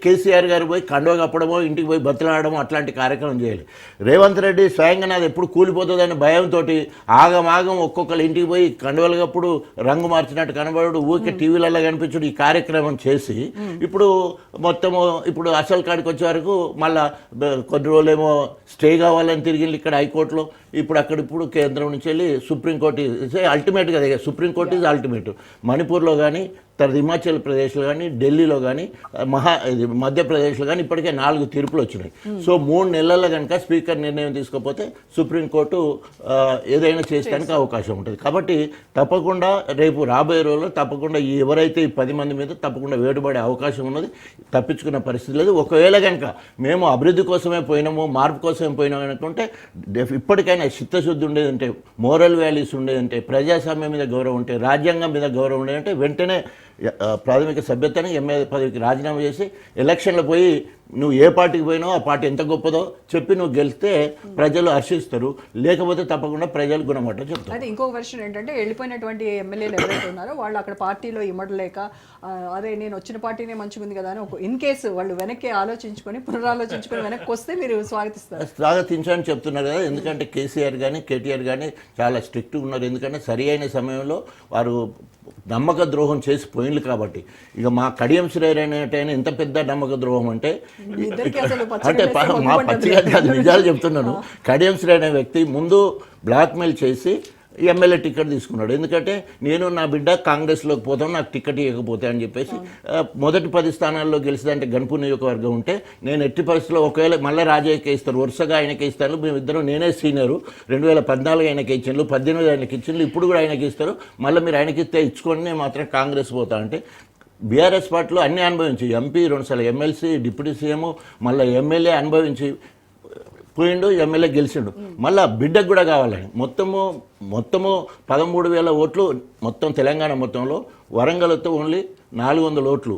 కేసీఆర్ గారు పోయి కండువ కప్పడమో ఇంటికి పోయి బతులాడమో అట్లాంటి కార్యక్రమం చేయాలి. రేవంత్ రెడ్డి స్వయంగా నాది ఎప్పుడు కూలిపోతుందని భయంతో ఆగమాగం ఒక్కొక్కరు ఇంటికి పోయి కండువలు కప్పుడు రంగు మార్చినట్టు కనబడు, ఊరికే టీవీలలో కనిపించడు ఈ కార్యక్రమం చేసి ఇప్పుడు మొత్తము ఇప్పుడు అసలు కాడికి వచ్చే వరకు మళ్ళీ కొన్ని రోజులేమో స్టే కావాలని తిరిగి ఇక్కడ హైకోర్టులో ఇప్పుడు ఇప్పుడు కేంద్రం నుంచి వెళ్ళి సుప్రీంకోర్టు అల్టిమేట్గా సుప్రీంకోర్టు ఇస్ అల్టిమేట్. మణిపూర్లో కానీ, తర్వాత హిమాచల్ ప్రదేశ్లో కానీ, ఢిల్లీలో కానీ, ఇది మధ్యప్రదేశ్లో కానీ ఇప్పటికే 4 తీర్పులు వచ్చినాయి. సో 3 నెలల్లో కనుక స్పీకర్ నిర్ణయం తీసుకోకపోతే సుప్రీంకోర్టు ఏదైనా చేసడానికి అవకాశం ఉంటుంది. కాబట్టి తప్పకుండా రేపు రాబోయే రోజుల్లో తప్పకుండా ఎవరైతే ఈ 10 మంది మీద తప్పకుండా వేటుపడే అవకాశం ఉన్నది, తప్పించుకునే పరిస్థితి లేదు. ఒకవేళ కనుక మేము అభివృద్ధి కోసమే పోయినాము, మార్పు కోసమే పోయినాము అనుకుంటే ఇప్పటికైనా చిత్తశుద్ధి ఉండేదంటే, మోరల్ వాల్యూస్ ఉండేదంటే, ప్రజాస్వామ్యం మీద గౌరవం ఉంటే, రాజ్యాంగం మీద గౌరవం ఉండేదంటే వెంటనే ప్రాథమిక సభ్యతని ఎమ్మెల్యే పదవికి రాజీనామా చేసి ఎలక్షన్లో పోయి నువ్వు ఏ పార్టీకి పోయినావు, ఆ పార్టీ ఎంత గొప్పదో చెప్పి నువ్వు గెలిస్తే ప్రజలు హర్షిస్తారు. లేకపోతే తప్పకుండా ప్రజలు గుణమట్టం చెప్తారు. అయితే ఇంకొక వెర్షన్ ఏంటంటే, వెళ్ళిపోయినటువంటి ఎమ్మెల్యేలు ఎవరైతే ఉన్నారో వాళ్ళు అక్కడ పార్టీలో ఇమ్మడలేక అదే నేను వచ్చిన పార్టీనే మంచిగుంది కదా అని ఇన్ కేసు వాళ్ళు వెనక్కి ఆలోచించుకొని పునరాలోచించుకొని వెనక్కి వస్తే మీరు స్వాగతిస్తారు. స్వాగతించని చెప్తున్నారు కదా. ఎందుకంటే కేసీఆర్ కానీ కేటీఆర్ కానీ చాలా స్ట్రిక్ట్గా ఉన్నారు. ఎందుకంటే సరి అయిన సమయంలో వారు నమ్మక ద్రోహం చేసి పోయింది కాబట్టి. ఇక మా కడియం శ్రేయర్ ఎంత పెద్ద నమ్మక ద్రోహం అంటే మా పచ్చిగా కాదు, నిజాలు చెప్తున్నాను. కడియం శ్రేయర్ అనే వ్యక్తి ముందు బ్లాక్మెయిల్ చేసి ఎమ్మెల్యే టికెట్ తీసుకున్నాడు. ఎందుకంటే నేను నా బిడ్డ కాంగ్రెస్లోకి పోతాను, నాకు టికెట్ ఇవ్వకపోతే అని చెప్పేసి మొదటి 10 స్థానాల్లో గెలిచిందంటే గన్పూర్ నియోజకవర్గం ఉంటే నేను ఎట్టి పరిస్థితుల్లో ఒకవేళ మళ్ళీ రాజయ్యకే ఇస్తారు, వరుసగా ఆయనకే ఇస్తారు. మేమిద్దరం నేనే సీనియరు, 2014 ఆయనకి ఇచ్చిండ్రు, 18 ఆయనకి ఇచ్చిండ్రు, ఇప్పుడు కూడా ఆయనకి ఇస్తారు. మళ్ళీ మీరు ఆయనకి ఇస్తే ఇచ్చుకొని నేను మాత్రం కాంగ్రెస్ పోతా అంటే బీఆర్ఎస్ పార్టీలో అన్నీ అనుభవించి ఎంపీ 2 సార్లు ఎమ్మెల్సీ డిప్యూటీ సీఎం మళ్ళీ ఎమ్మెల్యే అనుభవించి పోయిండు, ఎమ్మెల్యే గెలిచిండు. మళ్ళీ బిడ్డకు కూడా కావాలని మొత్తము 13,000 ఓట్లు మొత్తం తెలంగాణ మొత్తంలో, వరంగల్తో ఓన్లీ 400 ఓట్లు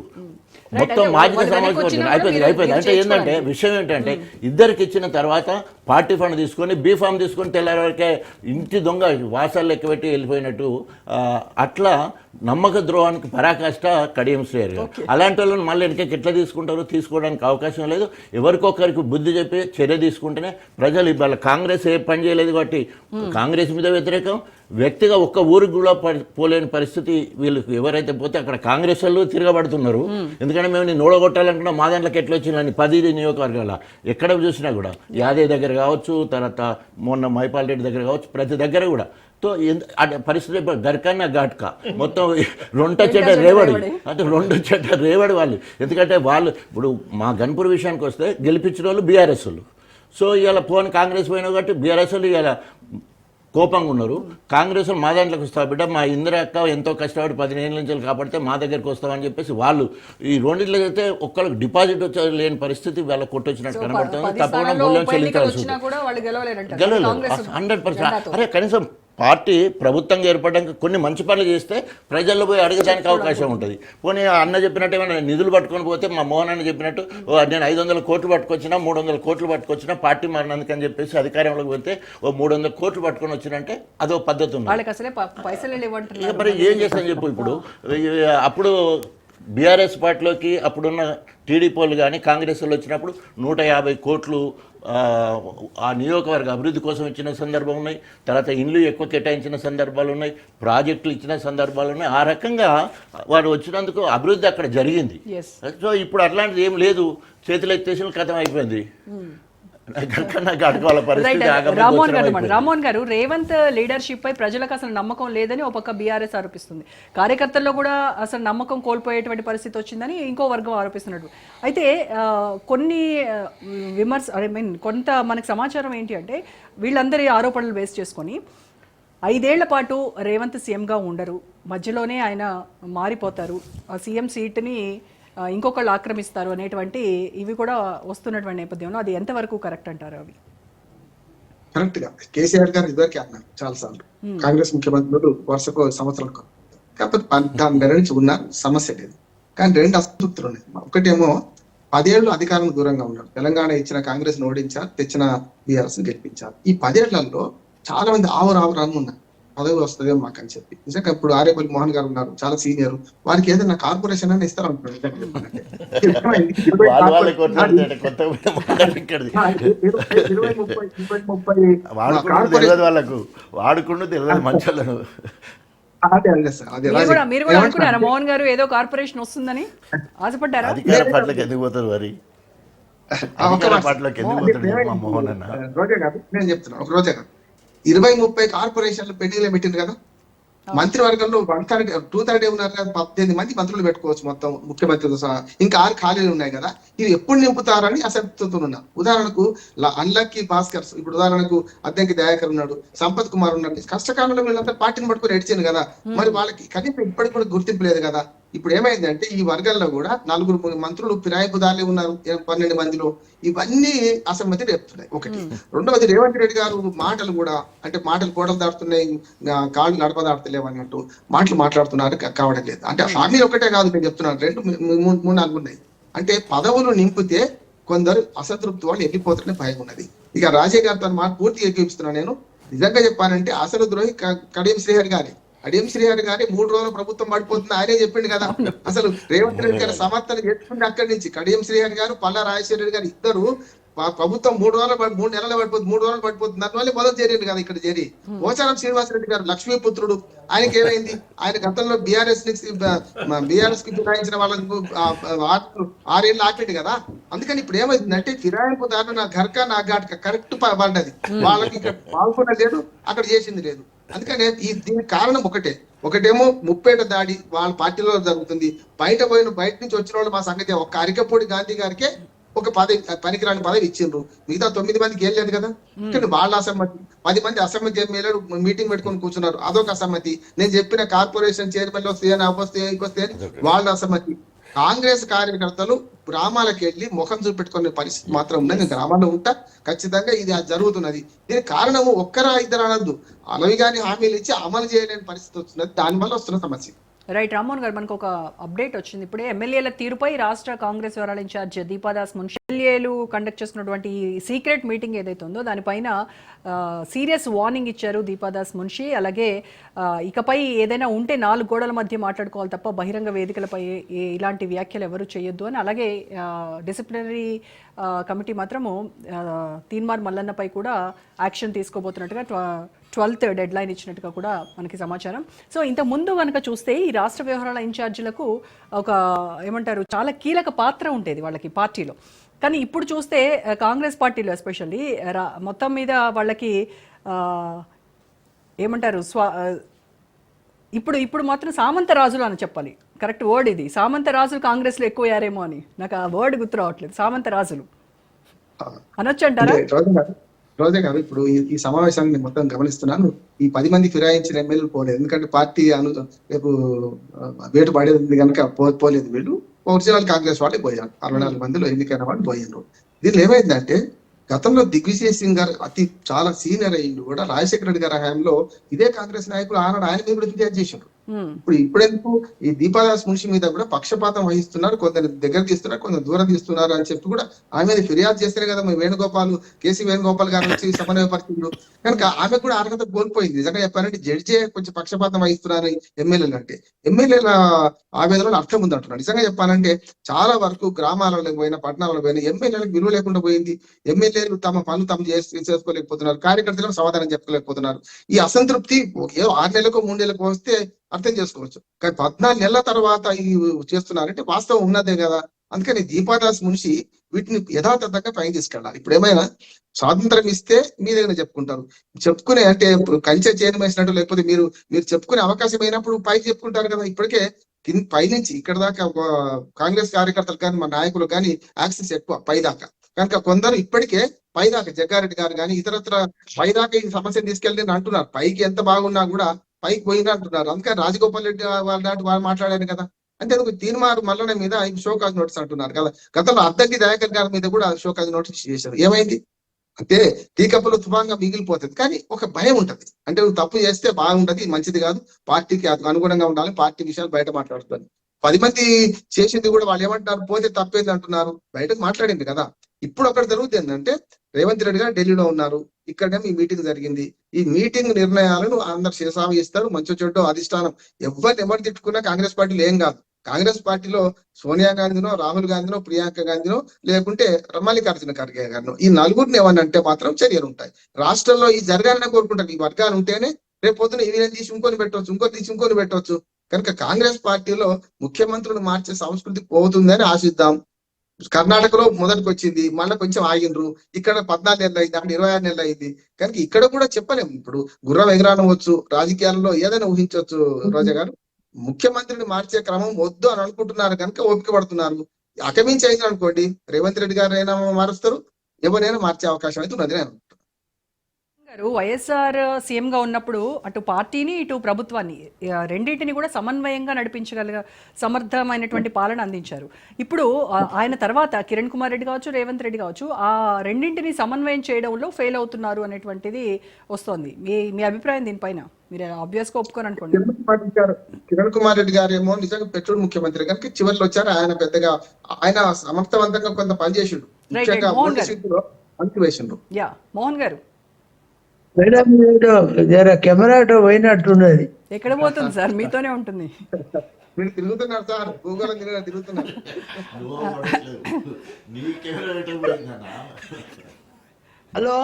మొత్తం మాజీ సమావేశం అయిపోయింది. అంటే ఏంటంటే విషయం ఏంటంటే ఇద్దరికి ఇచ్చిన తర్వాత పార్టీ ఫండ్ తీసుకొని బీఫామ్ తీసుకొని తెల్లారి వరకే ఇంటి దొంగ వాసాలు లెక్కబెట్టి వెళ్ళిపోయినట్టు అట్లా నమ్మక ద్రోహానికి పరాకాష్ట కడియం శ్రేయర్. అలాంటి వాళ్ళని మళ్ళీ వెనకకి ఎట్లా తీసుకుంటారో తీసుకోవడానికి అవకాశం లేదు. ఎవరికొకరికి బుద్ధి చెప్పి చర్య తీసుకుంటేనే ప్రజలు ఇవాళ కాంగ్రెస్ ఏ పని చేయలేదు కాబట్టి కాంగ్రెస్ మీద వ్యతిరేకం, వ్యక్తిగా ఒక్క ఊరికి కూడా పోలేని పరిస్థితి వీళ్ళకి. ఎవరైతే పోతే అక్కడ కాంగ్రెస్ వాళ్ళు తిరగబడుతున్నారు. ఎందుకంటే మేము నేను ఓడగొట్టాలనుకున్నా మా దాంట్లోకి ఎట్లా వచ్చిందని 10 నియోజకవర్గాల ఎక్కడ చూసినా కూడా యాదయ్య దగ్గర కావచ్చు, తర్వాత మొన్న మైపాల్ రెడ్డి దగ్గర కావచ్చు, ప్రతి దగ్గర కూడా పరిస్థితి గర్కన్న ఘాట్కా మొత్తం 2 చెడ్డ రేవడి అంటే 2 చెడ్డ రేవడి వాళ్ళు. ఎందుకంటే వాళ్ళు ఇప్పుడు మా గన్పూర్ విషయానికి వస్తే గెలిపించిన వాళ్ళు బీఆర్ఎస్ వాళ్ళు. సో ఇవాళ కాంగ్రెస్ పోయినా కాబట్టి బీఆర్ఎస్ వాళ్ళు ఇవాళ కోపంగా ఉన్నారు. కాంగ్రెస్ మా దాంట్లోకి వస్తావు బిడ్డ, మా ఇందిరా అక్క ఎంతో కష్టపడి 15 ఏళ్ళ నుంచి కాపాడితే మా దగ్గరికి వస్తామని చెప్పేసి వాళ్ళు ఈ రెండింటిలో అయితే ఒక్కరికి డిపాజిట్ లేని పరిస్థితి వాళ్ళ కొట్టొచ్చినట్టు కనబడుతుంది. తప్పకుండా మూల్యం చెల్లించాల్సి గెలవలేదు 100%. అరే కనీసం పార్టీ ప్రభుత్వంగా ఏర్పడడానికి కొన్ని మంచి పనులు చేస్తే ప్రజల్లో పోయి అడగడానికి అవకాశం ఉంటుంది. పోనీ అన్న చెప్పినట్టు ఏమైనా నిధులు పట్టుకొని పోతే మా మోహన్ అన్న చెప్పినట్టు నేను 500 కోట్లు పట్టుకొచ్చినా 300 కోట్లు పట్టుకొచ్చినా పార్టీ మారినందుకు అని చెప్పేసి అధికారంలోకి పోతే 300 కోట్లు పట్టుకొని వచ్చినంటే అదో పద్ధతి ఉంది. మరి ఏం చేస్తాను చెప్పు. ఇప్పుడు అప్పుడు బీఆర్ఎస్ పార్టీలోకి అప్పుడున్న టీడీపీ వాళ్ళు కానీ కాంగ్రెస్ వాళ్ళు వచ్చినప్పుడు 150 కోట్లు ఆ నియోజకవర్గ అభివృద్ధి కోసం ఇచ్చిన సందర్భం ఉన్నాయి. తర్వాత ఇండ్లు ఎక్కువ కేటాయించిన సందర్భాలు ఉన్నాయి, ప్రాజెక్టులు ఇచ్చిన సందర్భాలు ఉన్నాయి. ఆ రకంగా వాడు వచ్చినందుకు అభివృద్ధి అక్కడ జరిగింది. సో ఇప్పుడు అట్లాంటిది ఏం లేదు, చేతులు ఎత్తేసిన కథం అయిపోయింది. రామ్మోహన్ గారు, రేవంత్ లీడర్షిప్ పై ప్రజలకు అసలు నమ్మకం లేదని ఒక పక్క బీఆర్ఎస్ ఆరోపిస్తుంది, కార్యకర్తల్లో కూడా అసలు నమ్మకం కోల్పోయేటువంటి పరిస్థితి వచ్చిందని ఇంకో వర్గం ఆరోపిస్తున్నాడు. అయితే కొన్ని కొంత మనకు సమాచారం ఏంటి అంటే వీళ్ళందరి ఆరోపణలు బేస్ చేసుకొని 5 ఏళ్ల పాటు రేవంత్ సీఎంగా ఉండరు, మధ్యలోనే ఆయన మారిపోతారు, ఆ సీఎం సీట్ని ఇంకొకళ్ళు ఆక్రమిస్తారు అనేటువంటి ఇవి కూడా వస్తున్నటువంటి నేపథ్యంలో అది ఎంతవరకు కరెక్ట్ అంటారు? అవి కరెక్ట్ గా కేసీఆర్ గారు ఇదివరకే అన్నారు చాలా సార్లు, కాంగ్రెస్ ముఖ్యమంత్రులు వరుసకు సంవత్సరాలు కాకపోతే 14 నుంచి ఉన్నారు, సమస్య లేదు. కానీ 2 అసంతృప్తులు ఉన్నాయి. ఒకటేమో 10 ఏళ్ళు అధికారం దూరంగా ఉన్నారు, తెలంగాణ ఇచ్చిన కాంగ్రెస్ ఓడించారు, తెచ్చిన బీఆర్ఎస్ గెలిపించారు. ఈ 10 ఏళ్లలో చాలా మంది ఆవరావరాన్ని ఉన్నారు, పదవి వస్తుందేమో మాకు అని చెప్పి. నిజంగా ఇప్పుడు ఆరేపల్లి మోహన్ గారు ఉన్నారు, చాలా సీనియర్, వారికి ఏదైనా కార్పొరేషన్ అని ఇస్తారు అనుకోండి. 20-30 మీరు కూడా అనుకున్నారా మోహన్ గారు ఏదో కార్పొరేషన్ వస్తుందని ఆశపడ్డారా? రోజా గారు నేను చెప్తున్నా, ఒక రోజా గారు 20-30 కార్పొరేషన్లు పెండింగ్ లో పెట్టింది కదా. మంత్రివర్గంలో 230 ఉన్నారు కదా, 18 మంది మంత్రులు పెట్టుకోవచ్చు మొత్తం ముఖ్యమంత్రితో సహా. ఇంకా 6 ఖాళీలు ఉన్నాయి కదా, ఇది ఎప్పుడు నింపుతారని అసంతృప్తితో ఉన్నా. ఉదాహరణకు అన్లక్కీ భాస్కర్, ఇప్పుడు ఉదాహరణకు అద్దంకి దయాకర్ ఉన్నాడు, సంపత్ కుమార్ ఉన్నాడు, కష్టకాలంలో వీళ్ళంతా పార్టీని పట్టుకుని ఎడిచాను కదా, మరి వాళ్ళకి కనీసం ఇప్పటికి కూడా గుర్తింపు లేదు కదా. ఇప్పుడు ఏమైందంటే ఈ వర్గాల్లో కూడా 4 మంత్రులు ఫిరాయింపుదారులే ఉన్నారు 12 మందిలో. ఇవన్నీ అసమ్మతి రేపుతున్నాయి ఒకటి. రెండవది రేవంత్ రెడ్డి గారు మాటలు కూడా అంటే మాటలు గోడలు దాటుతున్నాయి, కాళ్ళు నడప దాటుతలేవు అన్నట్టు మాటలు మాట్లాడుతున్నారు కావడం లేదు. అంటే హామీ ఒకటే కాదు నేను చెప్తున్నాను, 2-3-4 ఉన్నాయి. అంటే పదవులు నింపితే కొందరు అసంతృప్తి వాళ్ళు వెళ్ళిపోతారని భయం ఉన్నది. ఇక రాజయ్య గారితో మాట పూర్తిగా ఎక్కిస్తున్నాను నేను. నిజంగా చెప్పానంటే అసలు ద్రోహి కడియం శ్రీహరి గారి. కడియం శ్రీహరి గారి 3 రోజుల ప్రభుత్వం పడిపోతుంది ఆయనే చెప్పిండు కదా. అసలు రేవంత్ రెడ్డి గారు సమర్థన చేసుకుంటే అక్కడి నుంచి కడియం శ్రీహరి గారు, పల్లా రాజశేఖర రెడ్డి గారు ఇద్దరు ప్రభుత్వం 3 నెలలు పడిపోతుంది, 3 రోజులు పడిపోతుంది, దానివల్ల మొదలు చేరిండు కదా ఇక్కడ చేరి. పోచారం శ్రీనివాసరెడ్డి గారు లక్ష్మీపుత్రుడు, ఆయనకి ఏమైంది, ఆయన గతంలో బీఆర్ఎస్ కి ఫిరాయించిన వాళ్ళకు 6 ఏళ్ళు ఆపిండు కదా. అందుకని ఇప్పుడు ఏమైందంటే ఫిరాయింపుదారులు నా ఘర్కా నా ఘాట్ కరెక్ట్ పడ్డది, వాళ్ళకి ఇక్కడ పాల్గొనలేదు లేదు, అక్కడ చేసింది లేదు. అందుకనే దీనికి కారణం ఒకటేమో ముప్పేట దాడి వాళ్ళ పార్టీలో జరుగుతుంది. బయట నుంచి వచ్చిన వాళ్ళు మా సంగతి ఒక్క అరికపూడి గాంధీ గారికే ఒక పనికిరాని పదవి ఇచ్చిండ్రు, మిగతా 9 మందికి ఏం లేదు కదా. కానీ వాళ్ళ అసమ్మతి, 10 మంది అసమ్మతి ఎమ్మెల్యేలు మీటింగ్ పెట్టుకొని కూర్చున్నారు, అదొక అసమ్మతి. నేను చెప్పిన కార్పొరేషన్ చైర్మన్ వస్తే వస్తే వాళ్ళ అసమ్మతి. కాంగ్రెస్ కార్యకర్తలు గ్రామాలకు వెళ్ళి ముఖం చూపెట్టుకునే పరిస్థితి మాత్రం ఉన్నది. నేను గ్రామాల్లో ఉంటా, ఖచ్చితంగా ఇది జరుగుతున్నది. దీనికి కారణము ఒక్కరా ఇద్దరు అనద్దు, అలవి గాని హామీలు ఇచ్చి అమలు చేయలేని పరిస్థితి వస్తున్నది, దానివల్ల వస్తున్న సమస్య. రైట్ రామ్మోహన్ గారు, మనకు ఒక అప్డేట్ వచ్చింది ఇప్పుడే. ఎమ్మెల్యేల తీరుపై రాష్ట్ర కాంగ్రెస్ వివరాల ఇన్ఛార్జ్ దీపాదాస్ మున్షి ఎమ్మెల్యేలు కండక్ట్ చేస్తున్నటువంటి సీక్రెట్ మీటింగ్ ఏదైతే ఉందో దానిపైన సీరియస్ వార్నింగ్ ఇచ్చారు దీపాదాస్ మున్షి. అలాగే ఇకపై ఏదైనా ఉంటే 4 గోడల మధ్య మాట్లాడుకోవాలి తప్ప బహిరంగ వేదికలపై ఇలాంటి వ్యాఖ్యలు ఎవరు చేయొద్దు అని. అలాగే డిసిప్లినరీ కమిటీ మాత్రము తీన్మార్ మల్లన్నపై కూడా యాక్షన్ తీసుకోబోతున్నట్టుగా 12th డెడ్ లైన్ ఇచ్చినట్టుగా కూడా మనకి సమాచారం. సో ఇంత ముందు కనుక చూస్తే ఈ రాష్ట్ర వ్యవహారాల ఇన్ఛార్జీలకు ఒక ఏమంటారు చాలా కీలక పాత్ర ఉండేది వాళ్ళకి పార్టీలో. కానీ ఇప్పుడు చూస్తే కాంగ్రెస్ పార్టీలో ఎస్పెషల్లీ మొత్తం మీద వాళ్ళకి ఏమంటారు ఇప్పుడు మాత్రం సామంత రాజులు అని చెప్పాలి, కరెక్ట్ వర్డ్ ఇది. సామంత రాజులు కాంగ్రెస్లో ఎక్కువ అయ్యారేమో అని నాకు ఆ వర్డ్ గుర్తు రావట్లేదు. సామంత రాజులు అనొచ్చు అంటారా? రోజే గారు, ఇప్పుడు ఈ సమావేశాన్ని మొత్తం గమనిస్తున్నాను. ఈ 10 మంది ఫిరాయించిన ఎమ్మెల్యేలు పోలేదు, ఎందుకంటే పార్టీ రేపు వేటు పడేది కనుక పోలేదు. వీళ్ళు ఒరిజినల్ కాంగ్రెస్ వాళ్ళే పోయారు, 64 మందిలో ఎన్నికైన వాళ్ళు పోయారు. దీనిలో ఏమైందంటే గతంలో దిగ్విజయ్ సింగ్ గారు చాలా సీనియర్ అయ్యిండు కూడా, రాజశేఖర రెడ్డి గారి హయాంలో ఇదే కాంగ్రెస్ నాయకులు ఆనాడు ఆయన మీద కూడా ఫిర్యాదు చేశారు. ఇప్పుడెందుకు ఈ దీపాదాస్ మున్షి మీద కూడా పక్షపాతం వహిస్తున్నారు, కొందరు దగ్గర తీస్తున్నారు, కొందరు దూరం తీస్తున్నారు అని చెప్పి కూడా ఆమె మీద ఫిర్యాదు చేస్తేనే కదా కేసీ వేణుగోపాల్ గారు వచ్చి సమన్వయపరిచిండ్రు. కనుక ఆమె కూడా అర్హత కోల్పోయింది. నిజంగా చెప్పాలంటే జడ్జే కొంచెం పక్షపాతం వహిస్తున్నారు ఎమ్మెల్యేలు అంటే. ఎమ్మెల్యేల ఆవేదనలో అర్థం ఉంది అంటున్నారు. నిజంగా చెప్పాలంటే చాలా వరకు గ్రామాలలో పోయిన పట్టణాలలో పోయిన ఎమ్మెల్యేలకు విలువ లేకుండా పోయింది. ఎమ్మెల్యేలు తమ పనులు తాము చేసుకోలేకపోతున్నారు, కార్యకర్తలకు సమాధానం చెప్పుకోలేకపోతున్నారు. ఈ అసంతృప్తి 6 నెలలకు 3 నెలలకు వస్తే అర్థం చేసుకోవచ్చు, కానీ 14 నెలల తర్వాత ఇది చేస్తున్నారంటే వాస్తవం ఉన్నదే కదా. అందుకని దీపాదాస్ మున్షి వీటిని యథాతథంగా పైకి తీసుకెళ్ళాలి. ఇప్పుడు ఏమైనా స్వాతంత్రం ఇస్తే మీ దగ్గర చెప్పుకునే అంటే కంచె చేయడం వేసినట్టు, లేకపోతే మీరు చెప్పుకునే అవకాశం అయినప్పుడు పైకి చెప్పుకుంటారు కదా. ఇప్పటికే పైనుంచి ఇక్కడ దాకా కాంగ్రెస్ కార్యకర్తలు కానీ మా నాయకులు కానీ యాక్సెస్ ఎక్కువ పైదాకా. కనుక కొందరు ఇప్పటికే పైదాకా జగ్గారెడ్డి గారు కానీ ఇతరత్ర పైదాకా ఈ సమస్యను తీసుకెళ్ళి అంటున్నారు. పైకి ఎంత బాగున్నా కూడా పైకి పోయినా అంటున్నారు. అందుకని రాజగోపాల్ రెడ్డి వాళ్ళు మాట్లాడారు కదా. అంటే తీన్మార్ మల్లన్న మీద షోకాజ్ నోటీస్ అంటున్నారు కదా. గతంలో అద్దంకి దయాకర్ గారి మీద కూడా షోకాజ్ నోటీస్ చేశారు. ఏమైంది అంటే టీకప్పులు తుఫాన్గా మిగిలిపోతుంది, కానీ ఒక భయం ఉంటది. అంటే నువ్వు తప్పు చేస్తే బాగుంటది, మంచిది కాదు, పార్టీకి అనుగుణంగా ఉండాలి, పార్టీ విషయాలు బయట మాట్లాడుతుంది. 10 మంది చేసింది కూడా వాళ్ళు ఏమంటారు, పోతే తప్పేది అంటున్నారు, బయటకు మాట్లాడింది కదా. ఇప్పుడు అక్కడ జరుగుతుంది ఏంటంటే రేవంత్ రెడ్డి గారు ఢిల్లీలో ఉన్నారు, ఇక్కడేమో ఈ మీటింగ్ జరిగింది. ఈ మీటింగ్ నిర్ణయాలను అందరు శిరసావహిస్తారు, మంచి చెడ్డ అధిష్టానం ఎవరు తిట్టుకున్నా కాంగ్రెస్ పార్టీలో ఏం కాదు. కాంగ్రెస్ పార్టీలో సోనియా గాంధీనో, రాహుల్ గాంధీనో, ప్రియాంక గాంధీనో, లేకుంటే మల్లికార్జున ఖర్గే గారినో, ఈ 4గురిని ఏమనంటే మాత్రం చర్యలు ఉంటాయి. రాష్ట్రంలో ఈ జరగాలని కోరుకుంటారు. ఈ వర్గాలు ఉంటేనే రేపు పొద్దున ఇవి తీసి ఇంకొని పెట్టవచ్చు. కనుక కాంగ్రెస్ పార్టీలో ముఖ్యమంత్రులు మార్చే సంస్కృతి పోతుందని ఆశిద్దాం. కర్ణాటకలో మొదటికి వచ్చింది, మళ్ళీ కొంచెం ఆగిండ్రు. ఇక్కడ 14 నెలలు అయింది, అక్కడ 26 నెలలు అయింది. కనుక ఇక్కడ కూడా చెప్పలేము. ఇప్పుడు గుర్రం ఎగరానవచ్చు, రాజకీయాల్లో ఏదైనా ఊహించవచ్చు. రోజా గారు, ముఖ్యమంత్రిని మార్చే క్రమం వద్దు అని అనుకుంటున్నారు కనుక ఓపిక పడుతున్నారు. అకమించి అయింది అనుకోండి, రేవంత్ రెడ్డి గారు అయినా మారుస్తారు, ఎవరైనా మార్చే అవకాశం అయితే ఉన్నది నేను. గారు వైఎస్ఆర్ సీఎం గా ఉన్నప్పుడు అటు పార్టీని ఇటు ప్రభుత్వాన్ని రెండింటిని కూడా సమన్వయంగా నడిపించగల సమర్థమైనటువంటి పాలన అందించారు. ఇప్పుడు ఆయన తర్వాత కిరణ్ కుమార్ రెడ్డి కావచ్చు, రేవంత్ రెడ్డి కావచ్చు, ఆ రెండింటిని సమన్వయం చేయడంలో ఫెయిల్ అవుతున్నారు అనేటువంటిది వస్తోంది. మీ అభిప్రాయం దీనిపైన? మీరు ఆబ్వియస్ గా ఒప్పుకొని అనుకోండి. కిరణ్ కుమార్ రెడ్డి గారు ఏమో నిజంగా పెట్టుడు ముఖ్యమంత్రి కనుక చివరిలో వచ్చారు. ఆయన పెద్దగా ఆయన సమర్థవంతంగా కొంత పనిచేసిండు, ముఖ్యంగా మంత్రి వేసిండు. యా మోహన్ గారు, మేడం జర కెమెరా పోయినట్టున్నది. ఎక్కడ పోతుంది సార్? మీతోనే ఉంటుంది. మీరు తిరుగుతున్నారు సార్, గూగుల్ తిరుగుతున్నారు. హలో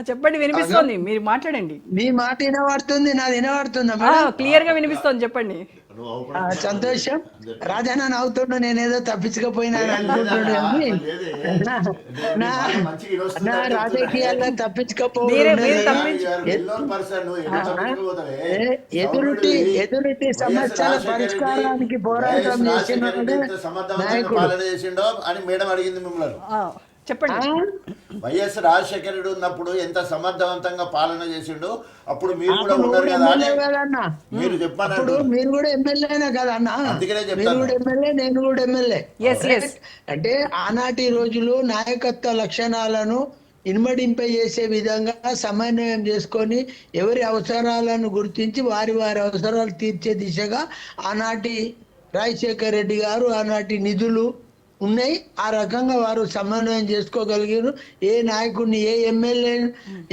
చెప్పండి, వినిపిస్తోంది, మీరు మాట్లాడండి. మీ మాట వినబడుతుంది, నాది వినబడుతుందా? క్లియర్ గా వినిపిస్తోంది, చెప్పండి. సంతోషం. రాజానా నవ్వుతుండు, నేనేదో తప్పించకపోయినా అనుకుంటుండే, నా రాజకీయాల్లో తప్పించకపోవడం ఎదురుటి సమస్యల పరిష్కారానికి పోరాటం చేసిన నాయకుడు. చెప్పండి. వైఎస్ రాజశేఖర రెడ్డి ఉన్నప్పుడు ఎంత సమర్థవంతంగా పాలన చేసిండో అప్పుడు మీరు కూడా ఉన్నారు కదా మీరు చెప్పారు. మీరు కూడా ఎమ్మెల్యేనే కదా అన్న, మీరు కూడా ఎమ్మెల్యే, నేను కూడా ఎమ్మెల్యే. అంటే ఆనాటి రోజులు నాయకత్వ లక్షణాలను ఇన్మడింపజేసే విధంగా సమన్వయం చేసుకొని ఎవరి అవసరాలను గుర్తించి వారి అవసరాలు తీర్చే దిశగా ఆనాటి రాజశేఖర రెడ్డి గారు ఆనాటి నిధులు ఉన్నాయి. ఆ రకంగా వారు సమన్వయం చేసుకోగలిగారు. ఏ నాయకుడిని, ఏ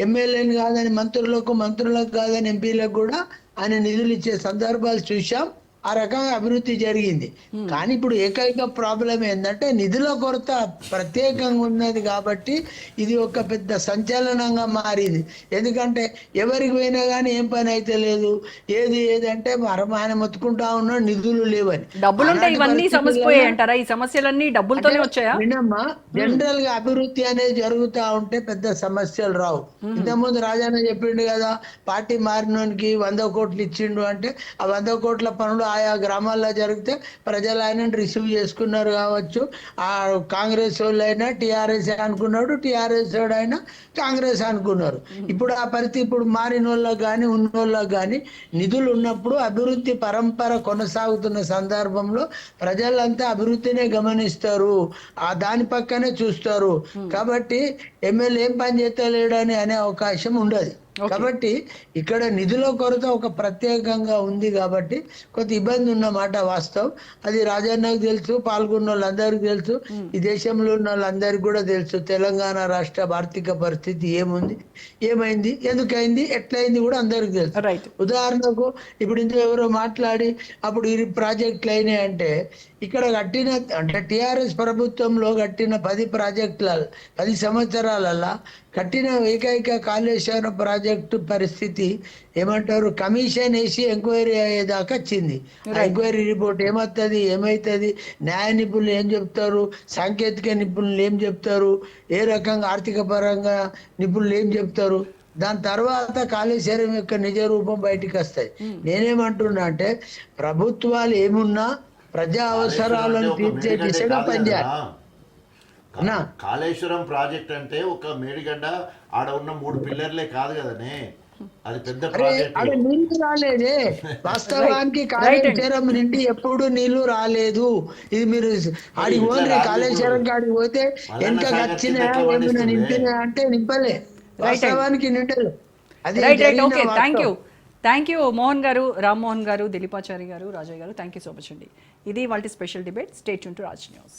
ఎమ్మెల్యేని కాదని మంత్రులకు కాదని ఎంపీలకు కూడా ఆయన నిధులు ఇచ్చే సందర్భాలు చూసాం. ఆ రకంగా అభివృద్ధి జరిగింది. కానీ ఇప్పుడు ఏకైక ప్రాబ్లం ఏంటంటే నిధుల కొరత ప్రత్యేకంగా ఉన్నది కాబట్టి ఇది ఒక పెద్ద సంచలనంగా మారింది. ఎందుకంటే ఎవరికి పోయినా కానీ ఏం పని అయితే లేదు, ఏదంటే ఆయన మొత్తుకుంటా ఉన్నాడు నిధులు లేవని. డబ్బులుంటే ఇవన్నీ సమస్యపోయాయి అంటారా? ఈ సమస్యలన్నీ డబ్బులతోనే వచ్చాయా? వినమ్మా, జనరల్ గా అభివృద్ధి అనేది జరుగుతా ఉంటే పెద్ద సమస్యలు రావు. ఇంతకుముందు రాజాన్న చెప్పిండు కదా, పార్టీ మారినోనికి 100 కోట్లు ఇచ్చిండు అంటే ఆ 100 కోట్ల పనులు ఆయా గ్రామాల్లో జరిగితే ప్రజలు ఆయన రిసీవ్ చేసుకున్నారు కావచ్చు. ఆ కాంగ్రెస్ వాళ్ళు అయినా టీఆర్ఎస్ అనుకున్నాడు, టీఆర్ఎస్ అయినా కాంగ్రెస్ అనుకున్నారు. ఇప్పుడు ఆ పరిస్థితి ఇప్పుడు మారిన వాళ్ళకి కానీ ఉన్న వాళ్ళకి కానీ నిధులు ఉన్నప్పుడు అభివృద్ధి పరంపర కొనసాగుతున్న సందర్భంలో ప్రజలంతా అభివృద్ధినే గమనిస్తారు, ఆ దాని పక్కనే చూస్తారు. కాబట్టి ఎమ్మెల్యే ఏం పని చేస్తలేడని అనే అవకాశం ఉండదు. కాబట్టి ఇక్కడ నిధుల కొరత ఒక ప్రత్యేకంగా ఉంది కాబట్టి కొంత ఇబ్బంది ఉన్నమాట వాస్తవం. అది రాజన్నకు తెలుసు, పాల్గొన్న వాళ్ళందరికీ తెలుసు, ఈ దేశంలో ఉన్న వాళ్ళందరికీ కూడా తెలుసు. తెలంగాణ రాష్ట్ర ఆర్థిక పరిస్థితి ఏమైంది, ఎందుకైంది, ఎట్లయింది కూడా అందరికి తెలుసు. ఉదాహరణకు ఇప్పుడు ఇందులో ఎవరో మాట్లాడి అప్పుడు ఈ ప్రాజెక్టులు అయినాయి అంటే, ఇక్కడ కట్టిన అంటే టిఆర్ఎస్ ప్రభుత్వంలో కట్టిన 10 సంవత్సరాలల్లా కట్టిన ఏకైక కాళేశ్వరం ప్రాజెక్టు పరిస్థితి ఏమంటారు, కమిషన్ వేసి ఎంక్వైరీ అయ్యేదాకా వచ్చింది. ఎంక్వైరీ రిపోర్ట్ ఏమవుతుంది, న్యాయ నిపుణులు ఏం చెప్తారు, సాంకేతిక నిపుణులు ఏం చెప్తారు, ఏ రకంగా ఆర్థిక పరంగా నిపుణులు ఏం చెప్తారు, దాని తర్వాత కాళేశ్వరం యొక్క నిజ రూపం బయటికి వస్తాయి. నేనేమంటున్నా అంటే ప్రభుత్వాలు ఏమున్నా ప్రజా అవసరాలను తీర్చే దిశగా పనిచేయాలి. కాళేశ్వరం ప్రాజెక్ట్ అంటే ఒక మేడిగడ్డ ఆడ ఉన్న 3 పిల్లర్లే కాదు కదనే, అది పెద్ద ప్రాజెక్ట్. నీళ్లు రాలేదే, వాస్తవానికి కాళేశ్వరం నుండి ఎప్పుడు నీళ్లు రాలేదు. ఇది మీరు ఆడికి పోతే కాళేశ్వరం కాడికి పోతే వెనక వచ్చినా ఏమైనా నింపినా అంటే నింపలే, వాస్తవానికి నిండలు. అది థ్యాంక్ యూ మోహన్ గారు, రామ్మోహన్ గారు, దిలీపాచారి గారు, రాజయ్య గారు, థ్యాంక్ యూ సో మచ్ అండి. ఇది వాళ్ళ special debate. Stay tune to Raj news.